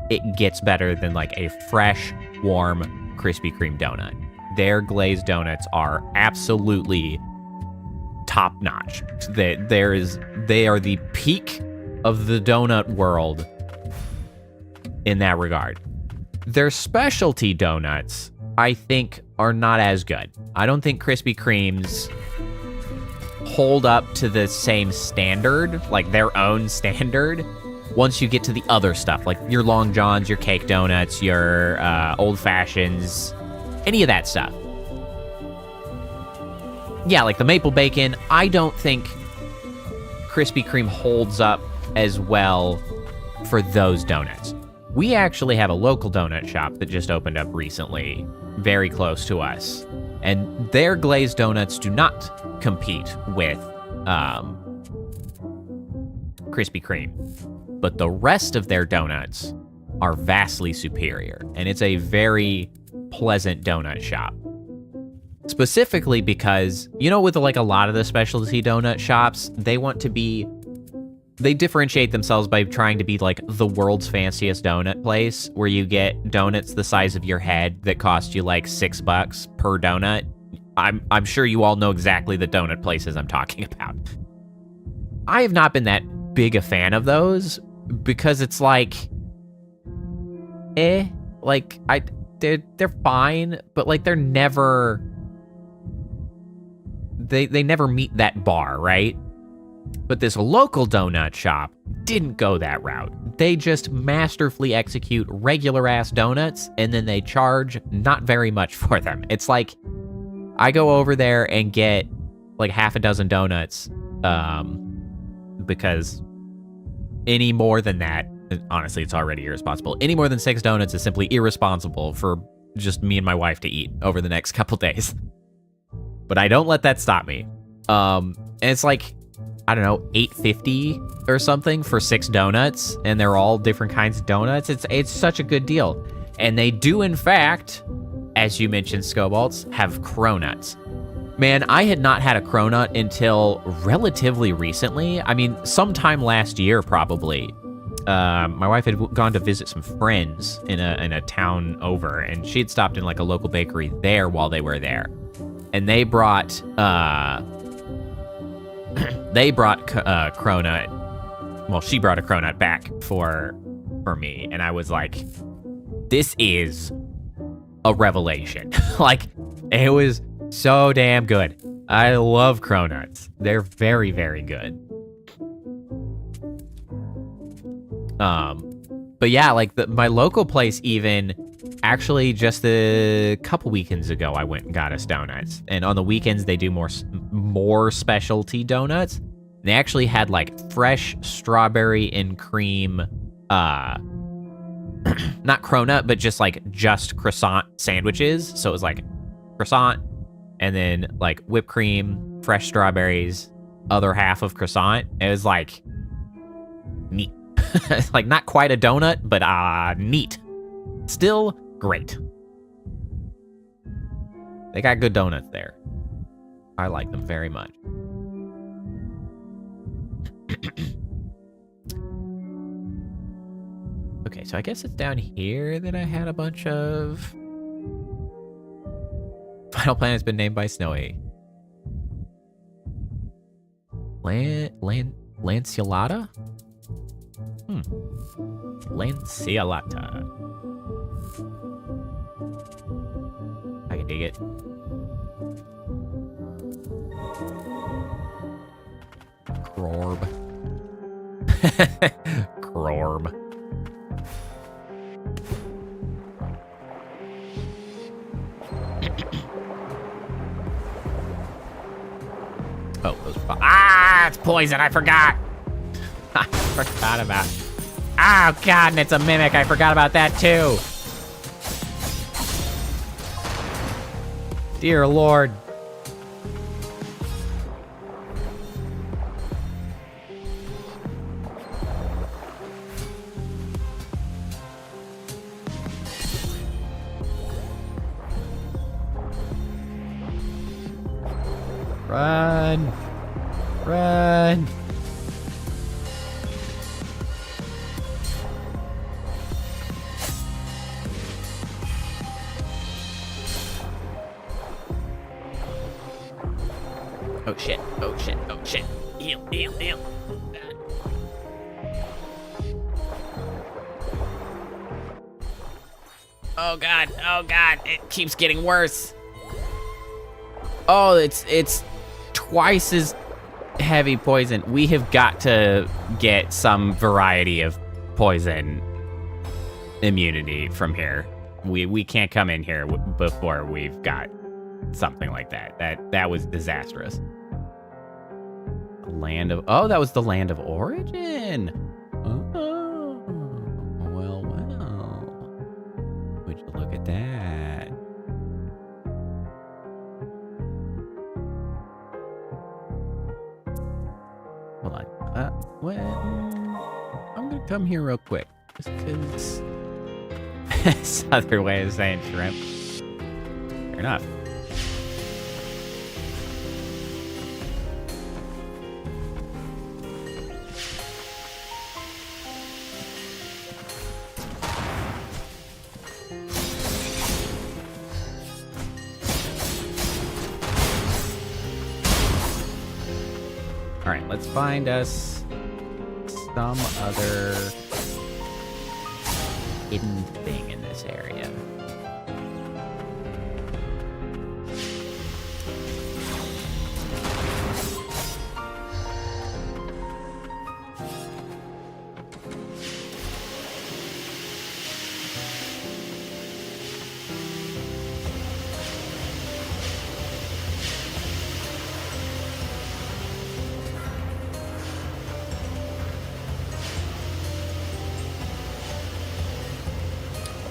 it gets better than like a fresh, warm Krispy Kreme donut. Their glazed donuts are absolutely top notch. They are the peak of the donut world in that regard. Their specialty donuts, I think, are not as good. I don't think Krispy Kreme's hold up to the same standard, like their own standard, once you get to the other stuff, like your Long Johns, your cake donuts, your old fashions, any of that stuff. Yeah, like the maple bacon, I don't think Krispy Kreme holds up as well for those donuts. We actually have a local donut shop that just opened up recently, very close to us, and their glazed donuts do not compete with Krispy Kreme, but the rest of their donuts are vastly superior, and it's a very pleasant donut shop. Specifically because, you know, with like a lot of the specialty donut shops, they differentiate themselves by trying to be like the world's fanciest donut place, where you get donuts the size of your head that cost you like $6 per donut. I'm sure you all know exactly the donut places I'm talking about. I have not been that big a fan of those because it's like, they're fine, but like they're never, they never meet that bar, right? But this local donut shop didn't go that route. They just masterfully execute regular-ass donuts, and then they charge not very much for them. It's like, I go over there and get like half a dozen donuts, because any more than that, honestly, it's already irresponsible. Any more than 6 donuts is simply irresponsible for just me and my wife to eat over the next couple days. But I don't let that stop me. And it's like, I don't know, $8.50 or something for 6 donuts, and they're all different kinds of donuts. It's such a good deal. And they do, in fact, as you mentioned, Scobalts, have cronuts. Man, I had not had a cronut until relatively recently. I mean, sometime last year, probably. My wife had gone to visit some friends in a town over, and she had stopped in like a local bakery there while they were there. And they brought cronut. Well, she brought a cronut back for me, and I was like, this is a revelation. Like, it was so damn good. I love cronuts. They're very, very good. But yeah, like my local place even, actually just a couple weekends ago, I went and got us donuts. And on the weekends, they do more specialty donuts. They actually had like fresh strawberry and cream, not cronut, but just croissant sandwiches. So it was like croissant and then like whipped cream, fresh strawberries, other half of croissant. It was like neat. It's like not quite a donut, but neat. Still great. They got good donuts there. I like them very much. Okay, so I guess it's down here that I had a bunch of... Final Planet's been named by Snowy. Lanceolata? Lanceolata. I can dig it. Crorb. Crorb. Oh, those are it's poison. I forgot. I forgot about. Oh god, and it's a mimic. I forgot about that too. Dear Lord. Run. Run. Oh shit, oh shit, oh shit. Heal, heal, heal. Oh god, it keeps getting worse. Oh, it's twice as heavy poison. We have got to get some variety of poison immunity from here. We can't come in here before we've got something like that. That was disastrous. Land of... Oh, that was the land of origin. Oh, well. Would you look at that? Hold on. Well, I'm gonna come here real quick, just because. It's other way of saying shrimp. Fair enough. All right, let's find us some other hidden thing in this area.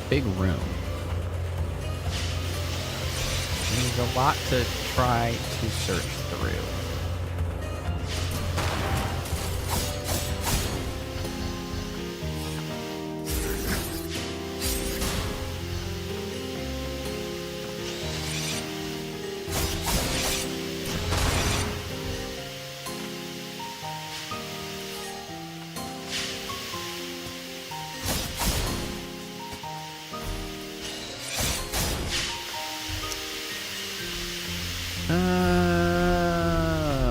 Big room. There's a lot to try to search through.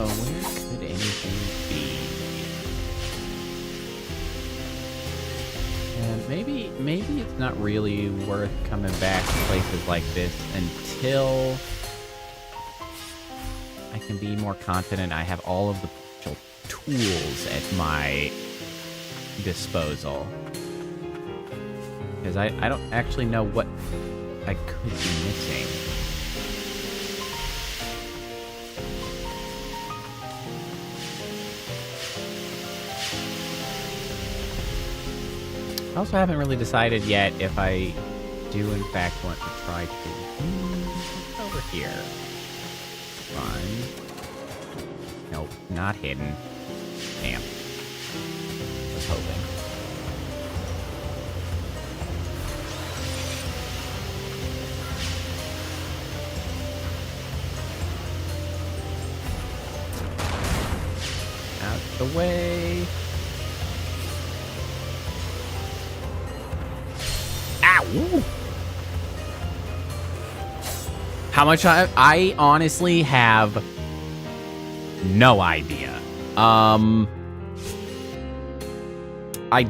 Where could anything be? And maybe it's not really worth coming back to places like this until I can be more confident I have all of the potential tools at my disposal. Because I don't actually know what I could be missing. I also haven't really decided yet if I do in fact want to try to... what's over here? Run. Nope, not hidden. Damn. Was hoping. Out the way. Ow! How much I honestly have no idea. I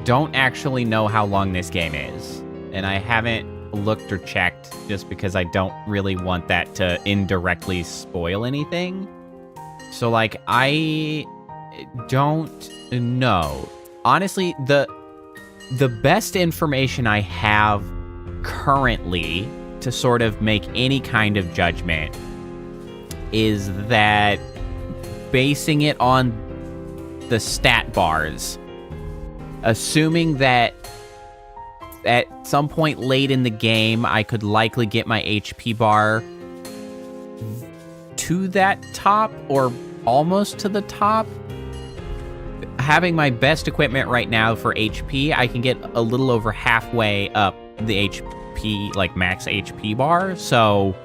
don't actually know how long this game is, and I haven't looked or checked just because I don't really want that to indirectly spoil anything. So like I don't know. Honestly, the best information I have currently to sort of make any kind of judgment is that basing it on the stat bars, assuming that at some point late in the game I could likely get my HP bar to that top or almost to the top. Having my best equipment right now for HP, I can get a little over halfway up the HP, like max HP bar. So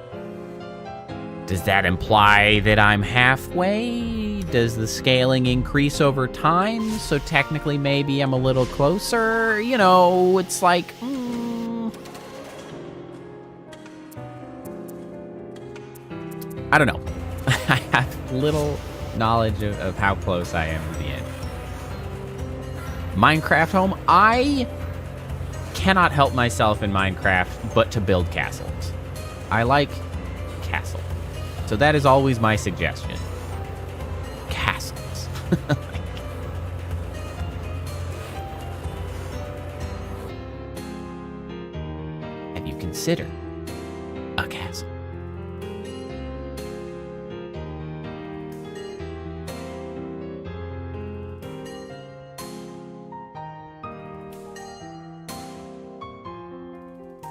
does that imply that I'm halfway? Does the scaling increase over time? So technically maybe I'm a little closer. You know, it's like... I don't know. I have little knowledge of how close I am to the end. Minecraft home. I cannot help myself in Minecraft but to build castles. I like castle. So that is always my suggestion. Castles. Have you considered a castle?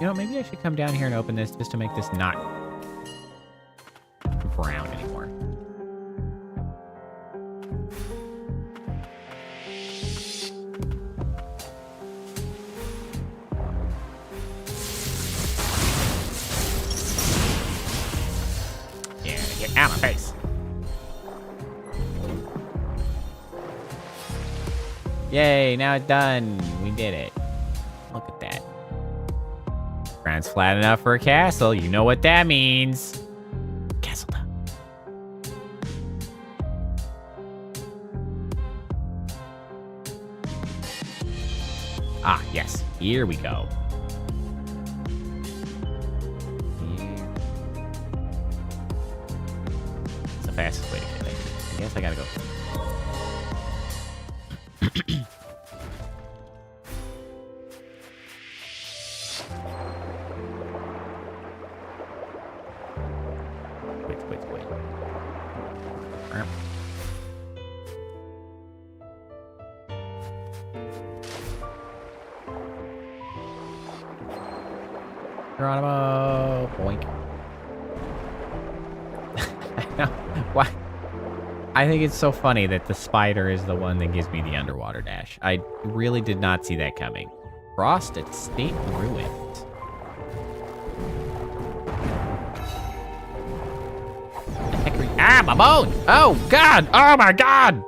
You know, maybe I should come down here and open this just to make this not brown anymore. Yeah, get out of my face. Yay, now it's done. We did it. Look at that. Ground's flat enough for a castle. You know what that means. Castle done. Ah, yes. Here we go. Here. It's the fastest way to get there. I guess I gotta go. Wait. Geronimo, boink. No, why? I think it's so funny that the spider is the one that gives me the underwater dash. I really did not see that coming. Frosted State Ruins. What the heck are you? Ah, my bone! Oh, God! Oh, my God!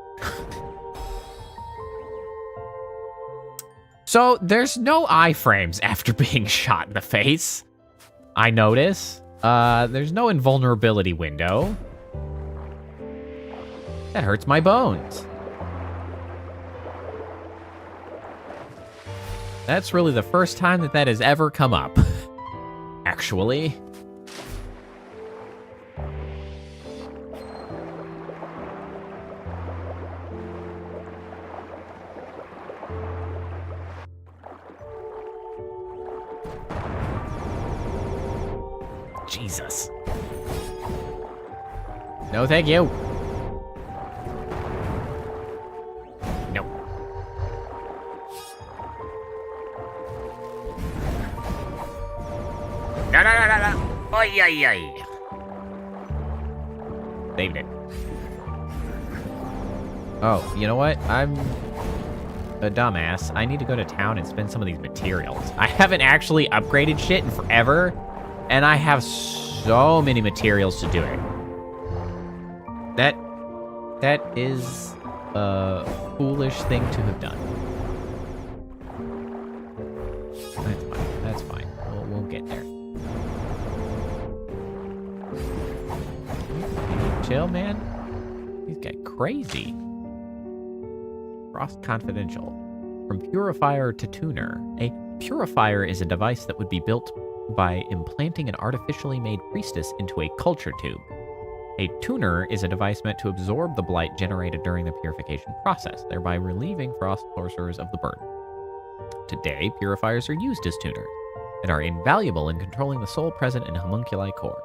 So, there's no iframes after being shot in the face. I notice. There's no invulnerability window. That hurts my bones. That's really the first time that that has ever come up. Actually. Jesus. No, thank you. No. No. Oy, oy, oy. Saved it. Oh, you know what? I'm a dumbass. I need to go to town and spend some of these materials. I haven't actually upgraded shit in forever, and I have so many materials to do it. That is a foolish thing to have done. That's fine. That's fine. We'll get there. Chill, man. He's got crazy. Frost Confidential. From purifier to tuner. A purifier is a device that would be built by implanting an artificially made priestess into a culture tube. A tuner is a device meant to absorb the blight generated during the purification process, thereby relieving frost sorcerers of the burden. Today, purifiers are used as tuners and are invaluable in controlling the soul present in homunculi core,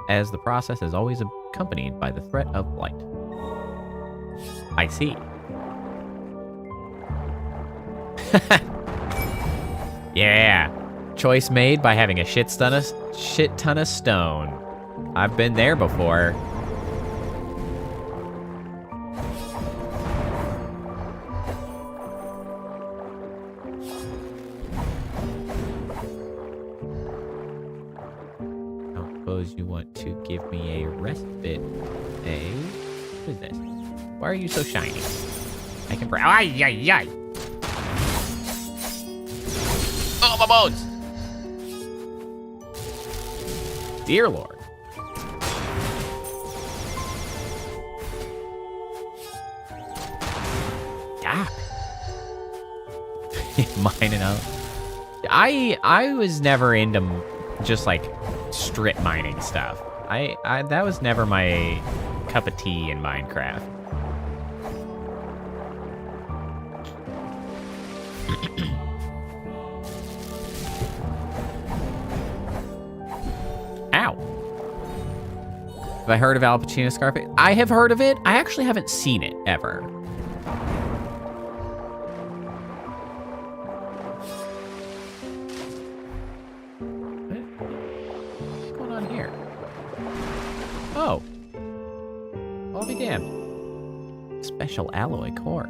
as the process is always accompanied by the threat of blight. I see. Yeah. Choice made by having a shit ton of stone. I've been there before. I don't suppose you want to give me a respite, eh? What is this? Why are you so shiny? I can break. Ay, ay, ay. Oh, my bones! Dear Lord. Ah. Mining out. I was never into just like strip mining stuff. I that was never my cup of tea in Minecraft. Ow. Have I heard of Al Pacino's Scarface? I have heard of it. I actually haven't seen it ever. What's going on here? Oh. I'll be damned. Special alloy core.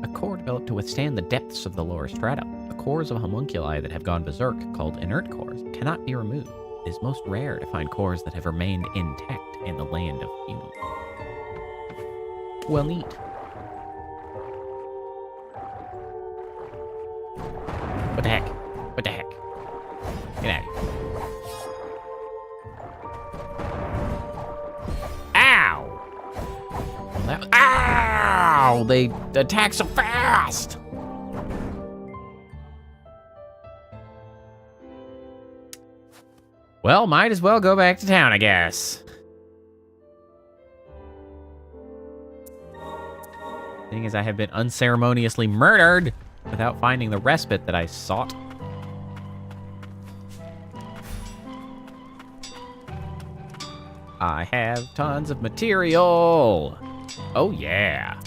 A core developed to withstand the depths of the lower strata. The cores of homunculi that have gone berserk, called inert cores, cannot be removed. It is most rare to find cores that have remained intact in the land of humans. Well, neat. What the heck? What the heck? Get out of here. Ow! Ow! They attack so fast! Well, might as well go back to town, I guess. Thing is, I have been unceremoniously murdered without finding the respite that I sought. I have tons of material. Oh, yeah.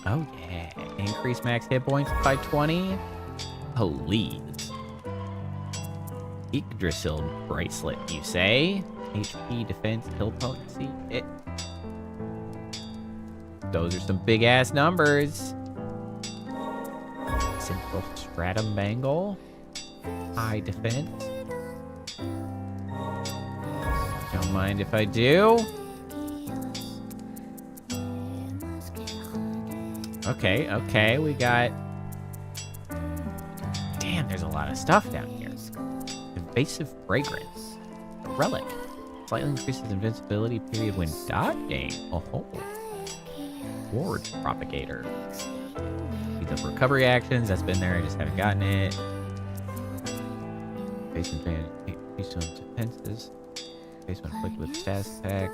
Oh, yeah. Increase max hit points by 20. Please. Yggdrasil bracelet, you say? HP, defense, kill potency. Those are some big ass numbers. Central stratum bangle. High defense. Don't mind if I do. Okay, we got... Damn, there's a lot of stuff down here. Evasive fragrance. A relic. Slightly increases invincibility period when dodging. Oh. Ward propagator. Speeds up recovery actions. That's been there. I just haven't gotten it. Base increase on defenses. Base when afflicted with status attack.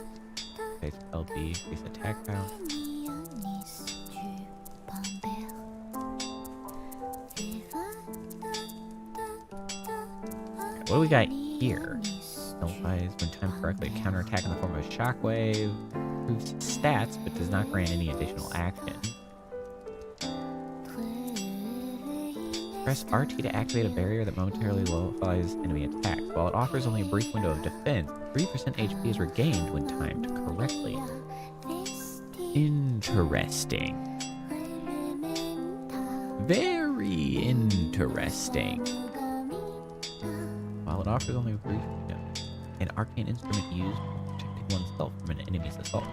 Base LB. Base attack power. What do we got here? Nullifies when timed correctly. Counterattack in the form of a shockwave. Improves stats, but does not grant any additional action. Press RT to activate a barrier that momentarily nullifies enemy attacks. While it offers only a brief window of defense, 3% HP is regained when timed correctly. Interesting. Very interesting. While it offers only a brief window, an arcane instrument used for protecting oneself from an enemy's assault.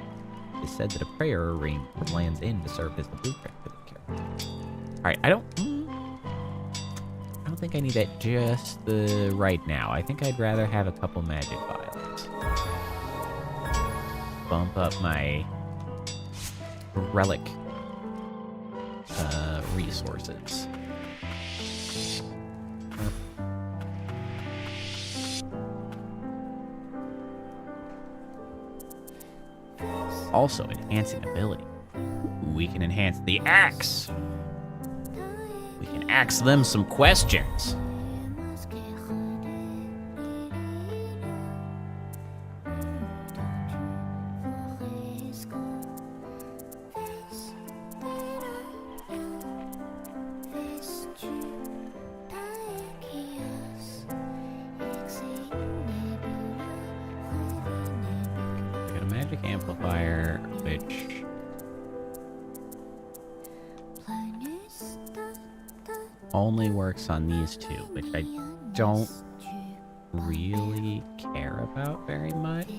It is said that a prayer ring lands in to serve as the blueprint for the character. Alright, I don't think I need that just right now. I think I'd rather have a couple magic vials. Bump up my relic resources. Also enhancing ability. We can enhance the axe. We can ask them some questions. Got a magic amplifier, which only works on these two, which I don't really care about very much.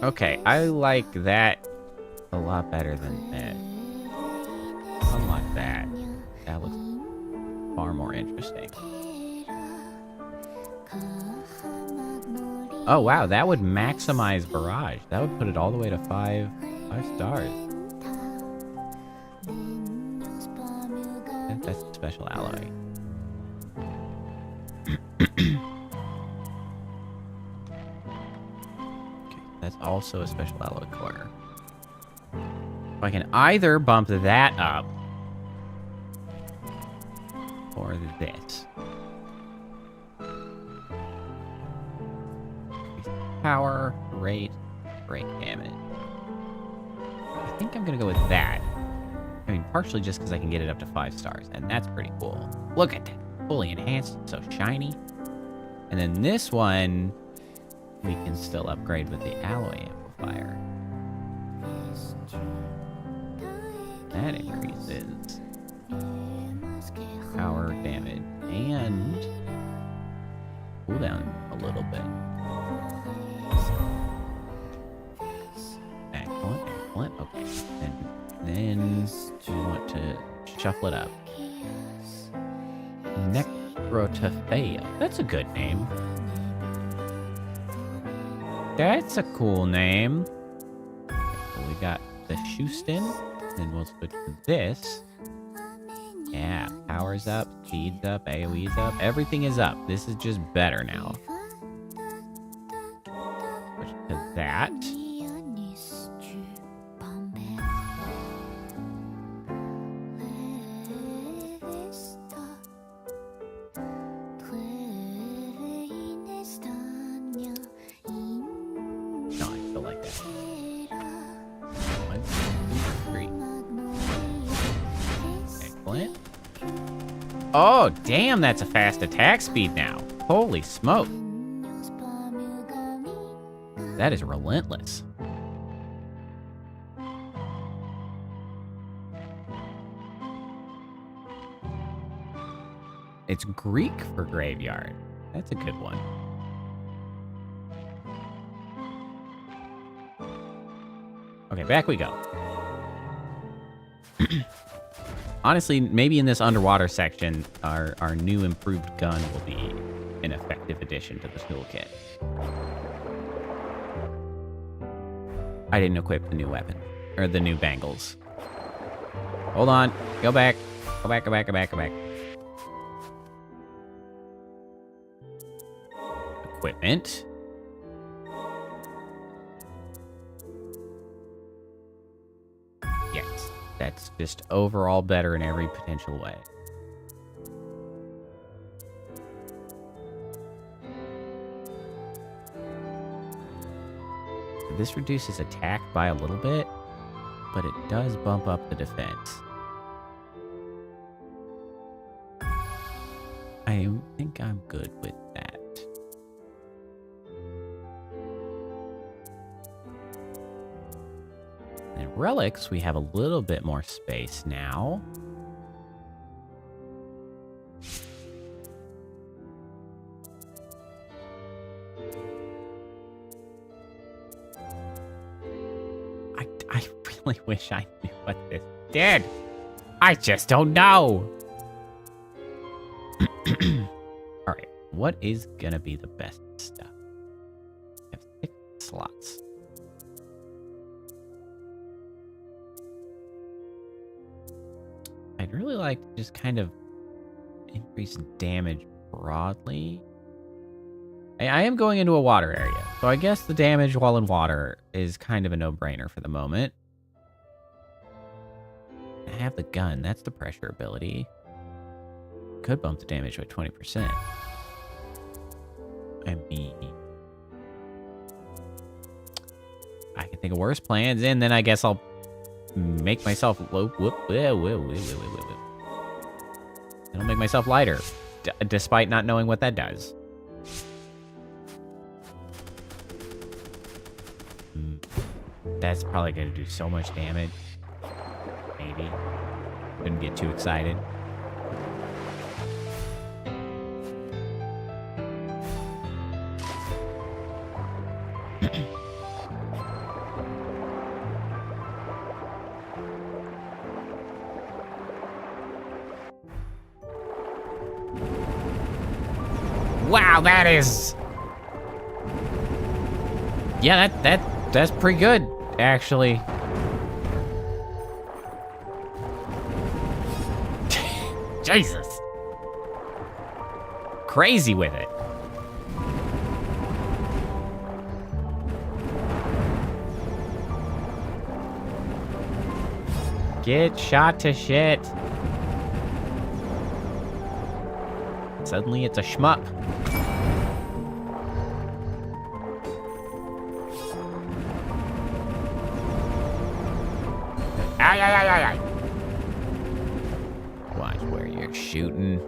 Okay, I like that a lot better than that. Unlock that. That looks far more interesting. Oh wow, that would maximize barrage. That would put it all the way to five stars. That's a special alloy. Okay, that's also a special alloy core. So I can either bump that up or this. Power, rate, break damage. I think I'm gonna go with that. I mean, partially just because I can get it up to 5 stars, and that's pretty cool. Look at that. Fully enhanced, so shiny. And then this one, we can still upgrade with the alloy amplifier. That increases power, damage, and cooldown a little bit. Excellent. Okay. And then we want to shuffle it up. Necrotafea. That's a good name. That's a cool name. So we got the Houston. Then we'll switch to this. Yeah, power's up, speed's up, AoE's up. Everything is up. This is just better now. Switch to that. No, I still like that. Oh, damn, that's a fast attack speed now. Holy smoke. That is relentless. It's Greek for graveyard. That's a good one. Okay, back we go. Honestly, maybe in this underwater section, our new improved gun will be an effective addition to the toolkit. I didn't equip the new weapon, or the new bangles. Hold on, go back. Go back, go back, go back, go back. Equipment. Yes, that's just overall better in every potential way. This reduces attack by a little bit, but it does bump up the defense. I think I'm good with that. And relics, we have a little bit more space now. I really wish I knew what this did. I just don't know. All right, what is gonna be the best stuff? I have 6 slots. I'd really like to just kind of increase damage broadly. I am going into a water area, so I guess the damage while in water is kind of a no-brainer for the moment. I have the gun. That's the pressure ability. Could bump the damage by 20%. I mean, I can think of worse plans, and then I guess I'll make myself low. It'll make myself lighter, despite not knowing what that does. That's probably going to do so much damage. Maybe. Couldn't get too excited. Wow, that is... Yeah, that's pretty good, actually. Jesus. Crazy with it. Get shot to shit. Suddenly it's a shmup. Ay, ay, ay, ay, ay. Watch where you're shooting.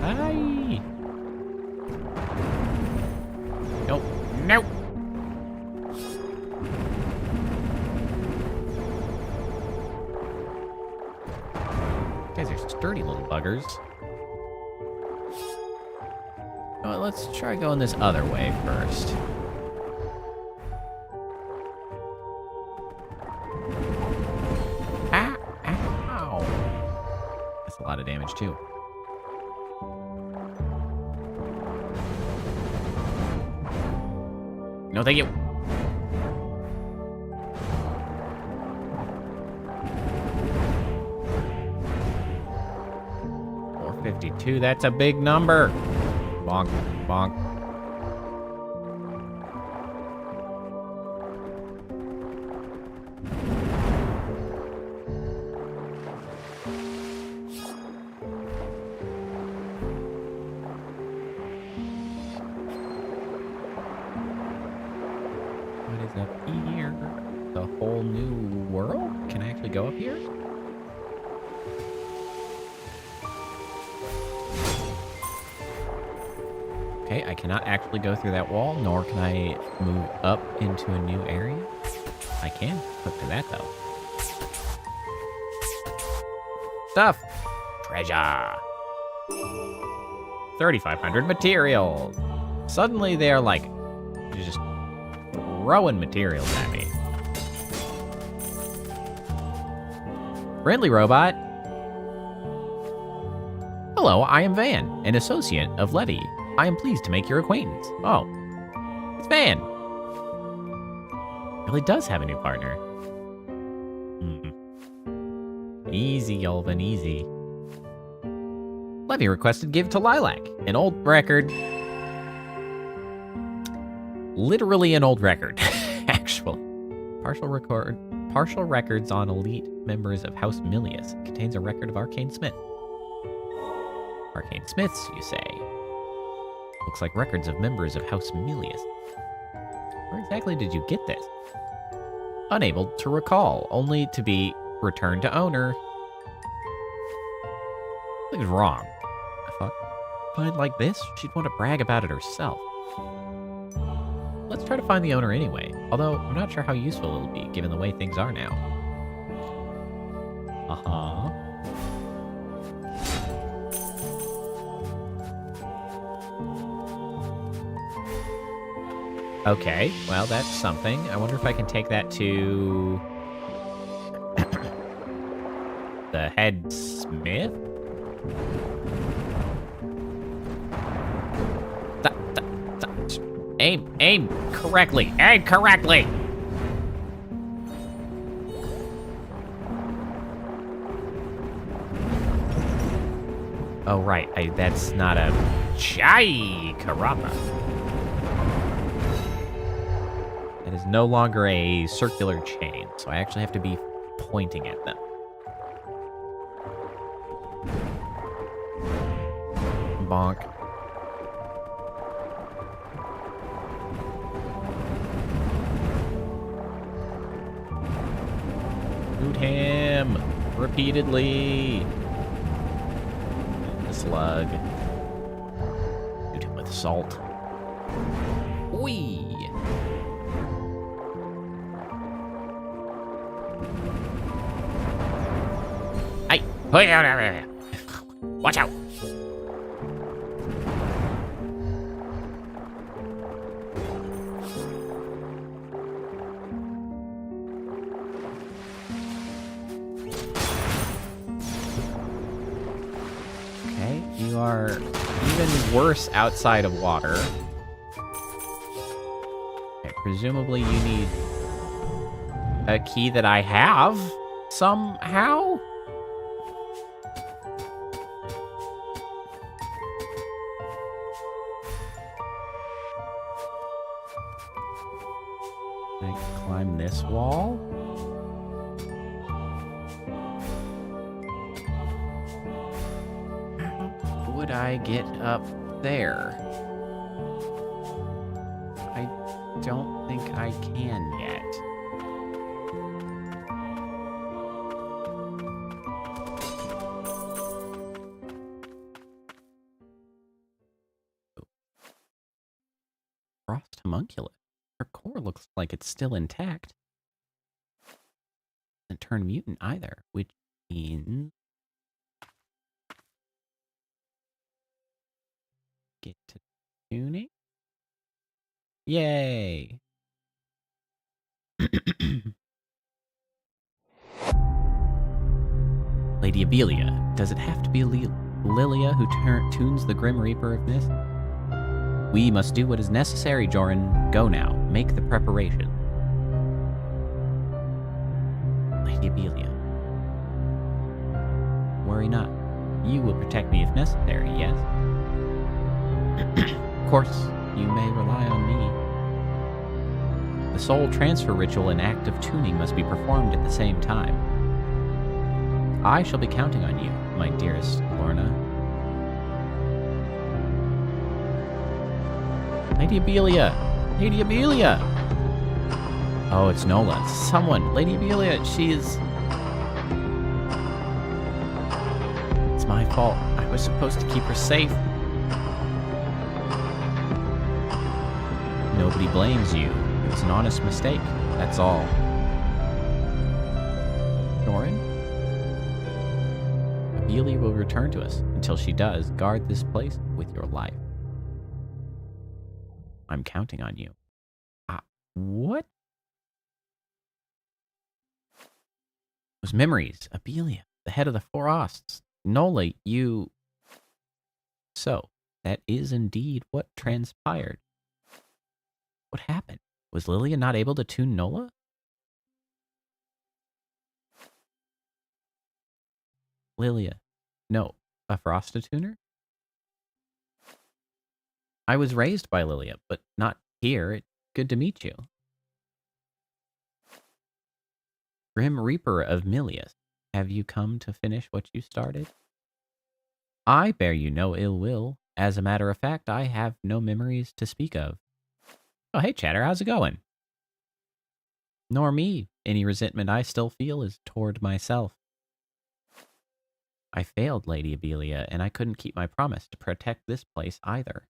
Ay. Nope. Nope. Guys are sturdy little buggers. Well, let's try going this other way first. Ah, ow. That's a lot of damage, too. No, thank you. $452, that's a big number. Bonk, bonk. What is up here? The whole new go up here? Okay, I cannot actually go through that wall, nor can I move up into a new area. I can hook to that, though. Stuff! Treasure! 3,500 material! Suddenly they are like, just throwing materials at me. Friendly robot! Hello, I am Van, an associate of Letty. I am pleased to make your acquaintance. Oh, it's Van. Really does have a new partner. Easy, Yolvin, easy. Levy requested give to Lilac, an old record. Literally an old record, actually. Partial records on elite members of House Milius. It contains a record of Arcane Smith. Arcane Smiths, you say? Looks like records of members of House Milius. Where exactly did you get this? Unable to recall, only to be returned to owner. Something's wrong. I thought, find like this, she'd want to brag about it herself. Let's try to find the owner anyway, although I'm not sure how useful it'll be given the way things are now. Uh-huh. Okay, well, that's something. I wonder if I can take that to the head smith? Aim correctly. Aim correctly. Oh, right. That's not a Chai Karapa. It is no longer a circular chain, so I actually have to be pointing at them. Bonk. Shoot him repeatedly. The slug. Shoot him with salt. Whee! Hey! Watch out! Okay, you are even worse outside of water. Okay, presumably you need a key that I have somehow? Can I climb this wall? How would I get up there? I don't think I can yet. Frost homunculus. Her core looks like it's still intact. Doesn't turn mutant either, which means get to tuning. Yay! Lady Abelia, does it have to be Lilia who tunes the Grim Reaper of this? We must do what is necessary, Joran. Go now. Make the preparation. Lady Abelia. Worry not. You will protect me if necessary, yes? Of course, you may rely on me. The soul transfer ritual and act of tuning must be performed at the same time. I shall be counting on you, my dearest Lorna. Lady Abelia! Lady Abelia! Oh, it's Nola. Someone. Lady Abelia, she is my fault. I was supposed to keep her safe. Nobody blames you. It was an honest mistake. That's all. Norin? Abelia will return to us. Until she does, guard this place with your life. I'm counting on you. What? Those memories. Abelia, the head of the Four Osts. Nola, you... So, that is indeed what transpired. What happened? Was Lilia not able to tune Nola? Lilia. No, a Frosta tuner? I was raised by Lilia, but not here. It's good to meet you. Grim Reaper of Milius, have you come to finish what you started? I bear you no ill will. As a matter of fact, I have no memories to speak of. Oh, hey, Chatter, how's it going? Nor me. Any resentment I still feel is toward myself. I failed Lady Abelia, and I couldn't keep my promise to protect this place either.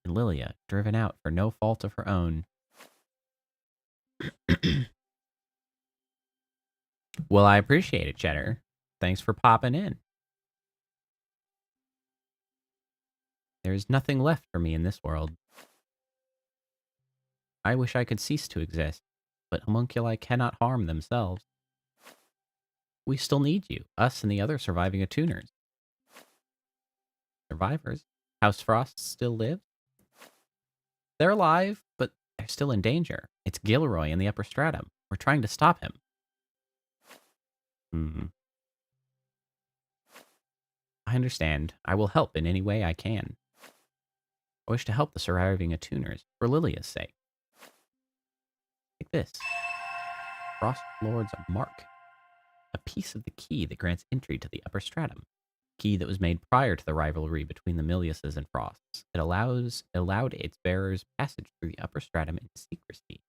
And Lilia, driven out for no fault of her own. Well, I appreciate it, Cheddar. Thanks for popping in. There's nothing left for me in this world. I wish I could cease to exist, but homunculi cannot harm themselves. We still need you, us and the other surviving attuners. Survivors? House Frost still lives? They're alive, but they're still in danger. It's Gilroy in the upper stratum. We're trying to stop him. I understand. I will help in any way I can. I wish to help the surviving attuners, for Lilia's sake. Take this. Frost Lord's Mark. A piece of the key that grants entry to the upper stratum. Key that was made prior to the rivalry between the Miliuses and Frosts. It allowed its bearers passage through the upper stratum in secrecy.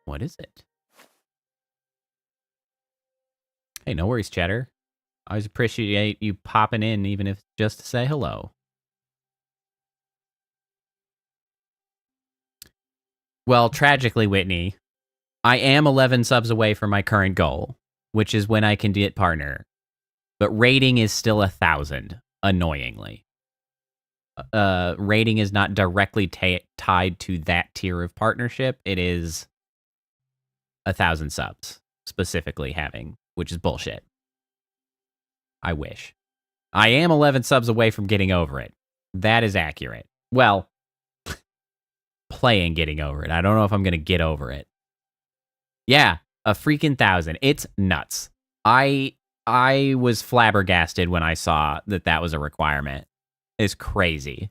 What is it? Hey, no worries, Cheddar. I always appreciate you popping in, even if just to say hello. Well, tragically, Whitney, I am 11 subs away from my current goal, which is when I can get partner. But rating is still 1,000, annoyingly. Rating is not directly tied to that tier of partnership. It is 1,000 subs, specifically having, which is bullshit. I wish. I am 11 subs away from getting over it. That is accurate. Well, playing getting over it. I don't know if I'm going to get over it. Yeah, a freaking 1,000. It's nuts. I was flabbergasted when I saw that was a requirement. It's crazy.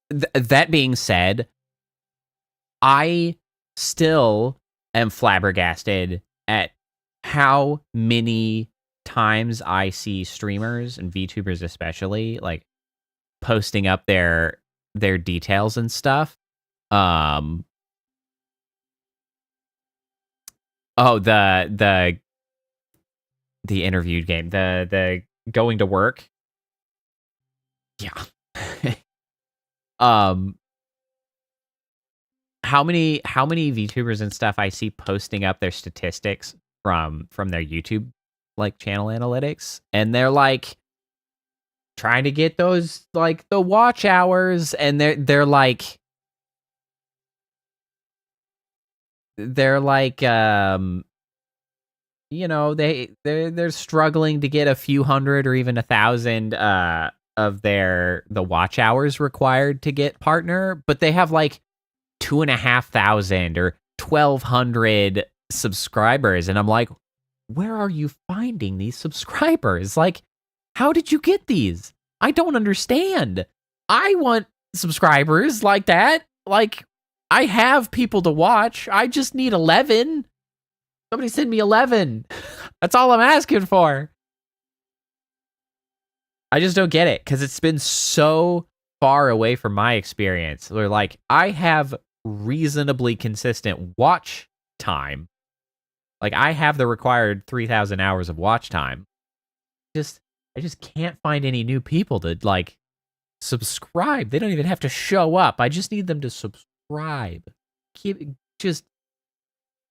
That being said, I still am flabbergasted at how many times I see streamers and VTubers especially like posting up their details and stuff. The interviewed game, the going to work. Yeah. How many VTubers and stuff I see posting up their statistics from their YouTube like channel analytics, and they're like trying to get those like the watch hours, and they're like you know, they're struggling to get a few hundred or even 1,000 of the watch hours required to get partner, but they have like 2,500 or 1,200 subscribers, and I'm like, where are you finding these subscribers? Like, how did you get these? I don't understand. I want subscribers like that. Like, I have people to watch. I just need 11. Somebody send me 11. That's all I'm asking for. I just don't get it, because it's been so far away from my experience. Where, like, I have reasonably consistent watch time. Like, I have the required 3,000 hours of watch time. I just can't find any new people to, like, subscribe. They don't even have to show up. I just need them to subscribe. Just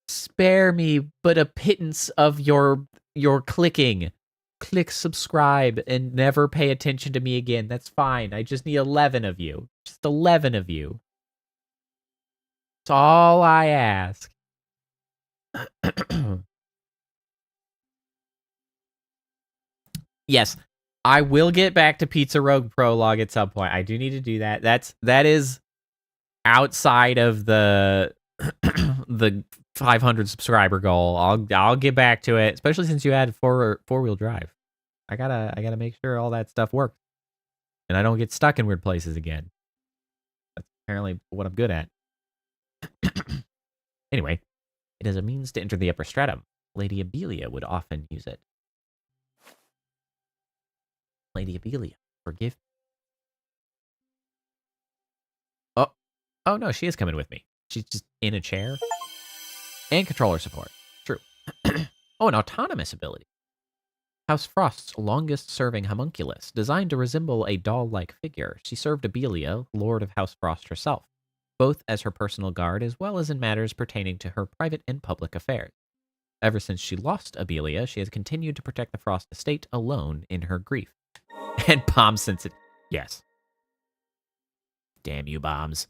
spare me but a pittance of your clicking. Click subscribe and never pay attention to me again. That's fine. I just need 11 of you. Just 11 of you. That's all I ask. Yes, I will get back to Pizza Rogue Prologue at some point. I do need to do that. That is outside of the the 500 subscriber goal. I'll get back to it, especially since you add four-wheel drive. I gotta make sure all that stuff works, and I don't get stuck in weird places again. That's apparently what I'm good at. Anyway, it is a means to enter the upper stratum. Lady Abelia would often use it. Lady Abelia, forgive me. Oh no, she is coming with me. She's just in a chair. And controller support. True. Oh, an autonomous ability. House Frost's longest-serving homunculus, designed to resemble a doll-like figure. She served Abelia, Lord of House Frost herself, both as her personal guard as well as in matters pertaining to her private and public affairs. Ever since she lost Abelia, she has continued to protect the Frost estate alone in her grief. And Bomb sense it. Yes. Damn you, Bombs.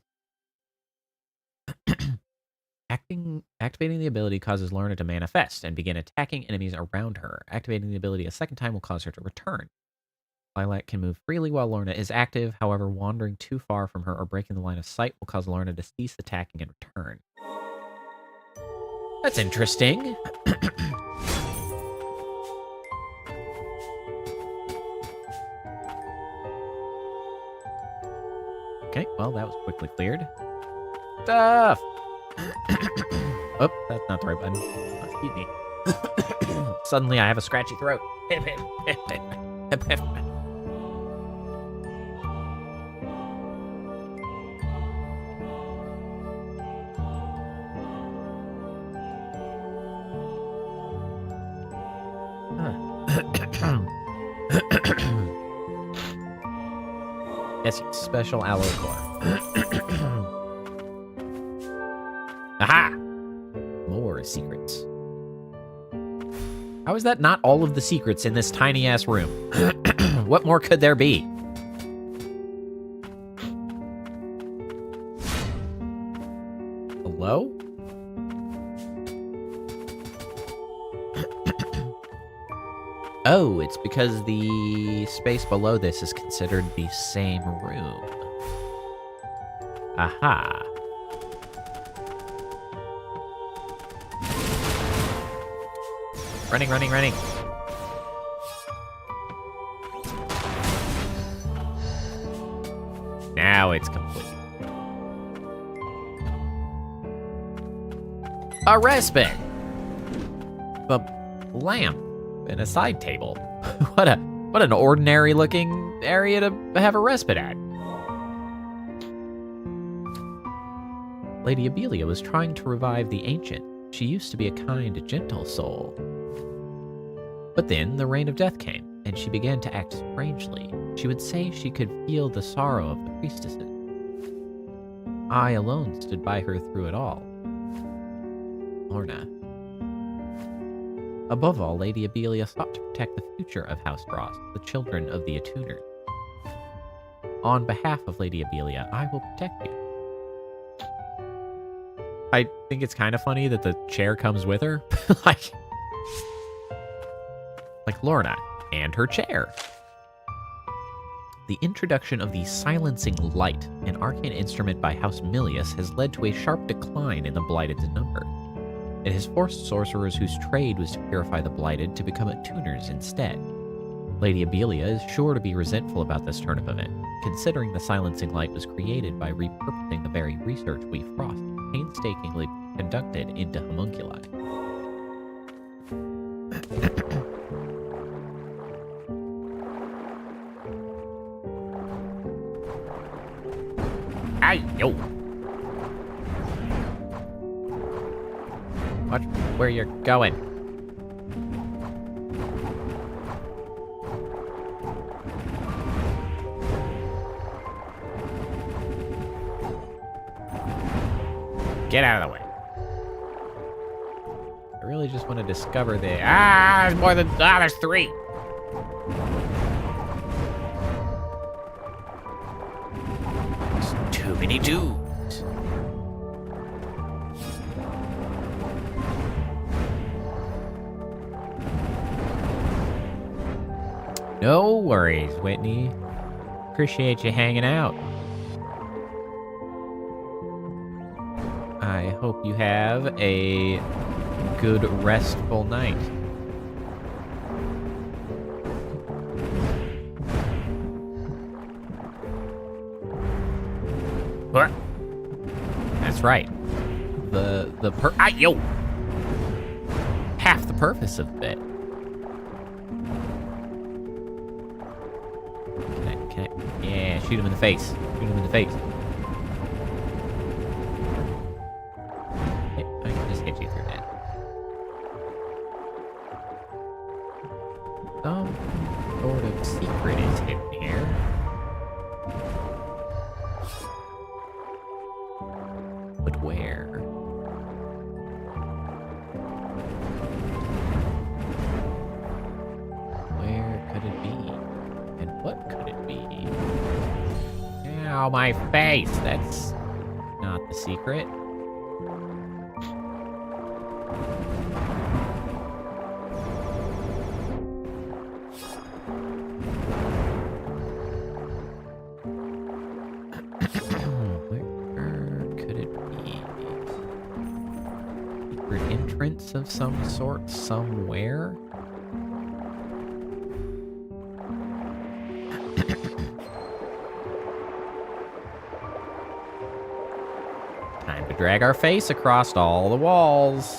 Activating the ability causes Lorna to manifest and begin attacking enemies around her. Activating the ability a second time will cause her to return. Lilac can move freely while Lorna is active. However, wandering too far from her or breaking the line of sight will cause Lorna to cease attacking and return. That's interesting. Okay, well, that was quickly cleared. Stuff! Oh, that's not the right button. Excuse me. Suddenly I have a scratchy throat. Yes, special alloy core. Aha! More secrets. How is that not all of the secrets in this tiny-ass room? What more could there be? Hello? Oh, it's because the space below this is considered the same room. Aha. Running, running, running. Now it's complete. A respite. A lamp and a side table. What an ordinary looking area to have a respite at. Lady Abelia was trying to revive the ancient. She used to be a kind, gentle soul. But then the reign of death came, and she began to act strangely. She would say she could feel the sorrow of the priestesses. I alone stood by her through it all. Lorna. Above all, Lady Abelia sought to protect the future of House Frost, the children of the Attuners. On behalf of Lady Abelia, I will protect you. I think it's kind of funny that the chair comes with her. like Lorna and her chair. The introduction of the Silencing Light, an arcane instrument by House Milius, has led to a sharp decline in the Blighted's number. It has forced sorcerers whose trade was to purify the Blighted to become attuners instead. Lady Abelia is sure to be resentful about this turn of event, considering the Silencing Light was created by repurposing the very research we Frost painstakingly conducted into homunculi. Watch where you're going. Get out of the way. I really just want to discover the... there's more than... there's 3. There's too many dudes. No worries, Whitney. Appreciate you hanging out. I hope you have a good, restful night. What? That's right. Half the purpose of it. Yeah, shoot him in the face. Shoot him in the face. I can just hit you through that. Some sort of secret is hidden here. But where? Where could it be? And what could it be? Ow, my face! That's not the secret. Where could it be? Secret entrance of some sort somewhere? Time to drag our face across all the walls.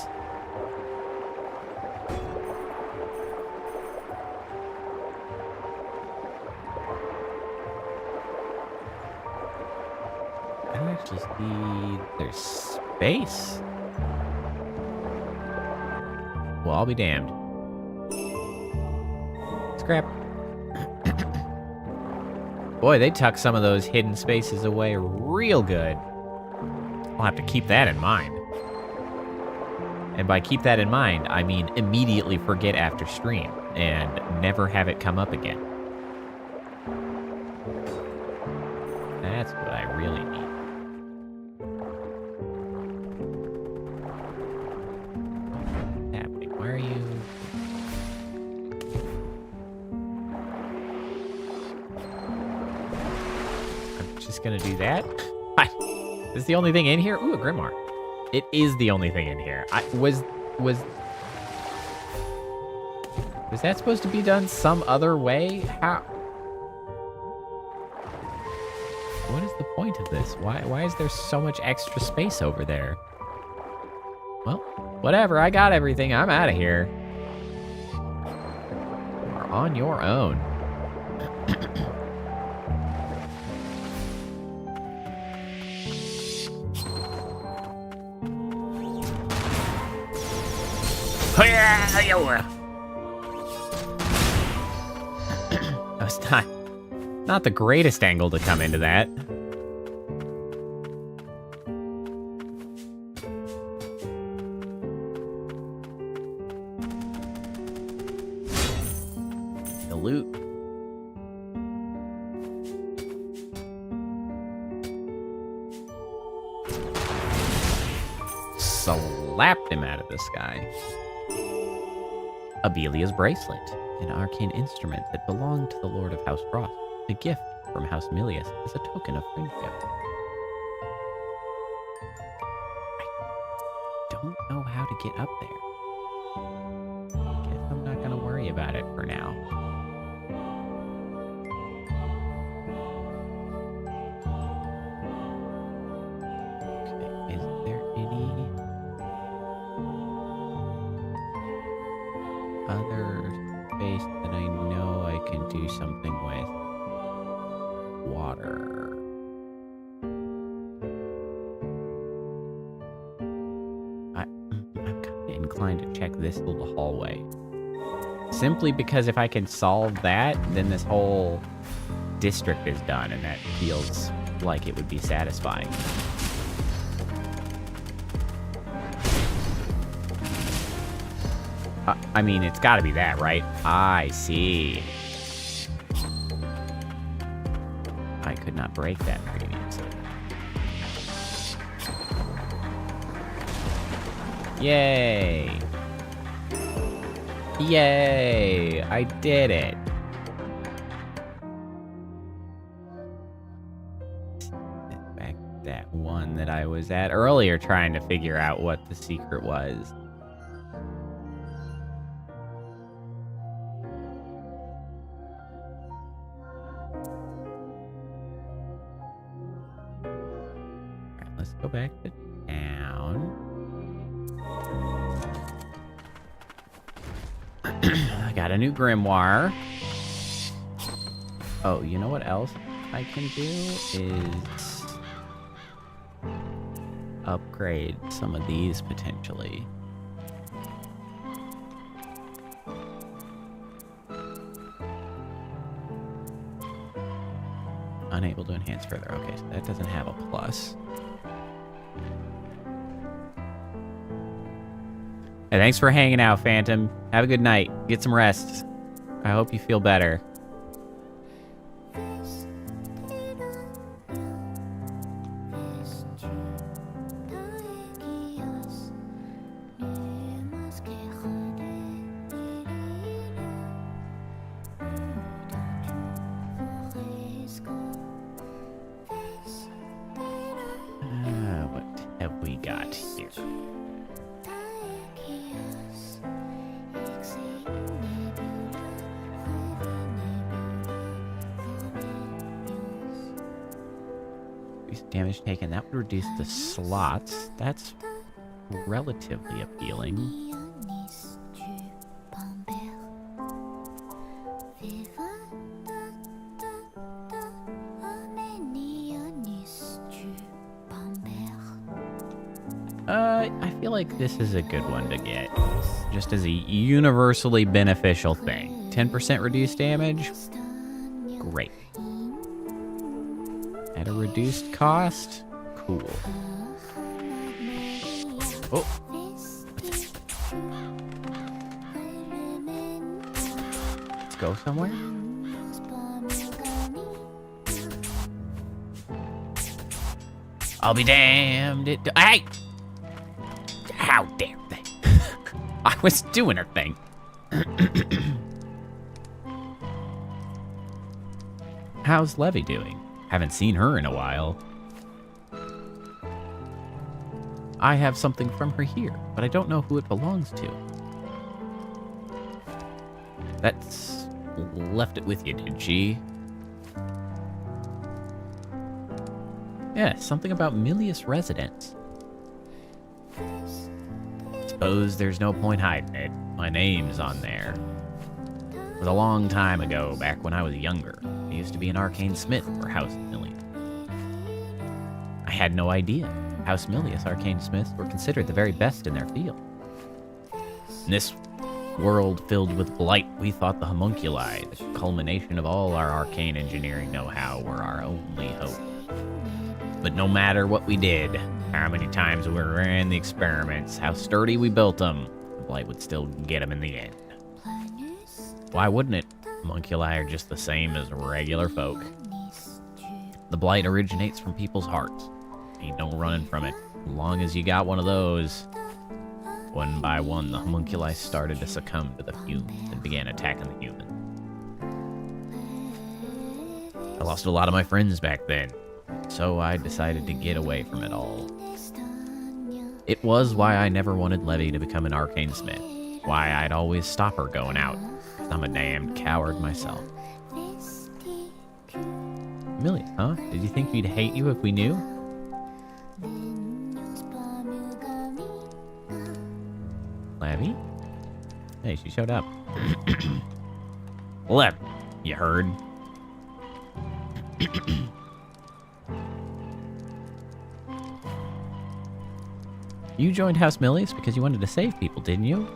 I don't actually see there's space. Well, I'll be damned. Scrap. Boy, they tuck some of those hidden spaces away real good. I'll have to keep that in mind. And by keep that in mind, I mean immediately forget after stream and never have it come up again. That's what I really need. What's happening? Why are you... I'm just gonna do that? Is this the only thing in here? Ooh, a grimoire. It is the only thing in here. Was that supposed to be done some other way? How? What is the point of this? Why is there so much extra space over there? Well, whatever. I got everything. I'm out of here. You are on your own. That was not the greatest angle to come into that. The loot. Slapped him out of the sky. Abelia's bracelet, an arcane instrument that belonged to the Lord of House Frost. A gift from House Milius as a token of friendship. I don't know how to get up there. Guess I'm not gonna worry about it for now. Okay, is there any other space that I know I can do something with? Water. I'm check this little hallway. Simply because if I can solve that, then this whole district is done, and that feels like it would be satisfying. I mean, it's gotta be that, right? I see. I could not break that previously. Yay! Yay! I did it! Back to that one that I was at earlier trying to figure out what the secret was. Alright, let's go back to town. I got a new grimoire. Oh, you know what else I can do is upgrade some of these potentially. Unable to enhance further. Okay, so that doesn't have a plus. Hey, thanks for hanging out, Phantom. Have a good night. Get some rest. I hope you feel better. What have we got here? Damage taken. That would reduce the slots. That's relatively appealing. I feel like this is a good one to get. Just as a universally beneficial thing. 10% reduced damage? Great. At a reduced cost? Cool. Oh. Let's go somewhere. I'll be damned. Hey! How dare they? I was doing her thing. How's Levy doing? Haven't seen her in a while. I have something from her here, but I don't know who it belongs to. That's left it with you, did she? Yeah, something about Milius residence. Suppose there's no point hiding it. My name's on there. It was a long time ago, back when I was younger. I used to be an arcane smith for House Milius. I had no idea. House Milius arcane smiths were considered the very best in their field. In this world filled with blight, we thought the homunculi, the culmination of all our arcane engineering know-how, were our only hope. But no matter what we did, how many times we ran the experiments, how sturdy we built them, the blight would still get them in the end. Why wouldn't it? Homunculi are just the same as regular folk. The blight originates from people's hearts. Ain't no running from it. As long as you got one of those. One by one, the homunculi started to succumb to the fumes and began attacking the humans. I lost a lot of my friends back then, so I decided to get away from it all. It was why I never wanted Levy to become an arcane smith. Why I'd always stop her going out. I'm a damned coward myself. Milius, huh? Did you think we'd hate you if we knew? Levy? Hey, she showed up. Levy, you heard? You joined House Milius because you wanted to save people, didn't you?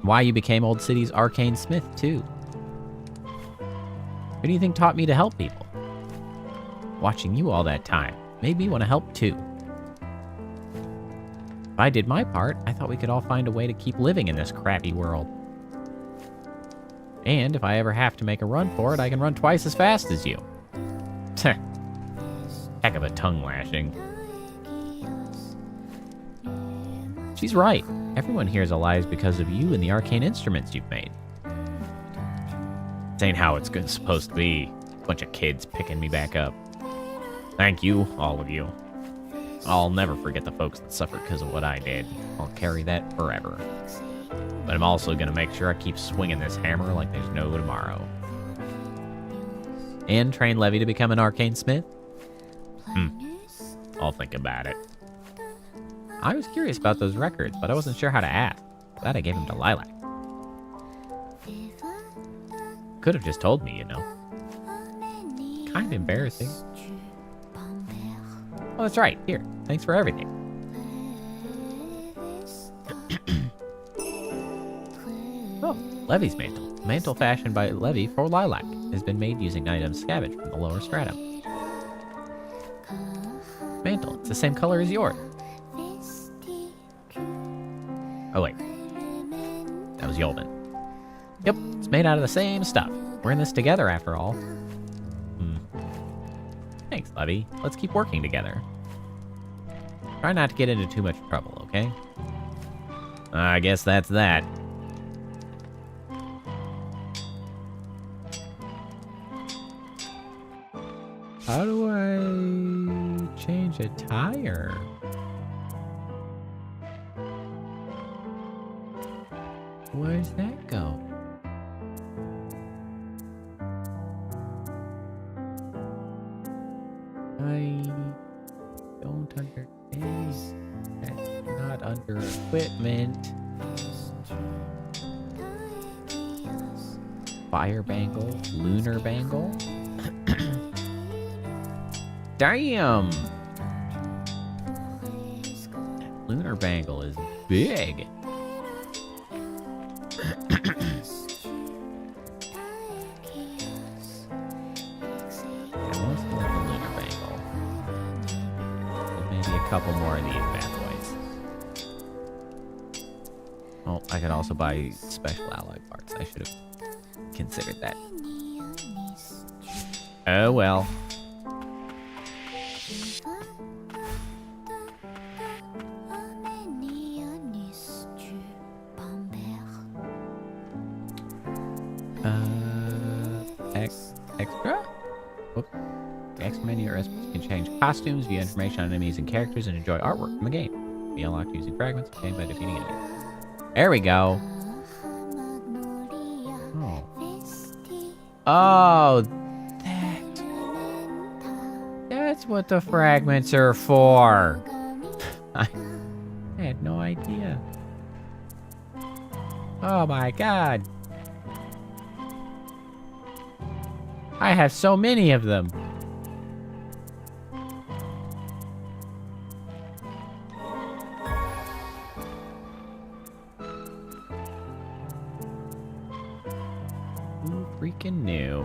Why you became Old City's arcane smith, too. Who do you think taught me to help people? Watching you all that time made me want to help, too. If I did my part, I thought we could all find a way to keep living in this crappy world. And if I ever have to make a run for it, I can run twice as fast as you. Heck of a tongue lashing. She's right. Everyone here's alive because of you and the arcane instruments you've made. This ain't how it's supposed to be. Bunch of kids picking me back up. Thank you, all of you. I'll never forget the folks that suffered because of what I did. I'll carry that forever. But I'm also going to make sure I keep swinging this hammer like there's no tomorrow. And train Levy to become an arcane smith? I'll think about it. I was curious about those records, but I wasn't sure how to ask. Glad I gave them to Lilac. Could have just told me, you know. Kind of embarrassing. Oh, that's right. Here. Thanks for everything. Oh, Levy's mantle. The mantle fashioned by Levy for Lilac has been made using items scavenged from the lower stratum. Mantle. It's the same color as yours. Oh, wait. That was Yolden. Yep, it's made out of the same stuff. We're in this together, after all. Thanks, Levy. Let's keep working together. Try not to get into too much trouble, okay? I guess that's that. How do I change a tire? Where's that go? I don't understand. That's not under equipment. Fire bangle, lunar bangle. Damn! That lunar bangle is big. Couple more of these bad boys. Oh, I could also buy special alloy parts. I should have considered that. Oh well. Extra? Whoop. The X menu or recipes can change costumes, view information on enemies and characters, and enjoy artwork from the game. Be unlocked using fragments obtained by defeating enemies. There we go. Oh, that's what the fragments are for. I had no idea. Oh my god. I have so many of them. Who freaking knew?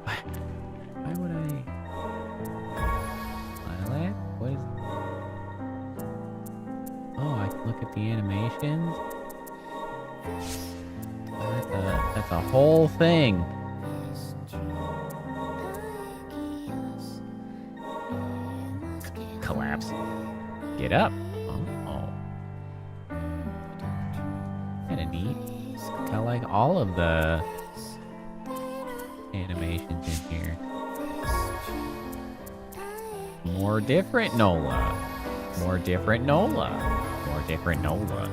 Why would I? Lilac? What is? Oh, I can look at the animations. That's a whole thing. Collapse. Get up. Oh. Kinda neat. I like all of the animations in here. More different Nola. More different Nola. More different Nola.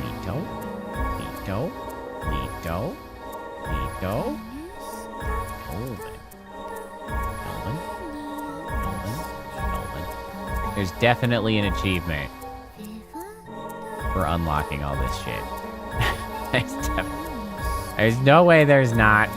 Neato. Neato. Neato. Neato. Golden. Golden. Golden. Golden. There's definitely an achievement for unlocking all this shit. There's no way there's not.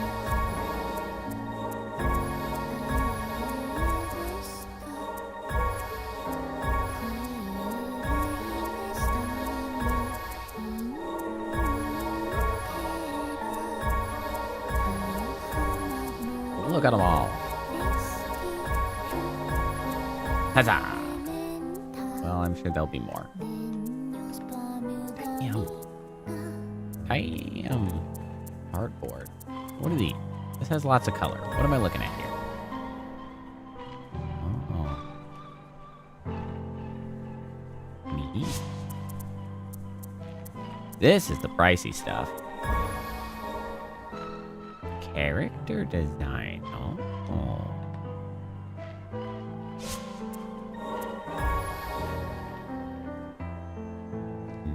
got them all. Huzzah! Well, I'm sure there'll be more. Damn. Cardboard. What are these? This has lots of color. What am I looking at here? Oh. Neat. This is the pricey stuff. Character design. Oh.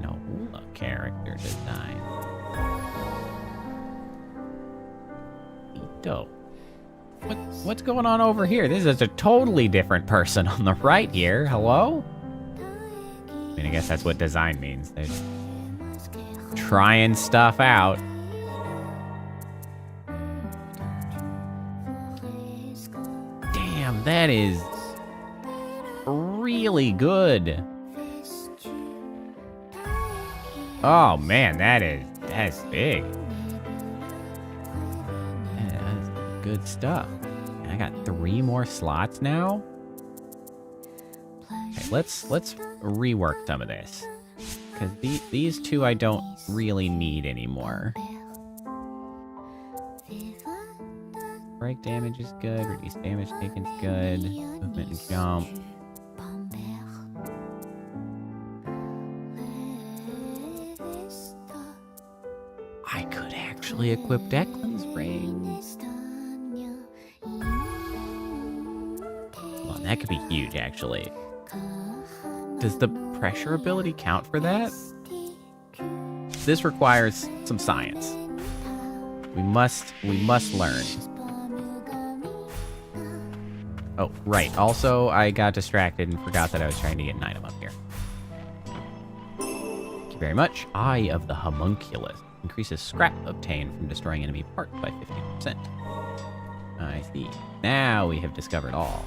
No, character design. Ito. What's going on over here? This is a totally different person on the right here. Hello? I mean, I guess that's what design means. They're trying stuff out. Damn, that is really good. Oh man, that's big. Yeah, that's good stuff. I got 3 more slots now. Okay, let's rework some of this. Because these 2 I don't really need anymore. Break damage is good. Reduce damage taken is good. Movement and jump. I could actually equip Declan's rings. Well, that could be huge, actually. Does the pressure ability count for that? This requires some science. We must learn. Oh, right. Also, I got distracted and forgot that I was trying to get an item up here. Thank you very much. Eye of the Homunculus. Increases scrap obtained from destroying enemy parts by 50%. I see. Now we have discovered all.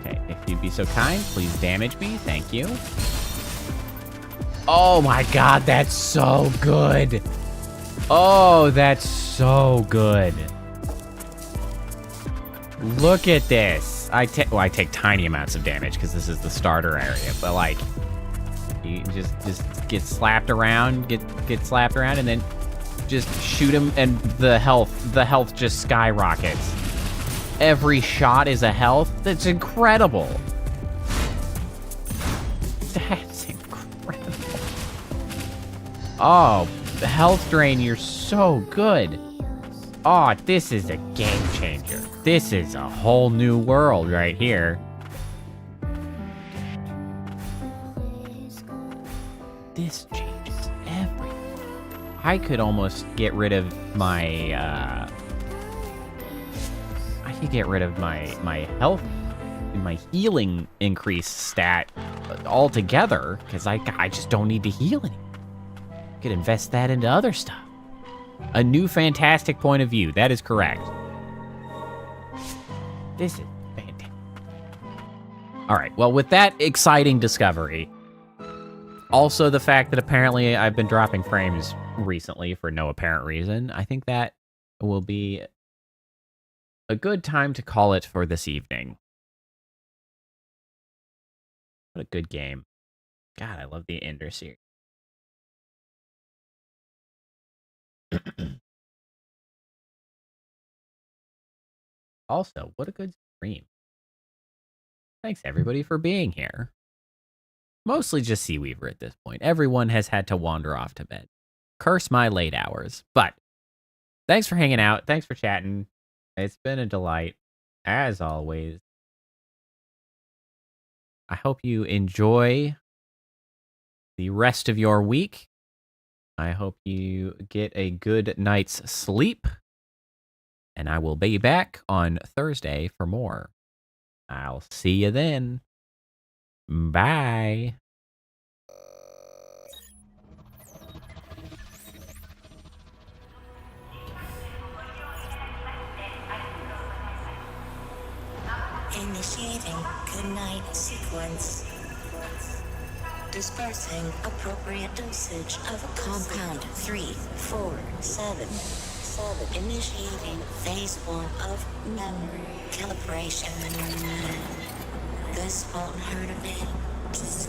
Okay, if you'd be so kind, please damage me. Thank you. Oh my god, that's so good. Oh, that's so good. Look at this. I take tiny amounts of damage because this is the starter area, but like, you just get slapped around, get slapped around, and then just shoot him, and the health just skyrockets. Every shot is a health. That's incredible. That's incredible. Oh, the health drain, you're so good. Oh, this is a game changer. This is a whole new world right here. This changes everything. I could almost get rid of my, I could get rid of my health, my healing increase stat altogether, because I just don't need to heal anymore. I could invest that into other stuff. A new fantastic point of view. That is correct. This is fantastic. All right. Well, with that exciting discovery, also the fact that apparently I've been dropping frames recently for no apparent reason, I think that will be a good time to call it for this evening. What a good game. God, I love the Ender series. Also, what a good stream. Thanks everybody for being here. Mostly just Seaweaver at this point. Everyone has had to wander off to bed. Curse my late hours. But thanks for hanging out. Thanks for chatting. It's been a delight, as always. I hope you enjoy the rest of your week. I hope you get a good night's sleep. And I will be back on Thursday for more. I'll see you then. Bye. In the Initiating goodnight sequence. Dispersing appropriate dosage of compound 347. Initiating phase 1 of memory calibration. This won't hurt a bit. Just